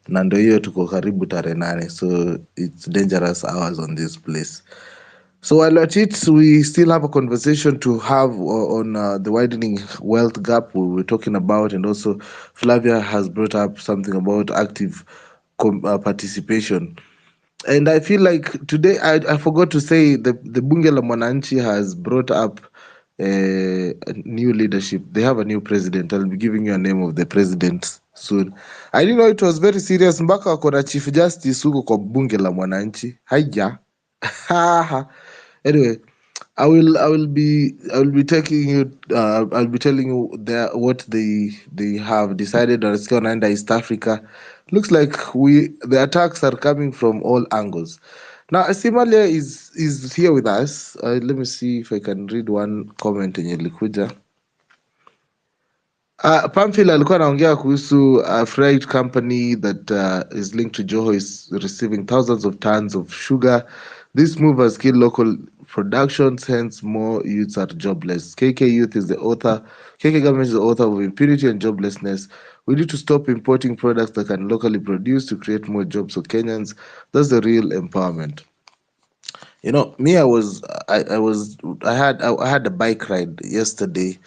Na ndio hiyo tuko karibu tarehe 8, so it's dangerous hours on this place. So while at it, we still have a conversation to have on the widening wealth gap we were talking about, and also Flavia has brought up something about active participation. And I feel like today I forgot to say the Bunge la Mwananchi has brought up a new leadership. They have a new president. I'll be giving you a name of the president soon. I didn't know it was very serious. Mpaka wako na Chief Justice huko kwa Bunge la Mwananchi. Haya. Anyway, I will be taking you I'll be telling you what they have decided on wanaenda East Africa. Looks like the attacks are coming from all angles. Now Asimalia is here with us. Let me see if I can read one comment yenye ilikuja. Pamphil alikuwa anaongea kuhusu a freight company that is linked to Joho is receiving thousands of tons of sugar. This move has killed local productions, hence more youths are jobless. KK government is the author of impunity and joblessness. We need to stop importing products that can locally produce to create more jobs for Kenyans. That's the real empowerment. You know, me, I had a bike ride yesterday.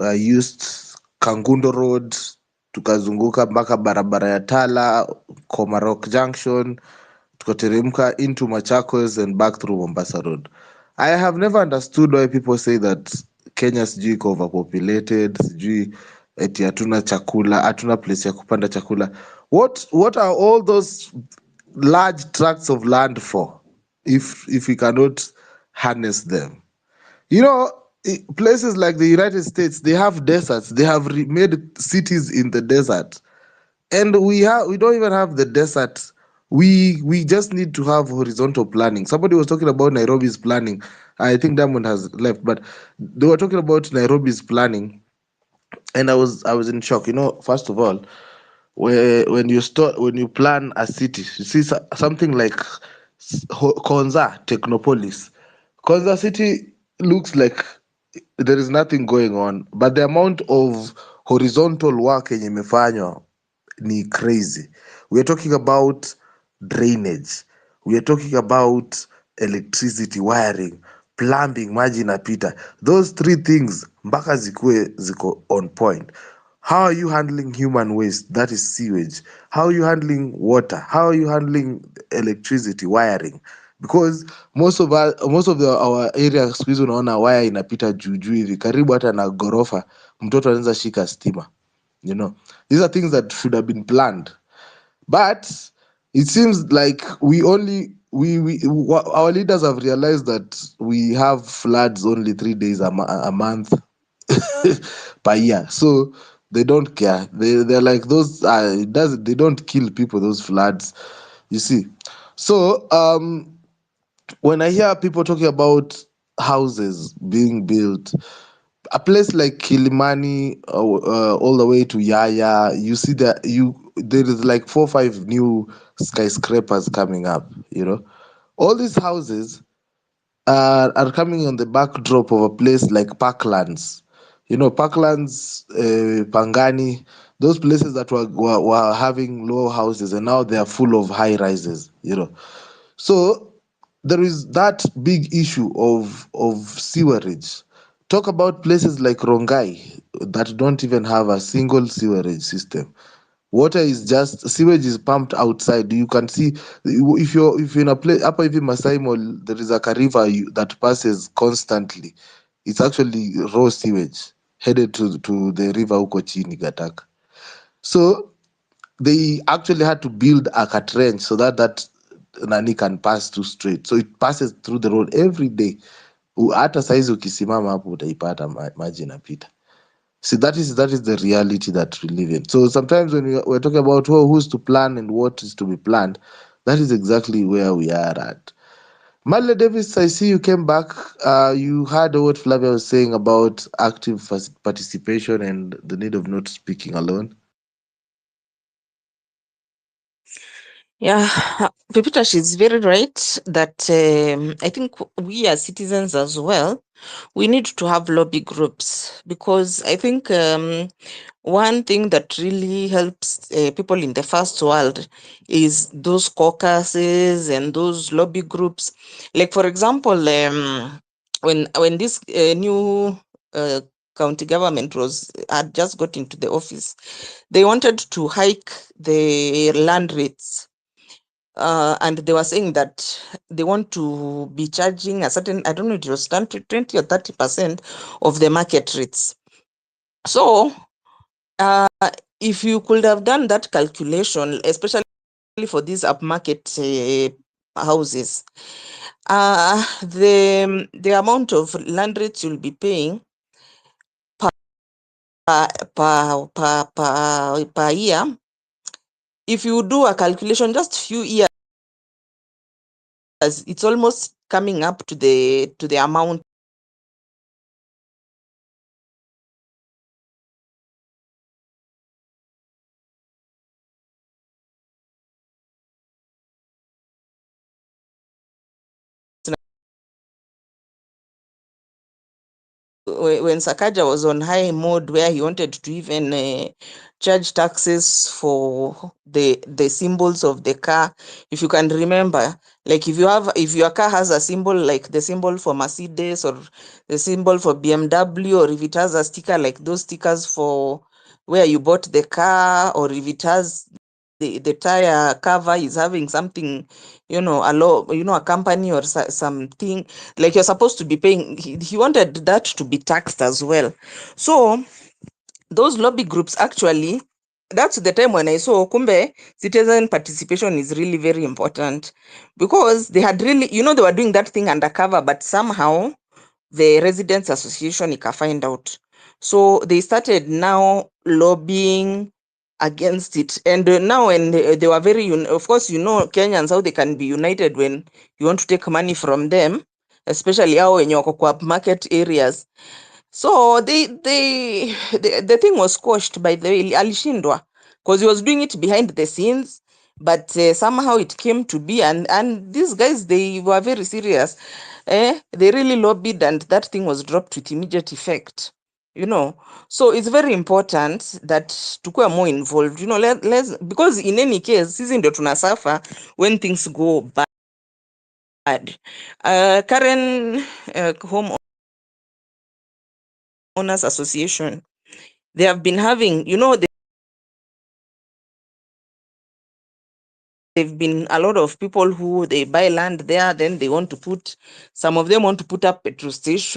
I used Kangundo Road, tukazunguka mpaka barabara ya Tala, Komarok Junction, tukateremka into Machakos and back through Mombasa Road. I have never understood why people say that Kenya sijui iko overpopulated, sijui eti hatuna chakula, hatuna place ya kupanda chakula. What are all those large tracts of land for if we cannot harness them? You know, places like the United States, they have deserts. They have made cities in the desert, and we don't even have the desert. We just need to have horizontal planning. Somebody was talking about Nairobi's planning. I think Diamond has left, but they were talking about Nairobi's planning, and I was in shock. You know, first of all, when you plan a city, you see something like Konza Technopolis. Konza City looks like there is nothing going on, but the amount of horizontal work yenye imefanywa ni crazy. We are talking about drainage, we are talking about electricity wiring, plumbing, maji inapita. Those three things mpaka ziko on point. How are you handling human waste? That is sewage. How are you handling water? How are you handling electricity wiring? Because our area siku hizi unaona waya inapita juu juu hivi karibu hata na ghorofa, mtoto anaweza shika stima. You know, these are things that should have been planned, but it seems like our leaders have realized that we have floods only 3 days a month per year, so they don't care. They're like those. They don't kill people. Those floods, you see. So when I hear people talking about houses being built, a place like Kilimani, all the way to Yaya, you see that there is like 4 or 5 new skyscrapers coming up. You know, all these houses are coming on the backdrop of a place like Parklands. You know, Parklands, Pangani, those places that were having low houses, and now they are full of high rises. You know, so there is that big issue of sewerage. Talk about places like Rongai that don't even have a single sewerage system. Water is just sewage is pumped outside. You can see if you're in a place up in Masai Mall, there is like a river that passes constantly. It's actually raw sewage headed to the river huko chini Gataka. So they actually had to build a trench so that nani can pass through straight. So it passes through the road every day. Hata saizi ukisimama hapo utaipata maji inapita. See, that is the reality that we live in. So sometimes when we're talking about who's to plan and what is to be planned, that is exactly where we are at. Marley Davis, I see you came back. You heard what Flavia was saying about active participation and the need of not speaking alone. Yeah, Pepita, she's very right that I think we as citizens as well, we need to have lobby groups, because I think one thing that really helps people in the first world is those caucuses and those lobby groups. Like, for example, when this new county government had just got into the office, they wanted to hike the land rates. And they were saying that they want to be charging a certain, I don't know, it was 20 or 30% of the market rates. So if you could have done that calculation, especially for these upmarket houses, the amount of land rates you'll be paying per year, if you do a calculation just few years, it's almost coming up to the amount when Sakaja was on high mode, where he wanted to even charge taxes for the symbols of the car. If you can remember, like if your car has a symbol like the symbol for Mercedes or the symbol for BMW, or if it has a sticker like those stickers for where you bought the car, or if it has the tire cover is having something, a company or something, like you're supposed to be paying. He wanted that to be taxed as well. So those lobby groups actually, that's the time when I saw kumbe citizen participation is really very important, because they had really, they were doing that thing undercover, but somehow the residents association ika find out, so they started now lobbying against it. And now, and they were very of course, Kenyans, how they can be united when you want to take money from them, especially hao wenye wako kwa market areas. So the thing was squashed by the way, alishindwa, because he was doing it behind the scenes, but somehow it came to be, and these guys, they were very serious. They really lobbied, and that thing was dropped with immediate effect. So it's very important that tukue more involved. Let's, because in any case, sisi ndio tunasuffer when things go bad. Karen Home Owners Association, they have been having, they've been a lot of people who they buy land there, then they want to put, some of them want to put up petrol stations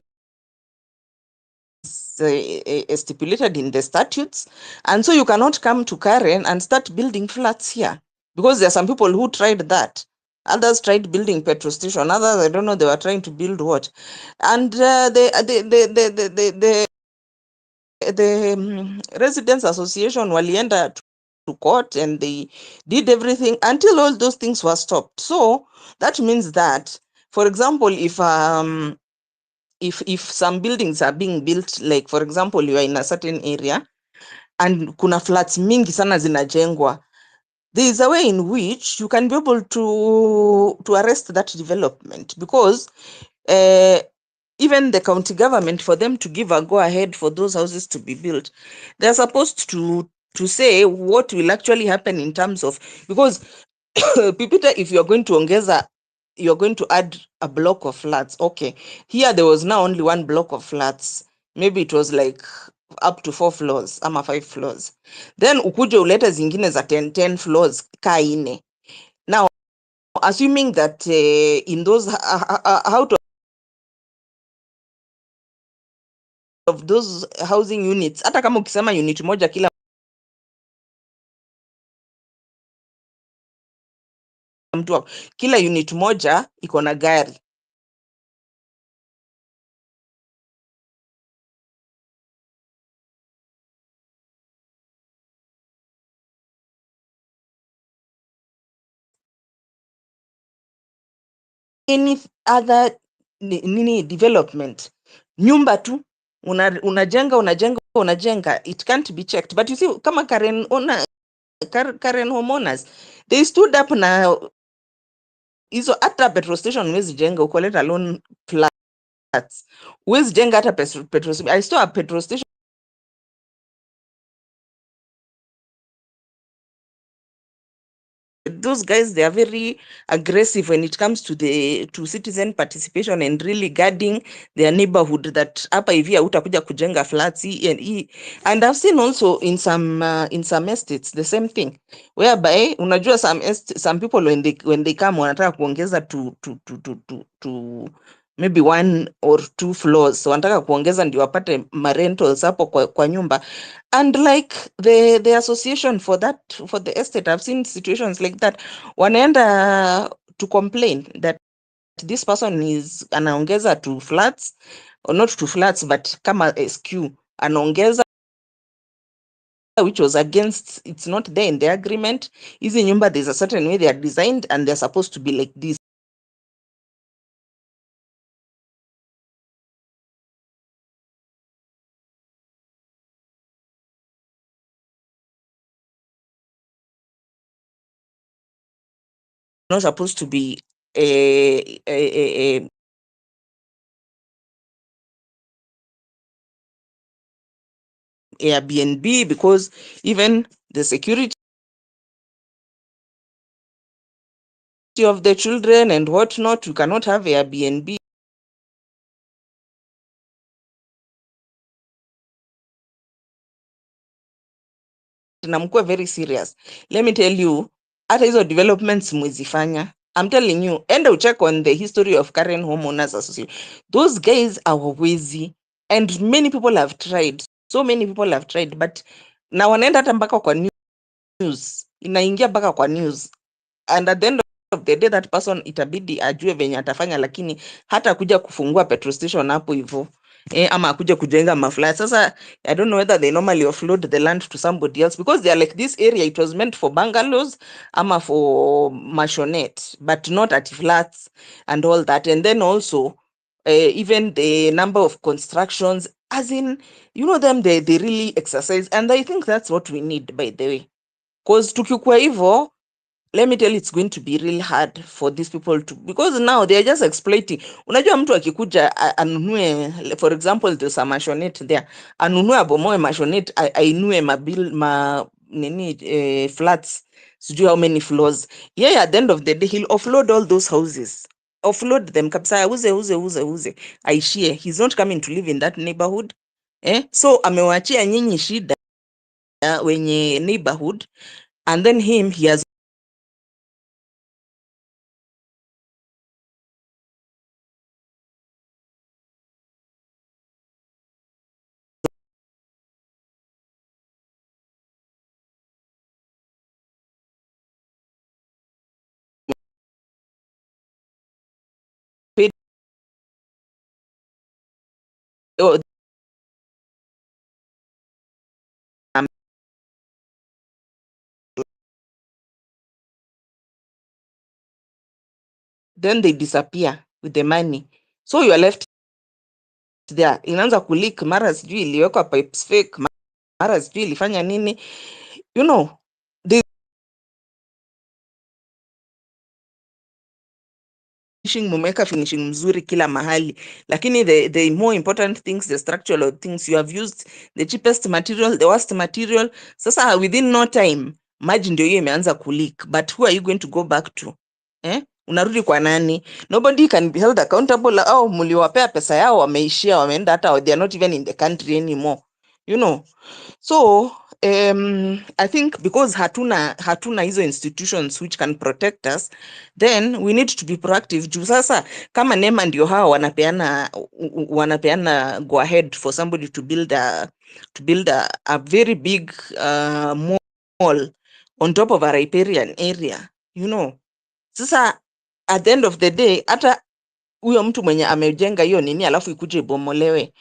stipulated in the statutes, and so you cannot come to Karen and start building flats here, because there are some people who tried that. Others tried building petrol station. Others, I don't know, they were trying to build what, and the residents association walienda to court, and they did everything until all those things were stopped. So that means that, for example, if some buildings are being built, like for example, you are in a certain area and kuna flats mingi sana zinajengwa, there is a way in which you can be able to arrest that development, because even the county government, for them to give a go ahead for those houses to be built, they're supposed to say what will actually happen in terms of, because Pipita, if you're going to ongeza, you're going to add a block of flats. Okay, here there was now only one block of flats. Maybe it was like up to 4 floors ama 5 floors. Then ukuje ulete zingine za 10 floors kaine. Now, assuming that in those, out of those housing units, hata kama ukisema unit moja kila mtu, kila unit moja iko na gari, any other nini development, nyumba tu unajenga, it can't be checked. But you see, kama Karen homeowners, they stood up na hizo, hata petrol station huwezi jenga uko, let alone flats. Huwezi jenga hata petrol station. I saw a petrol station, those guys, they are very aggressive when it comes to citizen participation and really guarding their neighborhood, that hapa hivi hautakuja kujenga flats and I've seen also in some estates the same thing, whereby unajua some people when they come wanataka kuongeza to maybe 1 or 2 floors, so wanataka kuongeza ndio wapate rentals hapo kwa nyumba. And like the association for the estate, I've seen situations like that. Wanaenda to complain that this person is anaongeza to flats, or not to flats, but kama SQ anaongeza, which was against, it's not there in the agreement. Hizi nyumba, there's a certain way they are designed and they're supposed to be like this. Not supposed to be a Airbnb, because even the security of the children and whatnot, you cannot have Airbnb. Na mkuwe very serious. Let me tell you, hata hizo developments mwezifanya, I'm telling you, enda ucheck on the history of Karen Homeowners Association. Those guys are wezi, and many people have tried. So many people have tried, but na wanaenda hata mpaka kwa news, inaingia mpaka kwa news, and at the end of the day that person itabidi ajue venye atafanya, lakini hata kuja kufungua petrol station hapo hivyo ama akuja kujenga maflats. Sasa I don't know whether they normally offload the land to somebody else, because they are like, this area it was meant for bungalows ama for maisonette, but not at flats and all that. And then also even the number of constructions, as in, you know, them they really exercise, and I think that's what we need, by the way, because tukikuwa hivyo, let me tell you, it's going to be really hard for these people to, because now they are just exploiting. Unajua mtu akikuja anunue, for example, there's a maisonette there, anunue abomoe maisonette, ainue flats, sijui how many floors. Yeah, at the end of the day, he'll offload all those houses, offload them kabisa, uze aishie. He's not coming to live in that neighborhood. So amewachia nyinyi shida wenye neighborhood, and then he has paid, then they disappear with the money, so you are left there. Inaanza kuleak, mara sijui iliwekwa pipes fake, mara sijui ilifanya nini, you know, they mumeweka finishing mzuri kila mahali, lakini the more important things, the structural things, you have used the cheapest material, the worst material. Sasa within no time maji ndio hiyo imeanza kuleak, but who are you going to go back to? Unarudi kwa nani? Nobody can be held accountable. Au mliwapea pesa yao, wameishia, wameenda, hata they are not even in the country anymore, you know. So I think because hatuna hizo institutions which can protect us, then we need to be proactive. Juu sasa kama NEMA ndio hao wanapeana go ahead for somebody to build a very big mall on top of a riparian area, you know. Sasa at the end of the day, hata huyo mtu mwenye amejenga hiyo nini alafu ikuje ibomolewe,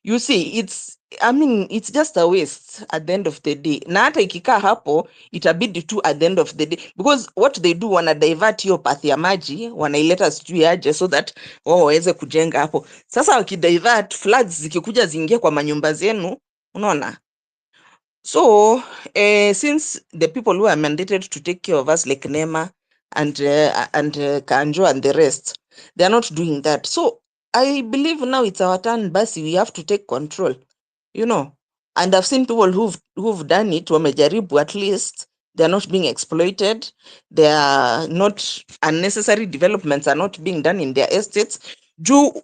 you see, it's just a waste at the end of the day. Na hata ikikaa hapo itabidi tu at the end of the day, because what they do, wana divert hiyo path ya maji, wanaileta sijui aje, so that wao waweze kujenga hapo. Sasa wakidivert, floods zikikuja ziingie kwa manyumba zenu, unaona. So since the people who are mandated to take care of us, like NEMA and Kanjo and the rest, they are not doing that. So I believe now it's our turn, basi we have to take control, you know. And I've seen people who've done it, wamejaribu, at least they are not being exploited. They are not, unnecessary developments are not being done in their estates. Juu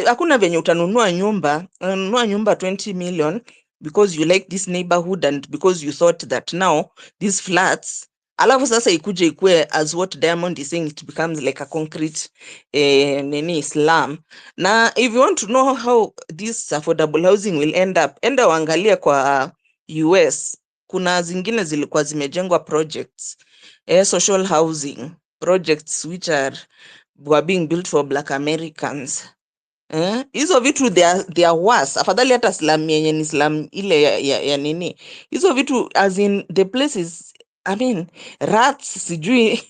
hakuna venye utanunua nyumba 20 million because you like this neighborhood and because you thought that now these flats, alafu sasa ikuje ikue, as what Diamond is saying, it becomes like a concrete slum. Na if you want to know how this affordable housing will end up, enda waangalia kwa US, kuna zingine zilikuwa zimejengwa projects, social housing projects which were being built for Black Americans. Hizo vitu they are worse. Afadhali hata slum yenye ni slum ile ya nini. Hizo vitu, as in the places, I mean, rats, sijui.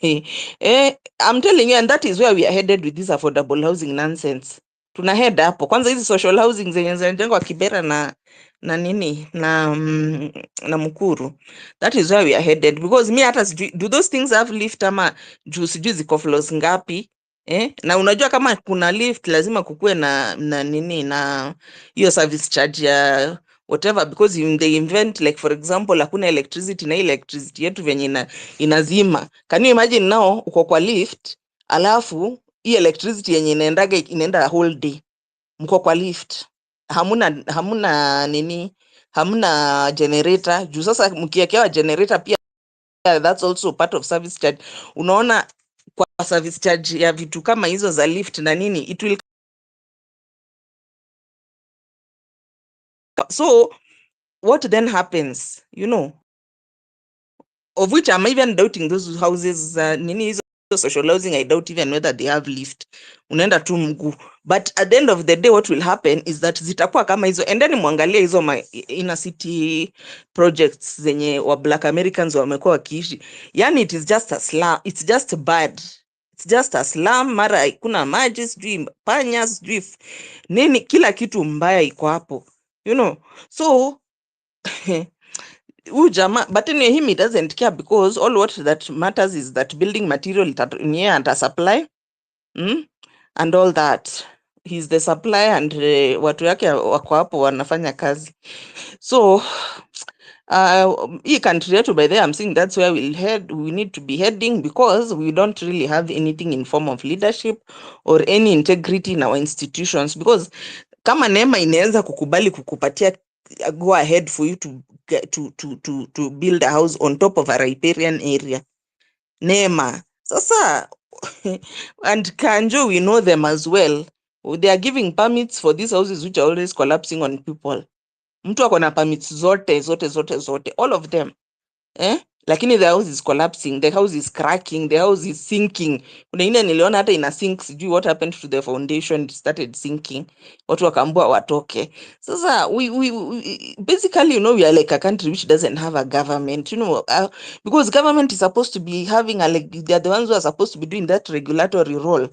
I'm telling you, and that is where we are headed with this affordable housing nonsense. Tuna head hapo. Kwanza hizi social housing zenye zinajengwa Kibera na nini na Mukuru. That is where we are headed, because me hata sijui, do those things have lift ama juu sijui ziko floors ngapi? Na unajua kama kuna lift lazima kukue na nini na hiyo service charge ya whatever, because in the event, like for example, hakuna electricity na electricity yetu venye inazima. Can you imagine now uko kwa lift alafu hii electricity yenye inaenda whole day, mko kwa lift, hamuna nini, hamuna generator. Juu sasa mkiekewa generator pia, that's also part of service charge. Unaona, kwa service charge ya vitu kama hizo za lift na nini, it will, so what then happens, of which I'm even doubting those houses, nini hizo social housing, I doubt even whether they have lift. Unaenda tu mguu. But at the end of the day, what will happen is that zitakuwa kama hizo, and then muangalia hizo inner city projects zenye wa Black Americans wamekuwa wakiishi. Yani it is just a slum, it's just bad. It's just a slum, mara kuna maji, sijui panya, sijui nini, kila kitu mbaya iko hapo. So Ujama, but anyway, him, he doesn't care, because all what that matters is that building material and a supply, and all that. He's the supply, and watu yake wako hapo wanafanya kazi. So hii country yetu, by the I'm saying that's where we need to be heading, because we don't really have anything in form of leadership or any integrity in our institutions. Because kama Neema inaweza kukubali kukupatia go ahead for you to build a house on top of a riparian area, Neema sasa and Kanjo, we know them as well. They are giving permits for these houses which are always collapsing on people. Mtu ako na permits zote, all of them. Lakini the house is collapsing, the house is cracking, the house is sinking. Kuna ine niliona hata ina sink, sijui what happened to the foundation, it started sinking. Watu wakaambua watoke. Sasa we basically, we are like a country which doesn't have a government, because government is supposed to be having they are the ones who are supposed to be doing that regulatory role.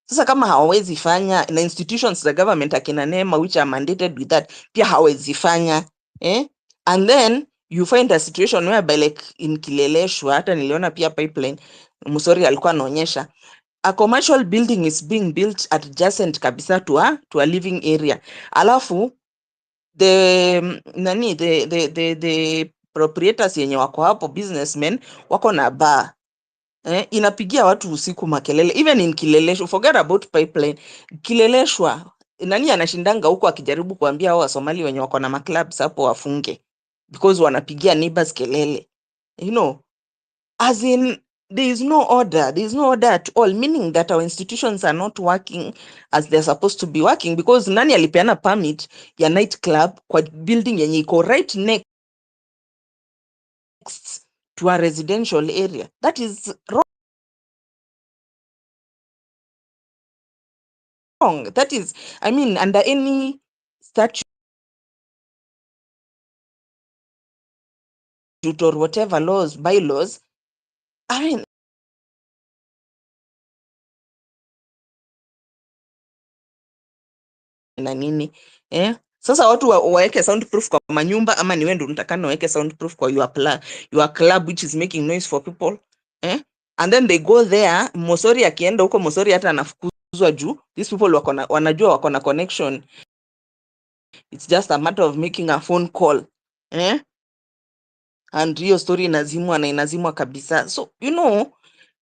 Sasa kama hawawezi fanya, na institutions za government akina Neema which are mandated with that, pia hawawezi fanya. And then you find a situation whereby like in Kileleshwa, hata niliona pia pipeline, Musori alikuwa anaonyesha, a commercial building is being built adjacent kabisa to a living area. Alafu the proprietors yenye wako hapo, businessmen wako na bar. Inapigia watu usiku makelele, even in Kileleshwa, forget about pipeline. Kileleshwa, nani anashindanga huko akijaribu kuambia hao Wasomali wenye wako na maclubs hapo wafunge, because wanapigia neighbors kelele. As in, there is no order at all, meaning that our institutions are not working as they're supposed to be working, because nani alipeana permit ya night club kwa building yenye iko right next to a residential area? That is wrong. That is, I mean, under any statute or whatever laws, bylaws, I mean, na nini sasa watu waweke soundproof kwa manyumba, ama ni wewe ndio unatakana waweke soundproof kwa your club which is making noise for people, and then they go there. Mosori akienda huko, Mosori hata anafukuzwa juu these people wanajua wako na connection. It's just a matter of making a phone call, and hiyo story inazimwa kabisa. So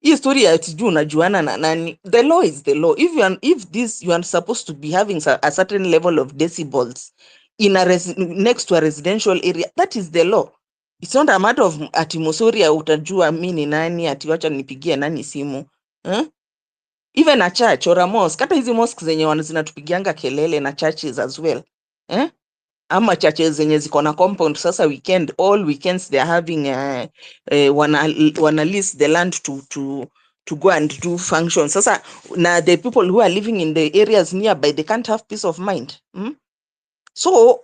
hii story ya tiju unajuana na nani, the law is the law. If you are supposed to be having a certain level of decibels in next to a residential area, that is the law. It's not a matter of ati Mosori utajua mimi ni nani, ati wacha nipigie nani simu. Even a church or a mosque, hata hizi mosques zenye zinatupigianga kelele na churches as well, ama churches zenye ziko na compound. Sasa all weekends they are having wana lease the land to go and do functions. Sasa na the people who are living in the areas nearby, they can't have peace of mind. So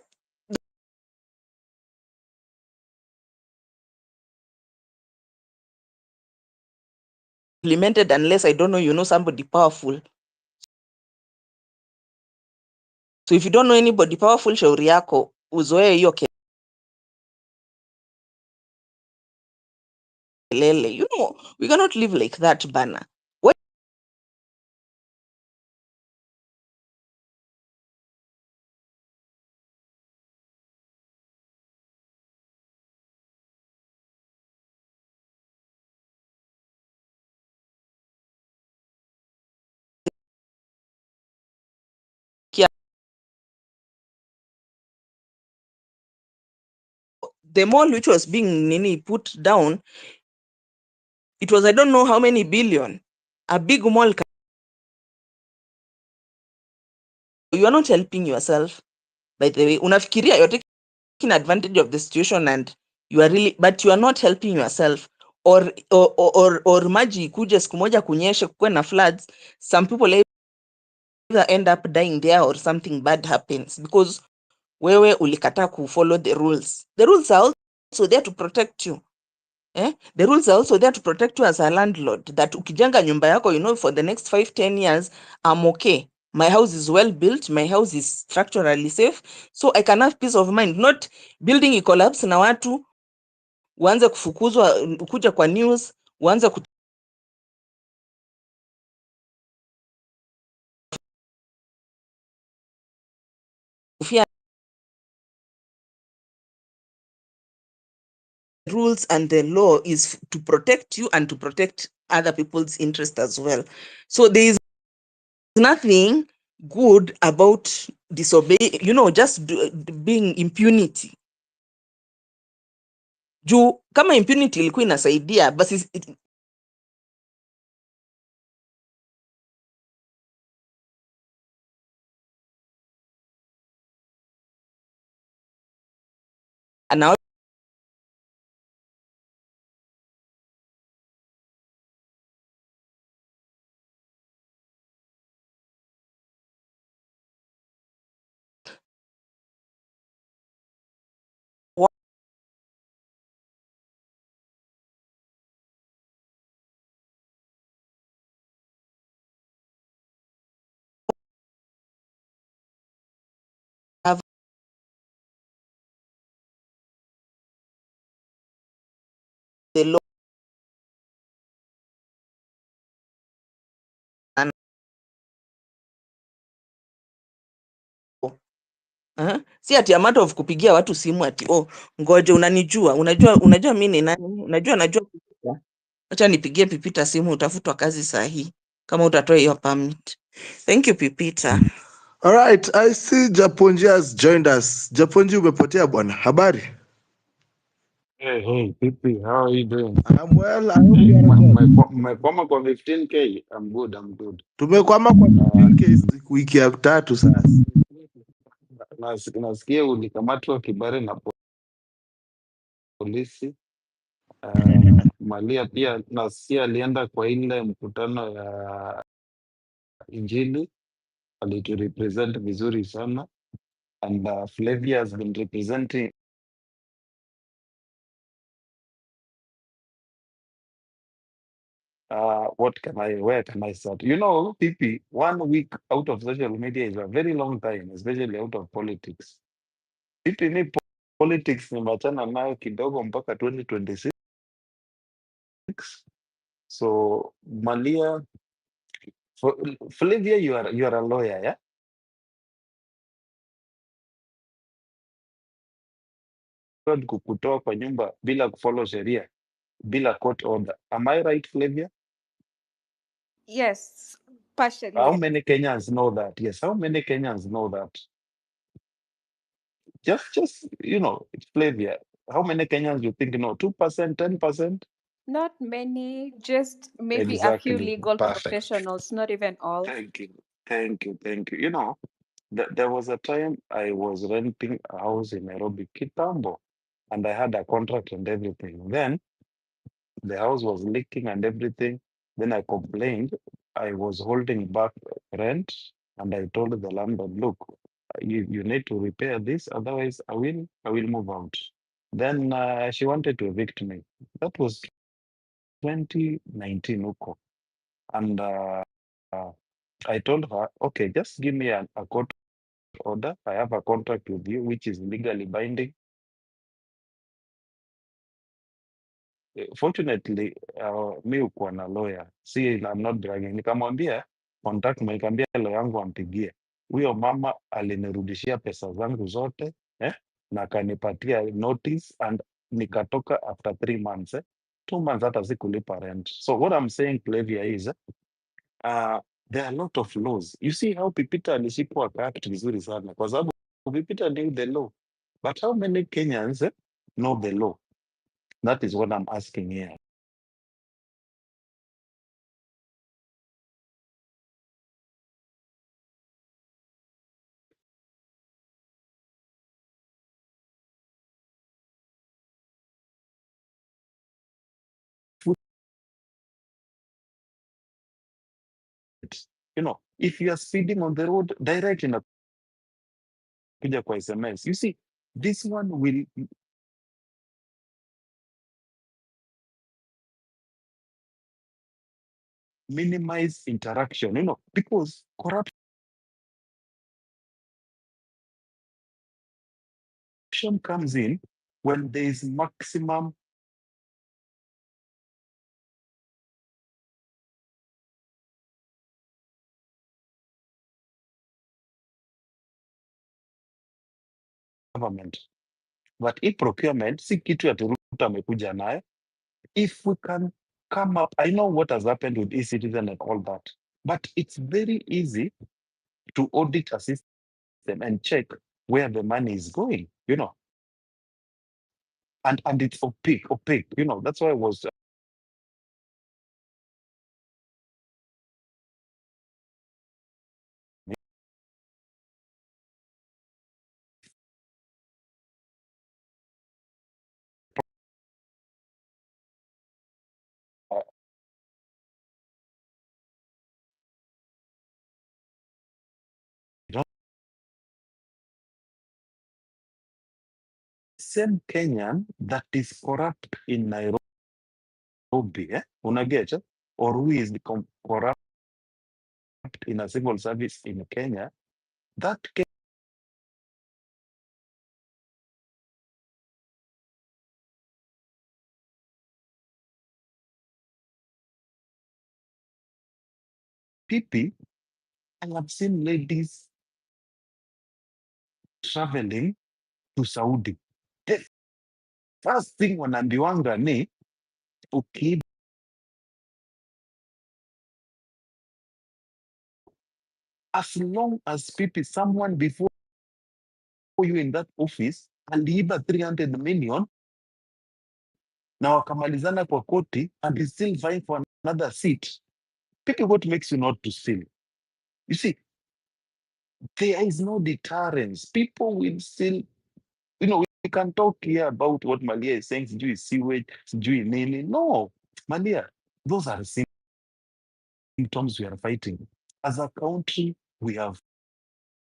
implemented, unless I don't know, somebody powerful. So if you don't know anybody powerful, shauri yako uzoe hiyo kelele. We cannot live like that bana. The mall which was being put down, it was, I don't know how many billion, a big mall. You are not helping yourself, by the way. Unafikiria you're taking advantage of the situation and you are really, but you are not helping yourself. Or maji ikuje siku moja kunyeshe kuwe na floods, some people either end up dying there or something bad happens because wewe ulikataa kufollow the rules. The rules are also there to protect you. The rules are also there to protect you as a landlord, that ukijenga nyumba yako, you know, for the next 5-10 years, I'm okay. My house is well built, my house is structurally safe, so I can have peace of mind. Not building collapse na watu uanze kufukuzwa, kuja kwa news, uanze kufia rules, and the law is to protect you and to protect other people's interest as well. So there is nothing good about disobey, you know, just being impunity. Juu kama impunity ilikuwa inasaidia basi ana have the law and si ati a matter of kupigia watu simu ati ngoje unanijua, unajua mimi ni nani, najua Pipita. Acha nipigie Pipita simu, utafutwa kazi saa hii kama utatoa hiyo permit. Thank you Pipita. All right, I see Japonji has joined us. Japonji, umepotea bwana. Habari? Hey, Pipi, how are you doing? I'm well. I hope Hey, you are well. mmekwama kwa 15K. I'm good. Tumekwama kwa Uh, 15K wiki ya tatu sasa. nasikia ulikamatwa Kibare na polisi. Malia pia nasikia alienda kwa ile mkutano ya Injili, aliturepresent vizuri sana, and Flavia has been representing where can I start? You know, Pipi, 1 week out of social media is a very long time, especially out of politics. Pipi, mi politics nimeachana nayo kidogo mpaka 2026. So Malia, Flavia, you are a lawyer, yeah? Kukutoa kwa nyumba bila kufollow sheria, bila court order. Am I right, Flavia? Yes, partially. How many Kenyans know that? Yes, how many Kenyans know that? Just you know, Flavia, how many Kenyans you think know? 2%, 10%? Not many, just maybe a few Exactly. legal Perfect. professionals, not even all. Thank you. You know, there was a time I was renting a house in Nairobi, Kitambo, and I had a contract and everything. Then the house was leaking and everything. Then I complained. I was holding back rent, and I told the landlord, "Look, you need to repair this, otherwise I will move out." Then she wanted to evict me. That was 2019, huko. And I told her, okay, just give me a court order. I have a contract with you, which is legally binding. Fortunately, mi ukuwa na lawyer. See, I'm not bragging. Nikamwambia contact me, nikamwambia lawyer yangu ampigie. Huyo mama alinirudishia pesa zangu zote, na akanipatia notice, and nikatoka after 3 months. 2 months hata sikulipa rent. So what I'm saying, Flavia, is there are a lot of laws. You see how Pipita alishikwa akaact vizuri sana kwa sababu Pipita knew the law. But how many Kenyans know the law? That is what I'm asking here. if you are speeding on the road, direct inakuja kwa SMS. You see, this one will minimize interaction, because corruption comes in when there is maximum government. But if procurement, si kitu ya Ruto amekuja nayo. If we can come up, I know what has happened with e-citizen and all that, but it's very easy to audit a system and check where the money is going, and it's opaque, that's why I was same Kenyan that is corrupt in Nairobi, unaget, or who is corrupt in a civil service in Kenya, that PP, I have seen ladies traveling to Saudi. The first thing wanaambiwanga ni ukiiba, as long as PP, someone before you in that office aliiba 300 million na wakamalizana kwa koti and is still vying for another seat. PP, what makes you not to steal? You see, there is no deterrence. People will still, we can talk here about what Malia is saying, sijui sewage, sijui nini. No, Malia, those are symptoms we are fighting. As a country, we have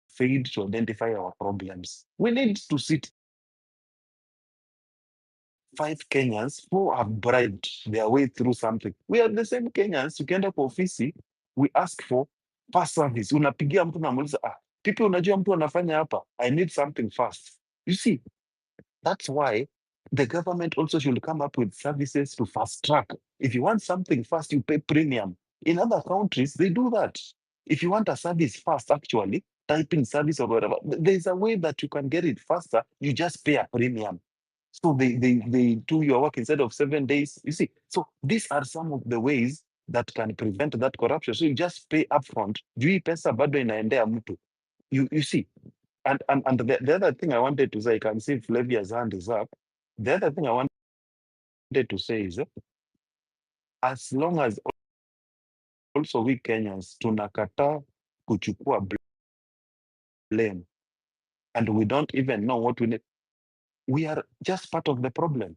failed to identify our problems. We need to sit 5 Kenyans who have bribed their way through something. We are the same Kenyans, ukienda kwa ofisi, we ask for fast service. Unapigia mtu namuuliza, people unajua mtu anafanya hapa, I need something fast. You see, that's why the government also should come up with services to fast track. If you want something fast, you pay premium. In other countries, they do that. If you want a service fast, actually, typing service or whatever, there's a way that you can get it faster. You just pay a premium. So they do your work instead of 7 days. You see, so these are some of the ways that can prevent that corruption. So you just pay upfront. Juu pesa bado inaendea mtu. You see, and the other thing I wanted to say, I can see Flavia's hand is up. The other thing I wanted to say is, as long as also we Kenyans tunakataa kuchukua blame, and we don't even know what we need, we are just part of the problem.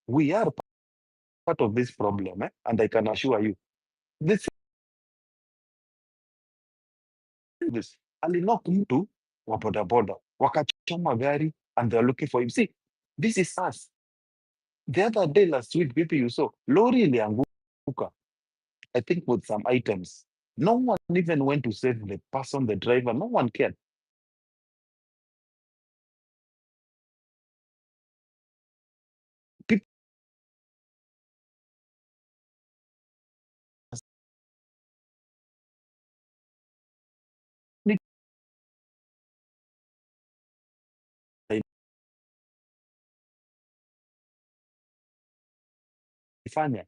We are part of this problem, and I can assure you, this alinok mtu wa bodaboda wakachoma gari and they're looking for him. See, this is us. The other day, last week, people you saw, lori ilianguka, I think with some items. No one even went to save the person, the driver. No one cared. People fanya.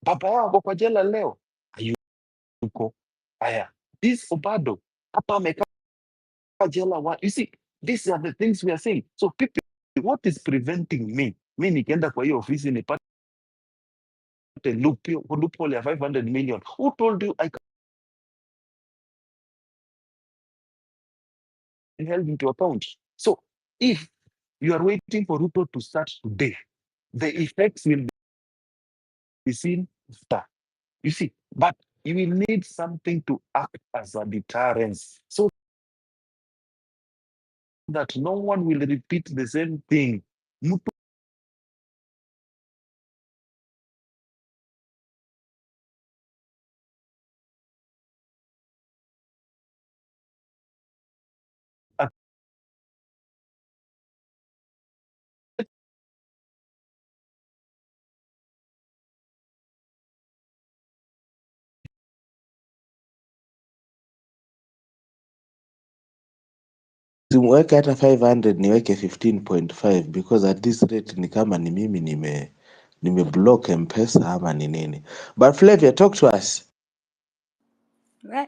Baba yao ako kwa jela leo. Hayuko. Aya. This Obado, hapa amekaa jela. You see, these are the things we are saying. So people, what is preventing me? Mi nikienda kwa hiyo ofisi nipate loophole ya 500 million. Who told you I can help into account? So if you are waiting for Ruto to start today, the effects will be seen after. You see, but You will need something to act as a deterrence so that no one will repeat the same thing. Mtu Simweke hata 500 niweke 15.5 because at this rate ni kama ni mimi nimeblock M-Pesa ama ni nini. But Flavia, talk to us.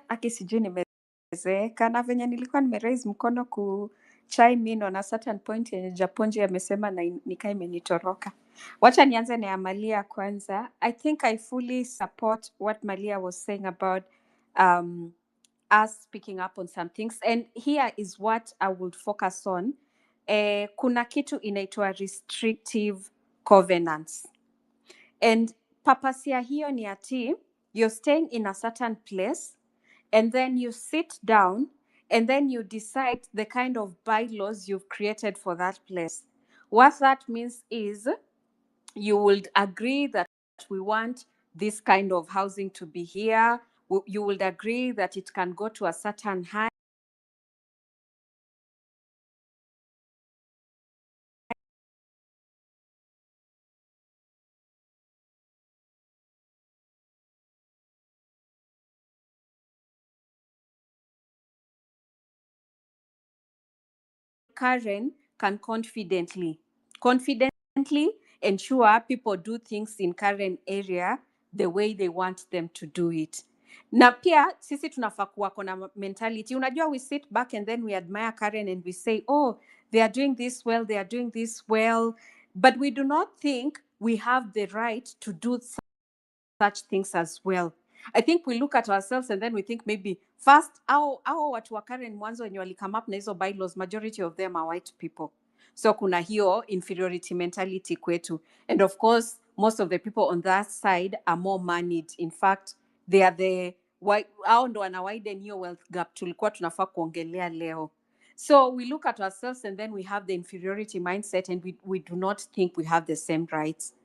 Aki sijui nimezeeka na venye nilikuwa nimeraise mkono ku chime in on a certain point yenye Japonji amesema na nikaa imenitoroka. Wacha nianze na ya Malia kwanza. I think I fully support what Malia was saying about um, us picking up on some things, and here is what I would focus on. Kuna kitu inaitwa restrictive covenants, and purpose ya hiyo ni ati you're staying in a certain place and then you sit down and then you decide the kind of bylaws you've created for that place. What that means is you would agree that we want this kind of housing to be here. You would agree that it can go to a certain height. Karen can confidently ensure people do things in Karen area the way they want them to do it. Na pia sisi tunafaa kuwa kona mentality. Unajua, we sit back and then we admire Karen and we say, oh, they are doing this well, they are doing this well. But we do not think we have the right to do such things as well. I think we look at ourselves and then we think maybe first, our watu wa Karen mwanzo wenye wali come up na hizo bylaws, majority of them are white people. So kuna hiyo inferiority mentality kwetu. And of course, most of the people on that side are more moneyed. In fact, they are the hao ndo wana widen hiyo wealth gap tulikuwa tunafaa kuongelea leo. So we look at ourselves and then we have the inferiority mindset and we do not think we have the same rights.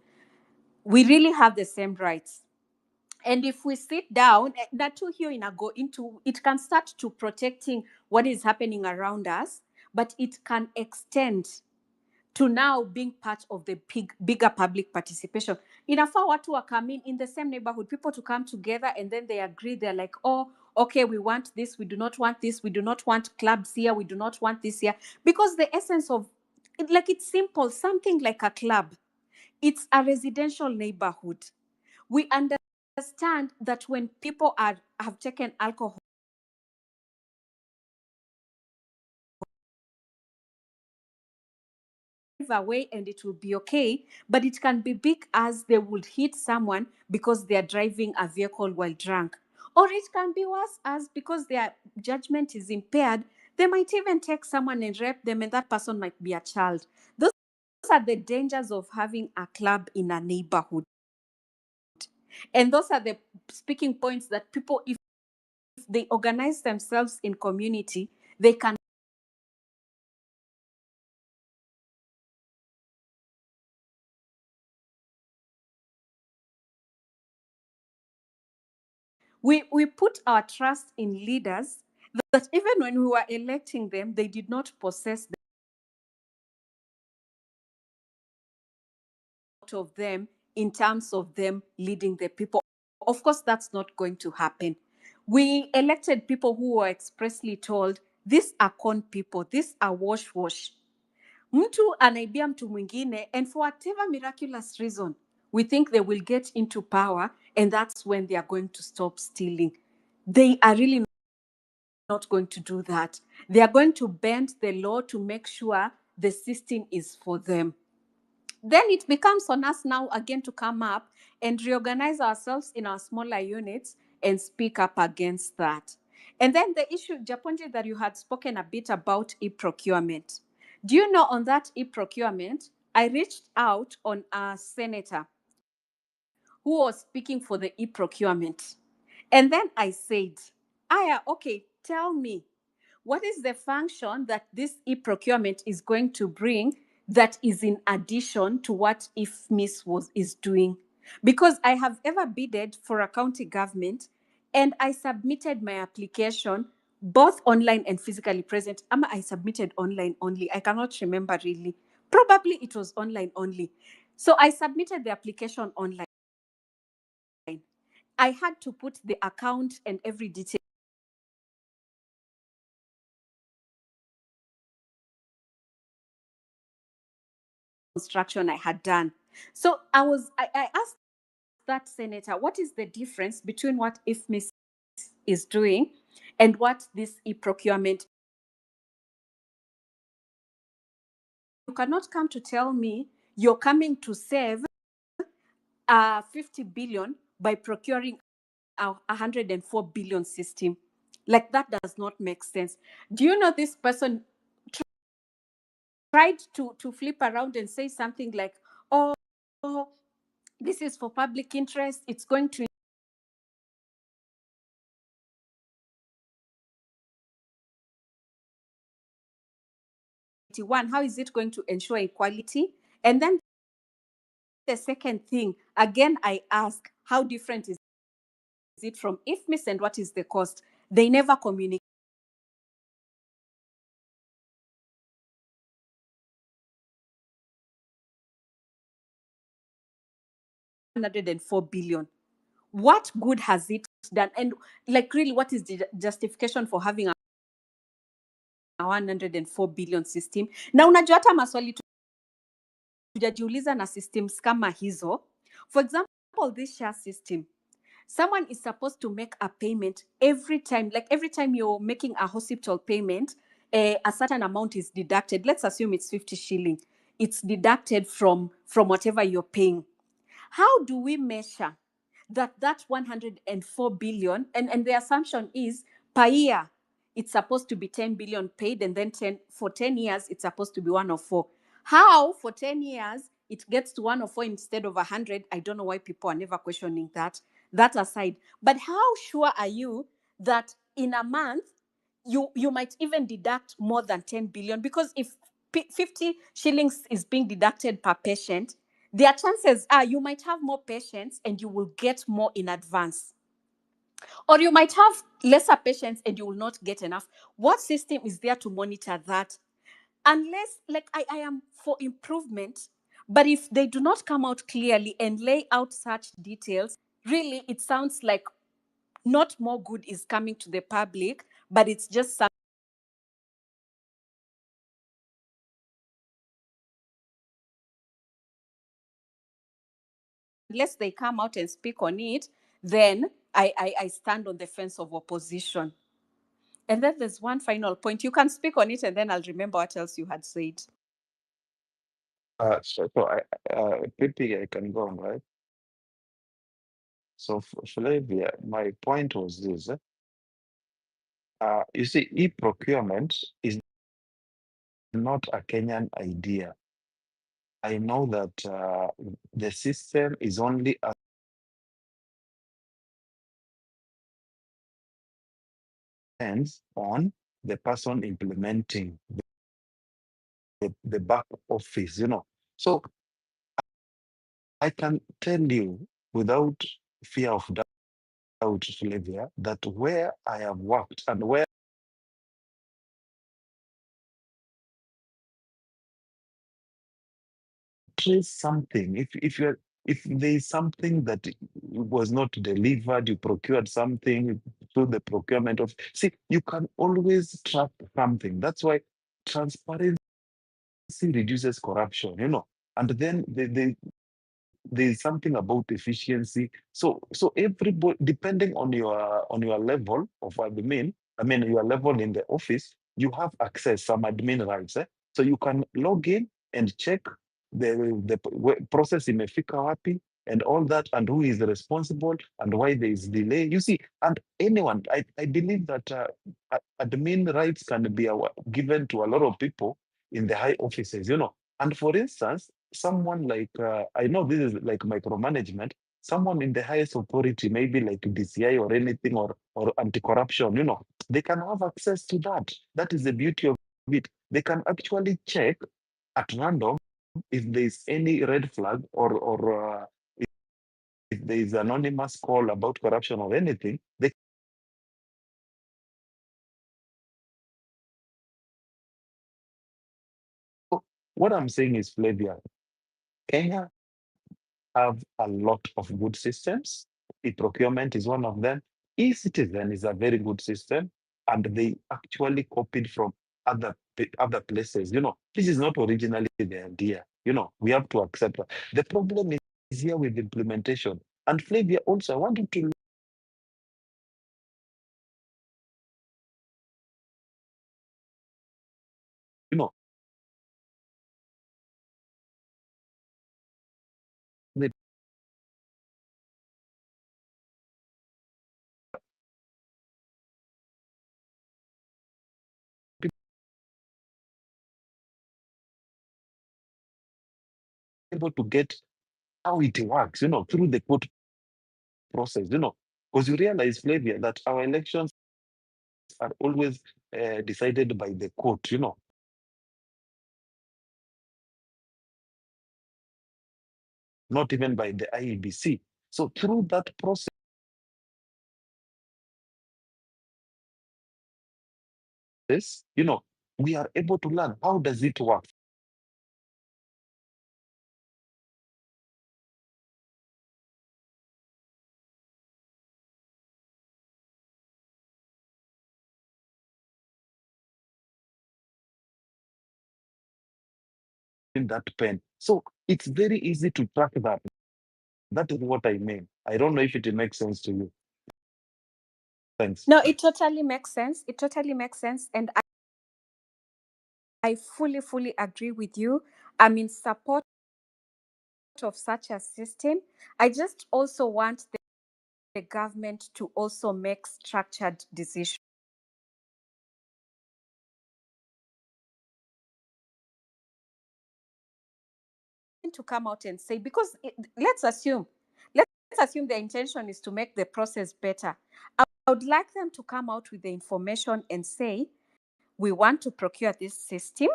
We really have the same rights. And if we sit down, that too here go into, it can start to protecting what is happening around us, but it can extend to now being part of the bigger public participation. Inafaa watu wa come in the same neighborhood, people to come together and then they agree, they're like, oh, okay, we want this, we do not want this, we do not want clubs here, we do not want this here. Because the essence of it, like, it's simple, something like a club. It's a residential neighborhood. We understand that when people have taken alcohol away and it will be okay, but it can be big as they would hit someone because they are driving a vehicle while drunk. Or it can be worse as because their judgment is impaired, they might even take someone and rape them, and that person might be a child. Those are the dangers of having a club in a neighborhood. And those are the speaking points that people, if they organize themselves in community, they can we put our trust in leaders that even when we were electing them, they did not possess of them in terms of them leading the people. Of course, that's not going to happen. We elected people who were expressly told, these are con people, these are wash. Mtu anaibia mtu mwingine, and for whatever miraculous reason, we think they will get into power, and that's when they are going to stop stealing. They are really not going to do that. They are going to bend the law to make sure the system is for them. Then it becomes on us now again to come up and reorganize ourselves in our smaller units and speak up against that. And then the issue, Japonji, that you had spoken a bit about e-procurement. Do you know, on that e-procurement, I reached out on a senator who was speaking for the e-procurement. And then I said, Aya, okay, tell me, what is the function that this e-procurement is going to bring that is in addition to what IFMIS is doing? Because I have ever bidded for a county government and I submitted my application both online and physically present. I submitted online only. I cannot remember really. Probably it was online only. So I submitted the application online. I had to put the account and every detail construction I had done. So I asked that senator, what is the difference between what IFMIS is doing and what this e-procurement? You cannot come to tell me you're coming to save 50 billion by procuring a 104 billion system. Like, that does not make sense. Do you know this person tried to flip around and say something like, oh, this is for public interest, it's going to how is it going to ensure equality? And then the second thing, again, I ask, how different is it from IFMIS and what is the cost? They never communicate. 104 billion. What good has it done? And like, really, what is the justification for having a 104 billion system? Na unajua hata maswali tujajiuliza na systems kama hizo. For example, this share system, someone is supposed to make a payment every time. Like, every time you're making a hospital payment, a certain amount is deducted. Let's assume it's 50 shilling. It's deducted from whatever you're paying. How do we measure that 104 billion, and the assumption is per year it's supposed to be 10 billion paid, and then for 10 years it's supposed to be 104? How for 10 years it gets to 104 instead of 100? I don't know why people are never questioning that. That aside, but how sure are you that in a month you might even deduct more than 10 billion? Because if 50 shillings is being deducted per patient, their chances are you might have more patients and you will get more in advance. Or you might have lesser patients and you will not get enough. What system is there to monitor that? Unless, like, I am for improvement, but if they do not come out clearly and lay out such details, really, it sounds like not more good is coming to the public, but it's just some. Unless they come out and speak on it, then I stand on the fence of opposition. And then there's one final point. You can speak on it and then I'll remember what else you had said. Pipi, I can go on, right? So Flavia, my point was this. You see, e-procurement is not a Kenyan idea. I know that the system is only depends on the person implementing the back office, So I can tell you without fear of doubt, Flavia, that where I have worked and where trace something, if there is something that was not delivered, you procured something through the procurement of, see, you can always track something. That's why transparency reduces corruption, and then there's something about efficiency. So everybody, depending on your level of admin, your level in the office, you have access some admin rights. So you can log in and check the process imefika wapi and all that, and who is responsible and why there is delay. You see, and anyone, I believe that admin rights can be given to a lot of people in the high offices, And for instance, someone like, I know this is like micromanagement, someone in the highest authority, maybe like DCI or anything, or anti-corruption, they can have access to that. That is the beauty of it. They can actually check at random if there's any red flag, or if there is anonymous call about corruption or anything. What I'm saying is, Flavia, Kenya have a lot of good systems. E-procurement is one of them. E-citizen is a very good system, and they actually copied from other places. This is not originally the idea. We have to accept that. The problem is here with implementation. And Flavia, also, I want you to the people to get how it works, through the court process, because you realize, Flavia, that our elections are always decided by the court, not even by the IEBC. So through that process, we are able to learn how does it work. In that pen. So it's very easy to track that. That is what I mean. I don't know if it makes sense to you. Thanks. No, it totally makes sense. It totally makes sense. And I fully agree with you. I'm in support of such a system. I just also want the government to also make structured decisions. To come out and say, because let's assume the intention is to make the process better. I would like them to come out with the information and say, we want to procure this system.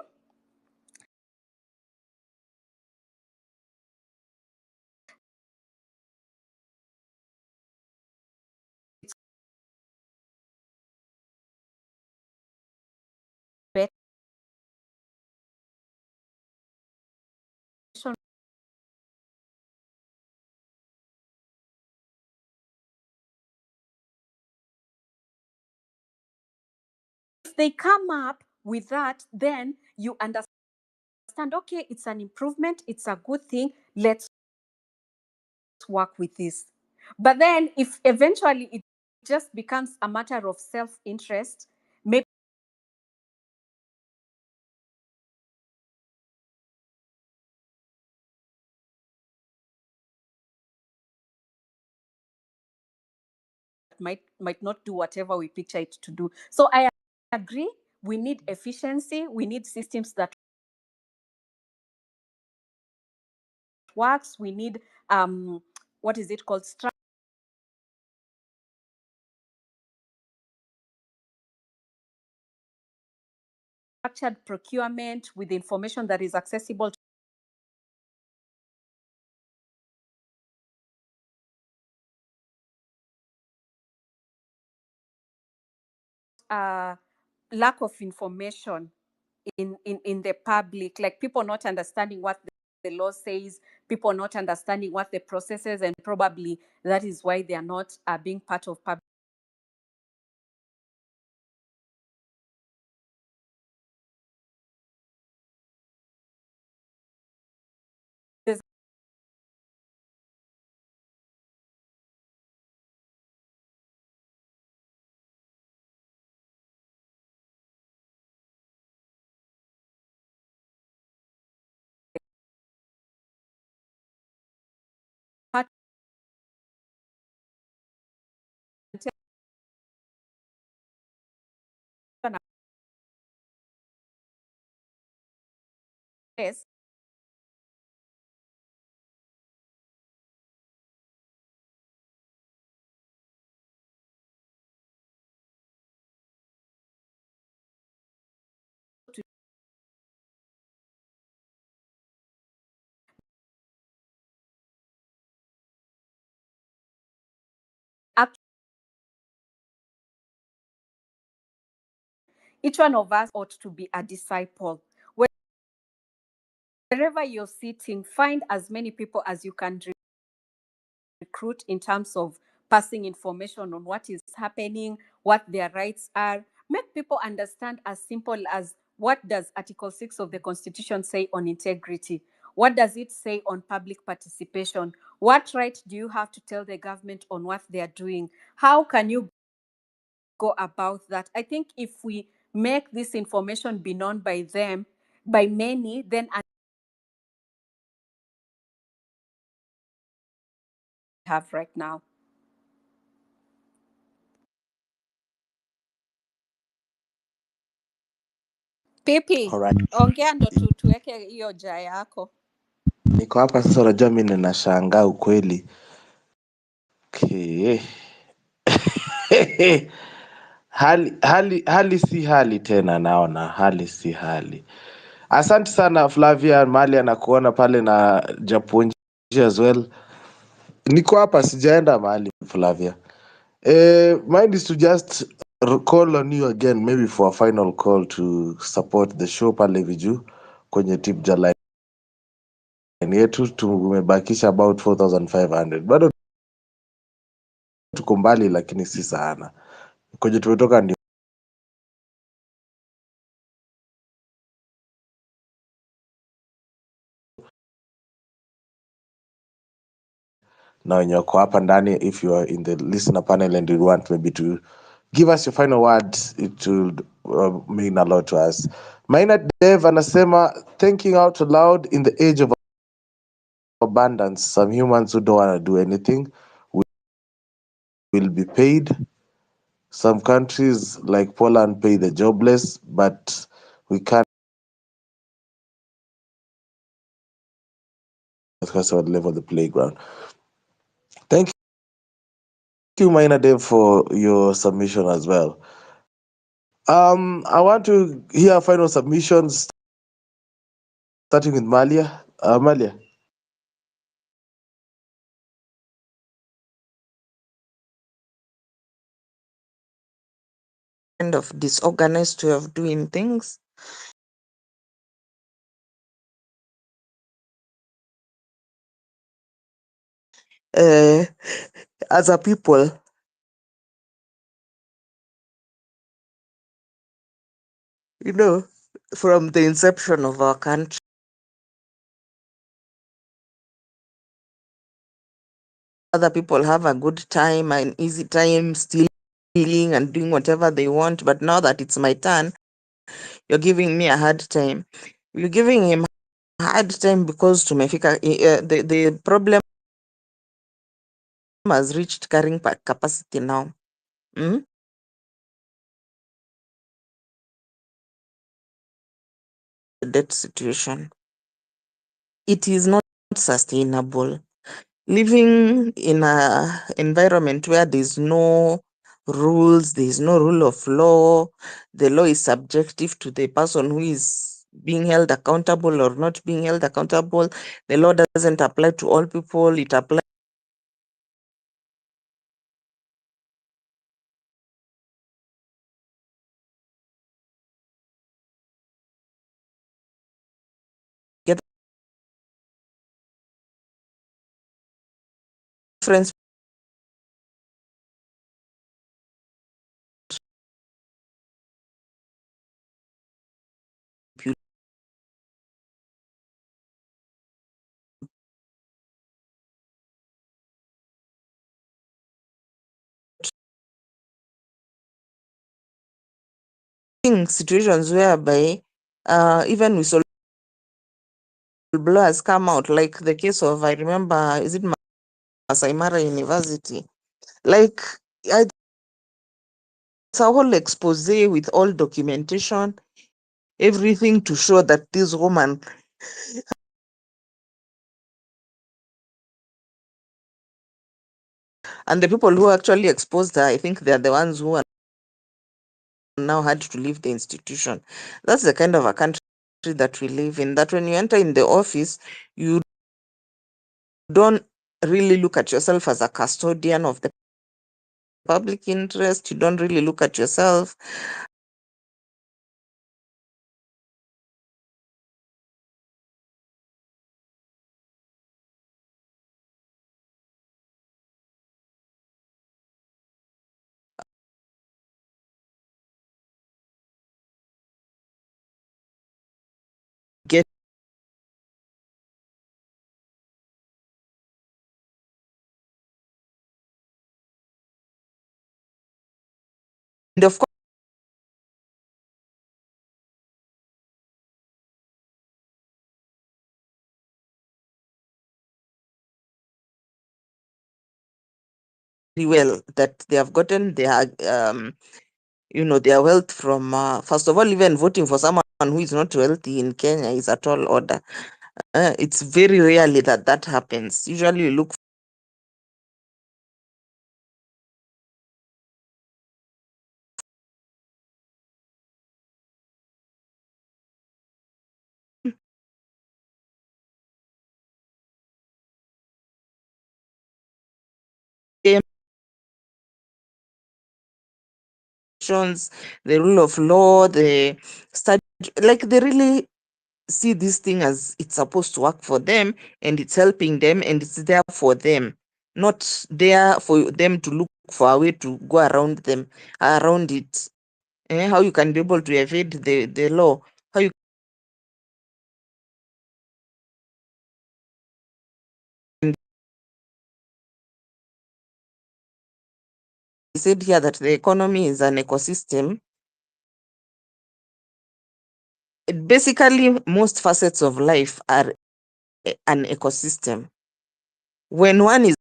If they come up with that, then you understand, okay, it's an improvement, it's a good thing, let's work with this. But then if eventually it just becomes a matter of self-interest, maybe might not do whatever we picture it to do. So I agree, we need efficiency, we need systems that works, we need what is it called, structured procurement with information that is accessible to lack of information in the public, like people not understanding what the law says, people not understanding what the process is, and probably that is why they are not being part of public. Yes. Each one of us ought to be a disciple. Wherever you're sitting, find as many people as you can recruit in terms of passing information on what is happening, what their rights are. Make people understand as simple as, what does Article 6 of the Constitution say on integrity? What does it say on public participation? What right do you have to tell the government on what they are doing? How can you go about that? I think if we make this information be known by them, by many, then have right now. Pipi, Alright. ongea ndo tuweke hiyo jaa yako. Niko hapa sasa, unajua mimi ninashangaa ukweli. Okay. hali si hali tena, naona hali si hali. Asante sana Flavia, mali anakuona pale na Japonji as well. Niko hapa sijaenda mahali Flavia. Mine is to just call on you again, maybe for a final call to support the show pale Viju kwenye tip ja line yetu. Tumebakisha about 4500, bado tuko mbali lakini si sana. Kwenye tumetoka ndio na wenye wako hapa ndani. If you are in the listener panel and you want maybe to give us your final words, it will mean a lot to us. Maina Dev anasema, thinking out loud, in the age of abundance, some humans who don't want to do anything will be paid. Some countries like Poland pay the jobless, but we can't level the playground. Thank you, Maina Dev, for your submission as well. I want to hear final submissions, starting with Malia. Malia. Kind of disorganized way of doing things. As a people, you know, from the inception of our country, other people have a good time, an easy time stealing and doing whatever they want. But now that it's my turn, you're giving me a hard time. You're giving him a hard time because tumefika, the problem has reached carrying capacity now. The debt situation. It is not sustainable. Living in a environment where there's no rules, there's no rule of law, the law is subjective to the person who is being held accountable or not being held accountable. The law doesn't apply to all people, it applies difference situations whereby even whistleblowers come out, like the case of, I remember, is it Masai Mara University? Like, it's a whole expose with all documentation, everything to show that this woman and the people who actually exposed her, I think they're the ones who are now had to leave the institution. That's the kind of a country that we live in, that when you enter in the office, you don't really look at yourself as a custodian of the public interest. You don't really look at yourself of course, very well that they have gotten their their wealth from first of all, even voting for someone who is not wealthy in Kenya is a tall order. It's very rarely that that happens. Usually you look for the rule of law, the study, like they really see this thing as it's supposed to work for them and it's helping them and it's there for them, not there for them to look for a way to go around it. How you can be able to evade the law, how you said here that the economy is an ecosystem. Basically, most facets of life are an ecosystem. When one is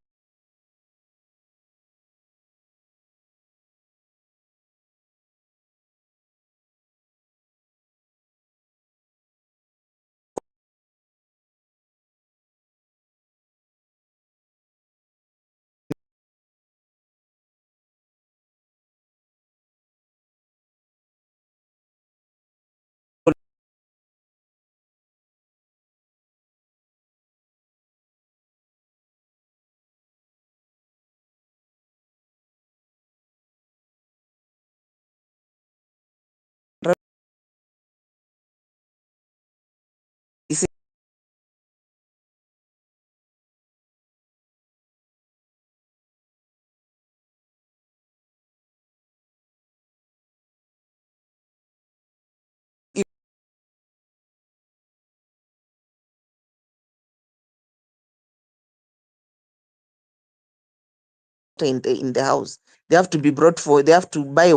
in the house, they have to be brought for, they have to buy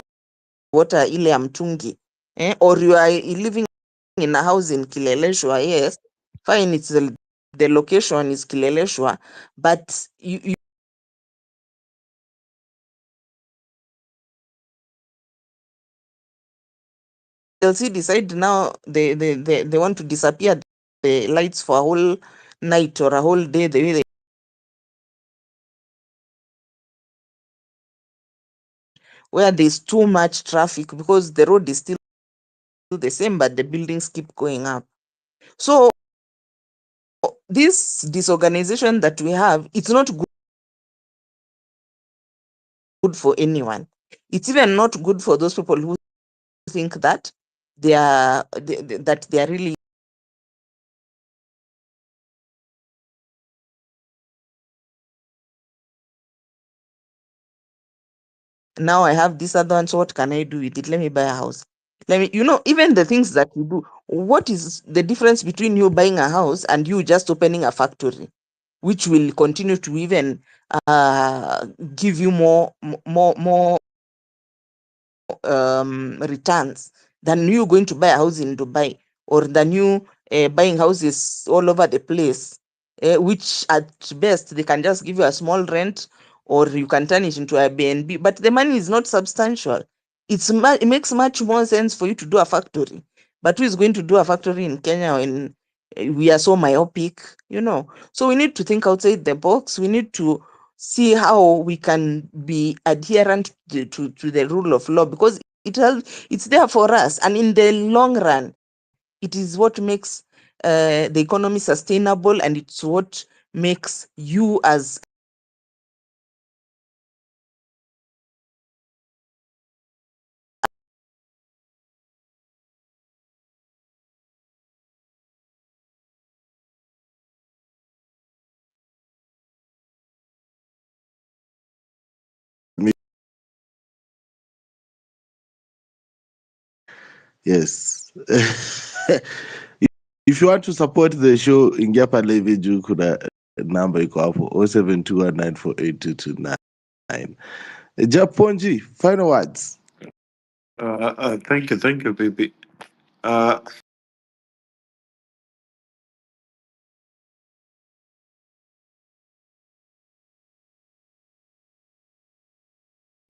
water ile ya mtungi, or you are living in a house in Kileleshwa, yes, fine, it's the location is Kileleshwa, but you LC decide now they want to disappear the lights for a whole night or a whole day, the way they, where there's too much traffic because the road is still the same, but the buildings keep going up. So this disorganization that we have, it's not good for anyone. It's even not good for those people who think that that they are really now I have this other one, so what can I do with it? Let me buy a house. Let me, even the things that you do, what is the difference between you buying a house and you just opening a factory, which will continue to even give you more returns than you going to buy a house in Dubai, or than you buying houses all over the place, which at best they can just give you a small rent, or you can turn it into a BNB, but the money is not substantial. It makes much more sense for you to do a factory. But who is going to do a factory in Kenya when we are so myopic, So we need to think outside the box. We need to see how we can be adherent to the rule of law, because it's there for us, and in the long run it is what makes the economy sustainable, and it's what makes you as Yes. If you want to support the show, ingia pale hivi juu kuna namba iko hapo 0721948229. Japonji, final words. Thank you, baby. Uh,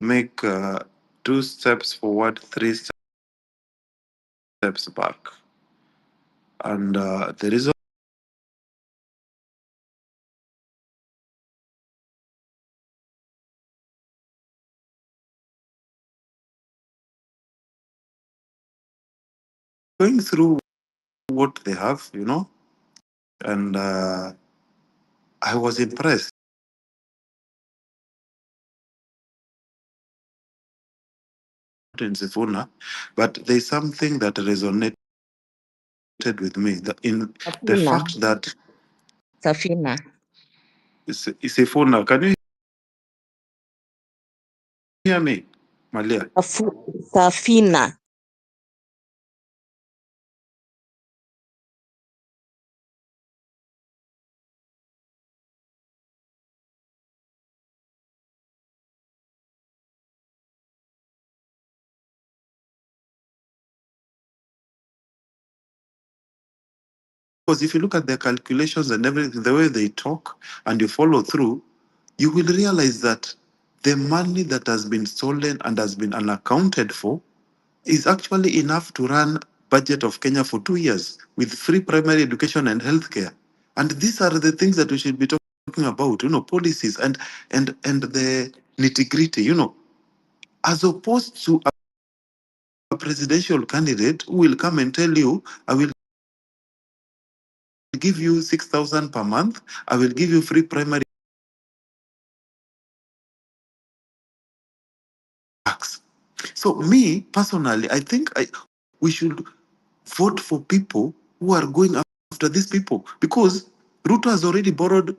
make 2 steps forward, 3 steps back. And the reason going through what they have, and I was impressed in Sifuna, but there's something that resonated with me in the Safina. fact that Safina. Sifuna, can you hear me, Malia? Safina. Because if you look at their calculations and everything, the way they talk, and you follow through, you will realize that the money that has been stolen and has been unaccounted for is actually enough to run budget of Kenya for 2 years with free primary education and healthcare. And these are the things that we should be talking about, policies and the nitty gritty, as opposed to a presidential candidate who will come and tell you, I will give you 6,000 per month, I will give you free primary tax. So me personally, I think we should vote for people who are going after these people, because Ruto has already borrowed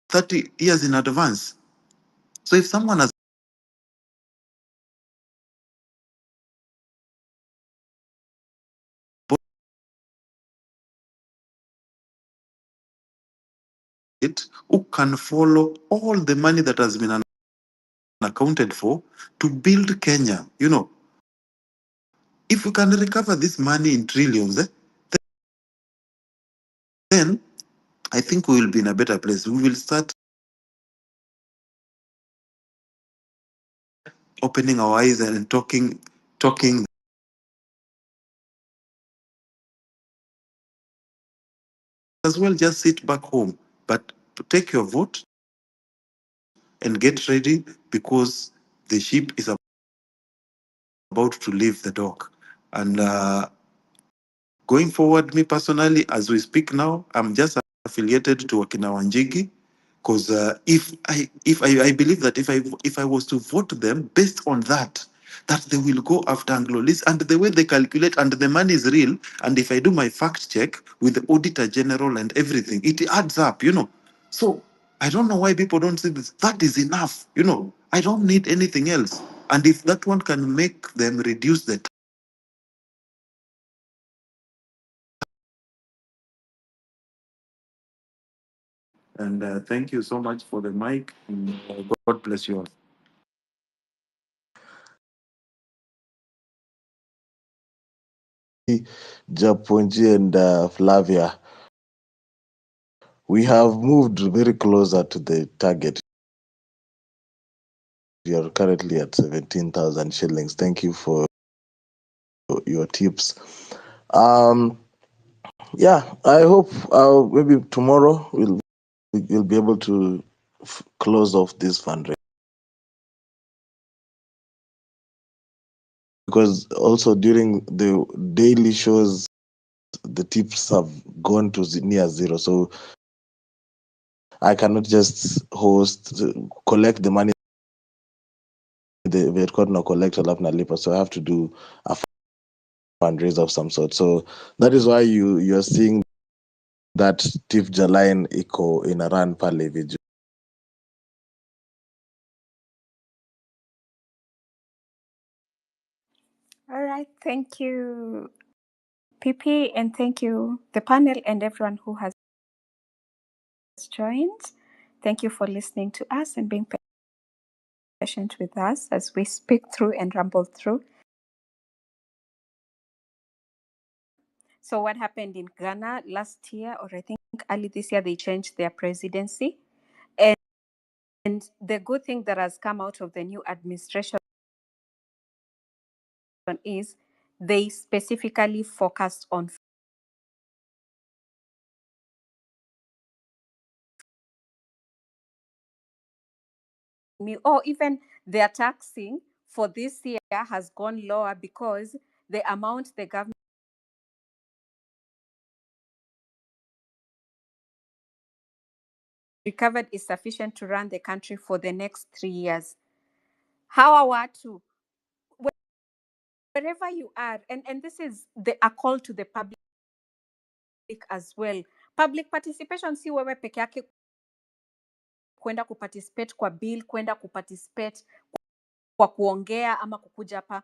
30 years in advance. So if someone has it, who can follow all the money that has been unaccounted for to build Kenya, if we can recover this money in trillions, then I think we will be in a better place. We will start opening our eyes and talking as well. Just sit back home, but take your vote and get ready, because the ship is about to leave the dock. And going forward, me personally, as we speak now, I'm just affiliated to Wakina Wanjigi, because I believe that if I was to vote them based on that they will go after Anglo-Lis, and the way they calculate, and the money is real, and if I do my fact check with the Auditor General and everything, it adds up, So I don't know why people don't see this. That is enough, I don't need anything else. And if that one can make them reduce the. And thank you so much for the mic. And, God bless you all. Japonji and Flavia, we have moved very closer to the target. We are currently at 17,000 shillings. Thank you for your tips. Yeah, I hope maybe tomorrow we'll be able to close off this fundraiser, because also during the daily shows the tips have gone to near zero, so I cannot just collect the money the Vietcotton collect alafu nalipa, so I have to do a fundraiser of some sort. So that is why you're seeing that tip Jaline iko in a run pale video. All right. Thank you, PP, and thank you, the panel, and everyone who has joined. Thank you for listening to us and being patient with us as we speak through and ramble through. So what happened in Ghana last year, or I think early this year, they changed their presidency. And the good thing that has come out of the new administration is they specifically focused on or even their taxing for this year has gone lower because the amount the government recovered is sufficient to run the country for the next 3 years. Hawa watu, wherever you are, and this is a call to the public as well. Public participation si wewe peke yake kwenda kuparticipate kwa bill, kwenda kuparticipate kwa kuongea ama kukuja hapa.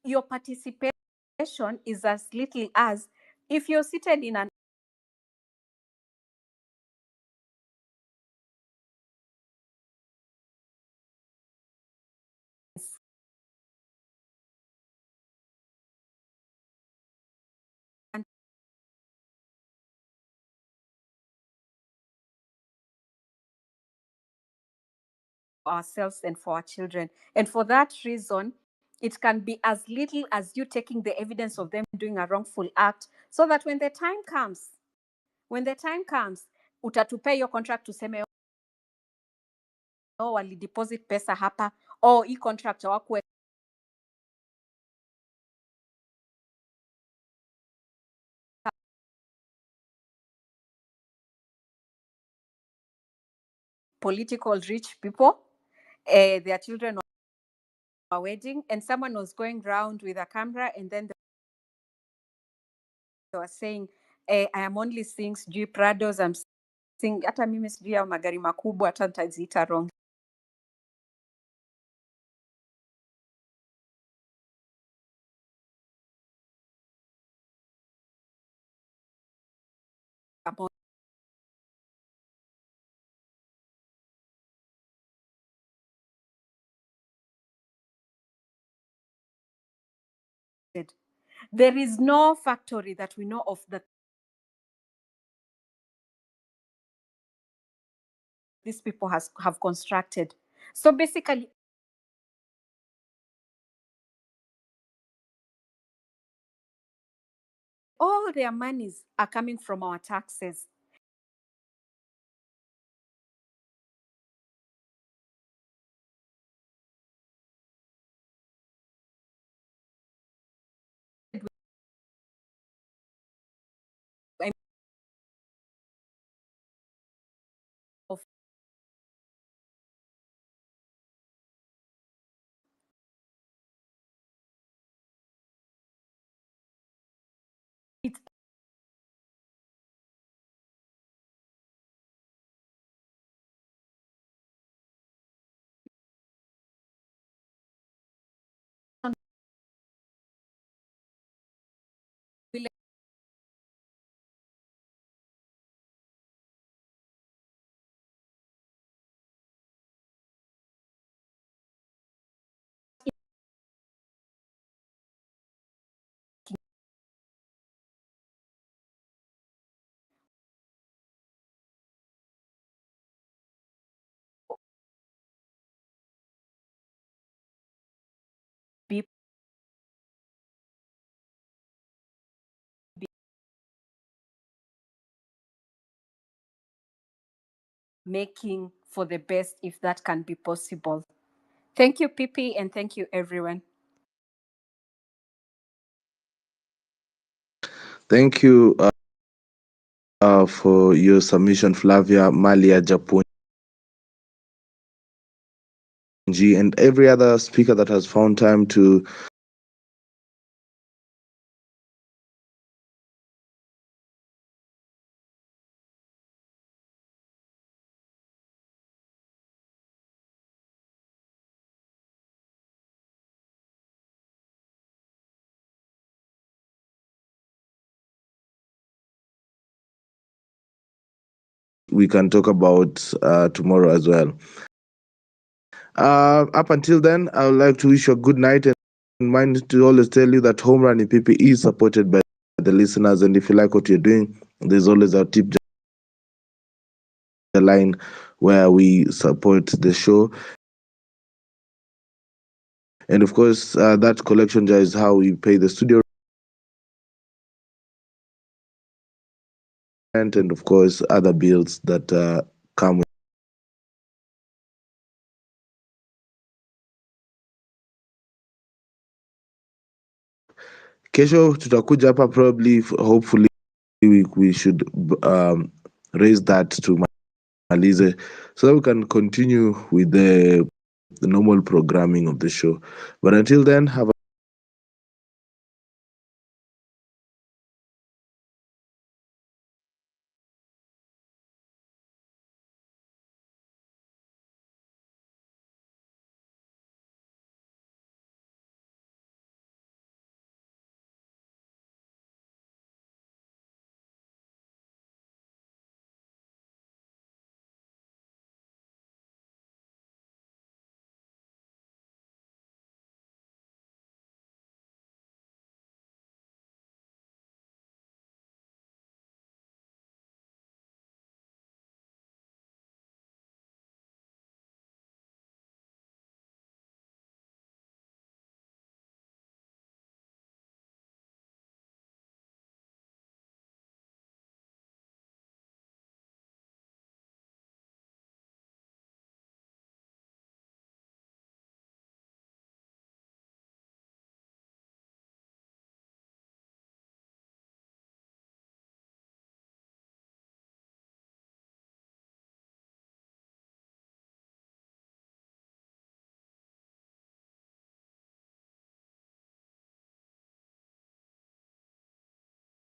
Your participation is as little as if you're seated in an ourselves and for our children. And for that reason, it can be as little as you taking the evidence of them doing a wrongful act, so that when the time comes, utatupea your contract tuseme, oh, walideposit pesa hapa, oh, hii contract hawakuweka political rich people, their children were wedding, and someone was going round with a camera, and then they were saying, I am only seeing sijui Prados, I'm seeing, hata mimi sijui ya magari makubwa, hata nitaziita wrong. There is no factory that we know of that these people have constructed. So basically, all their monies are coming from our taxes. Of it will be making for the best if that can be possible. Thank you, Pipi, and thank you, everyone. Thank you for your submission, Flavia, Malia, Japunji, and every other speaker that has found time to we can talk about tomorrow as well. Up until then, I would like to wish you a good night and mind to always tell you that Home Run in PP is supported by the listeners. And if you like what you're doing, there's always our tip line where we support the show. And of course, that collection jar is how we pay the studio rent, and of course other bills that come with. Kesho tutakuja hapa probably, hopefully we should raise that to Malize so that we can continue with the normal programming of the show. But until then, have a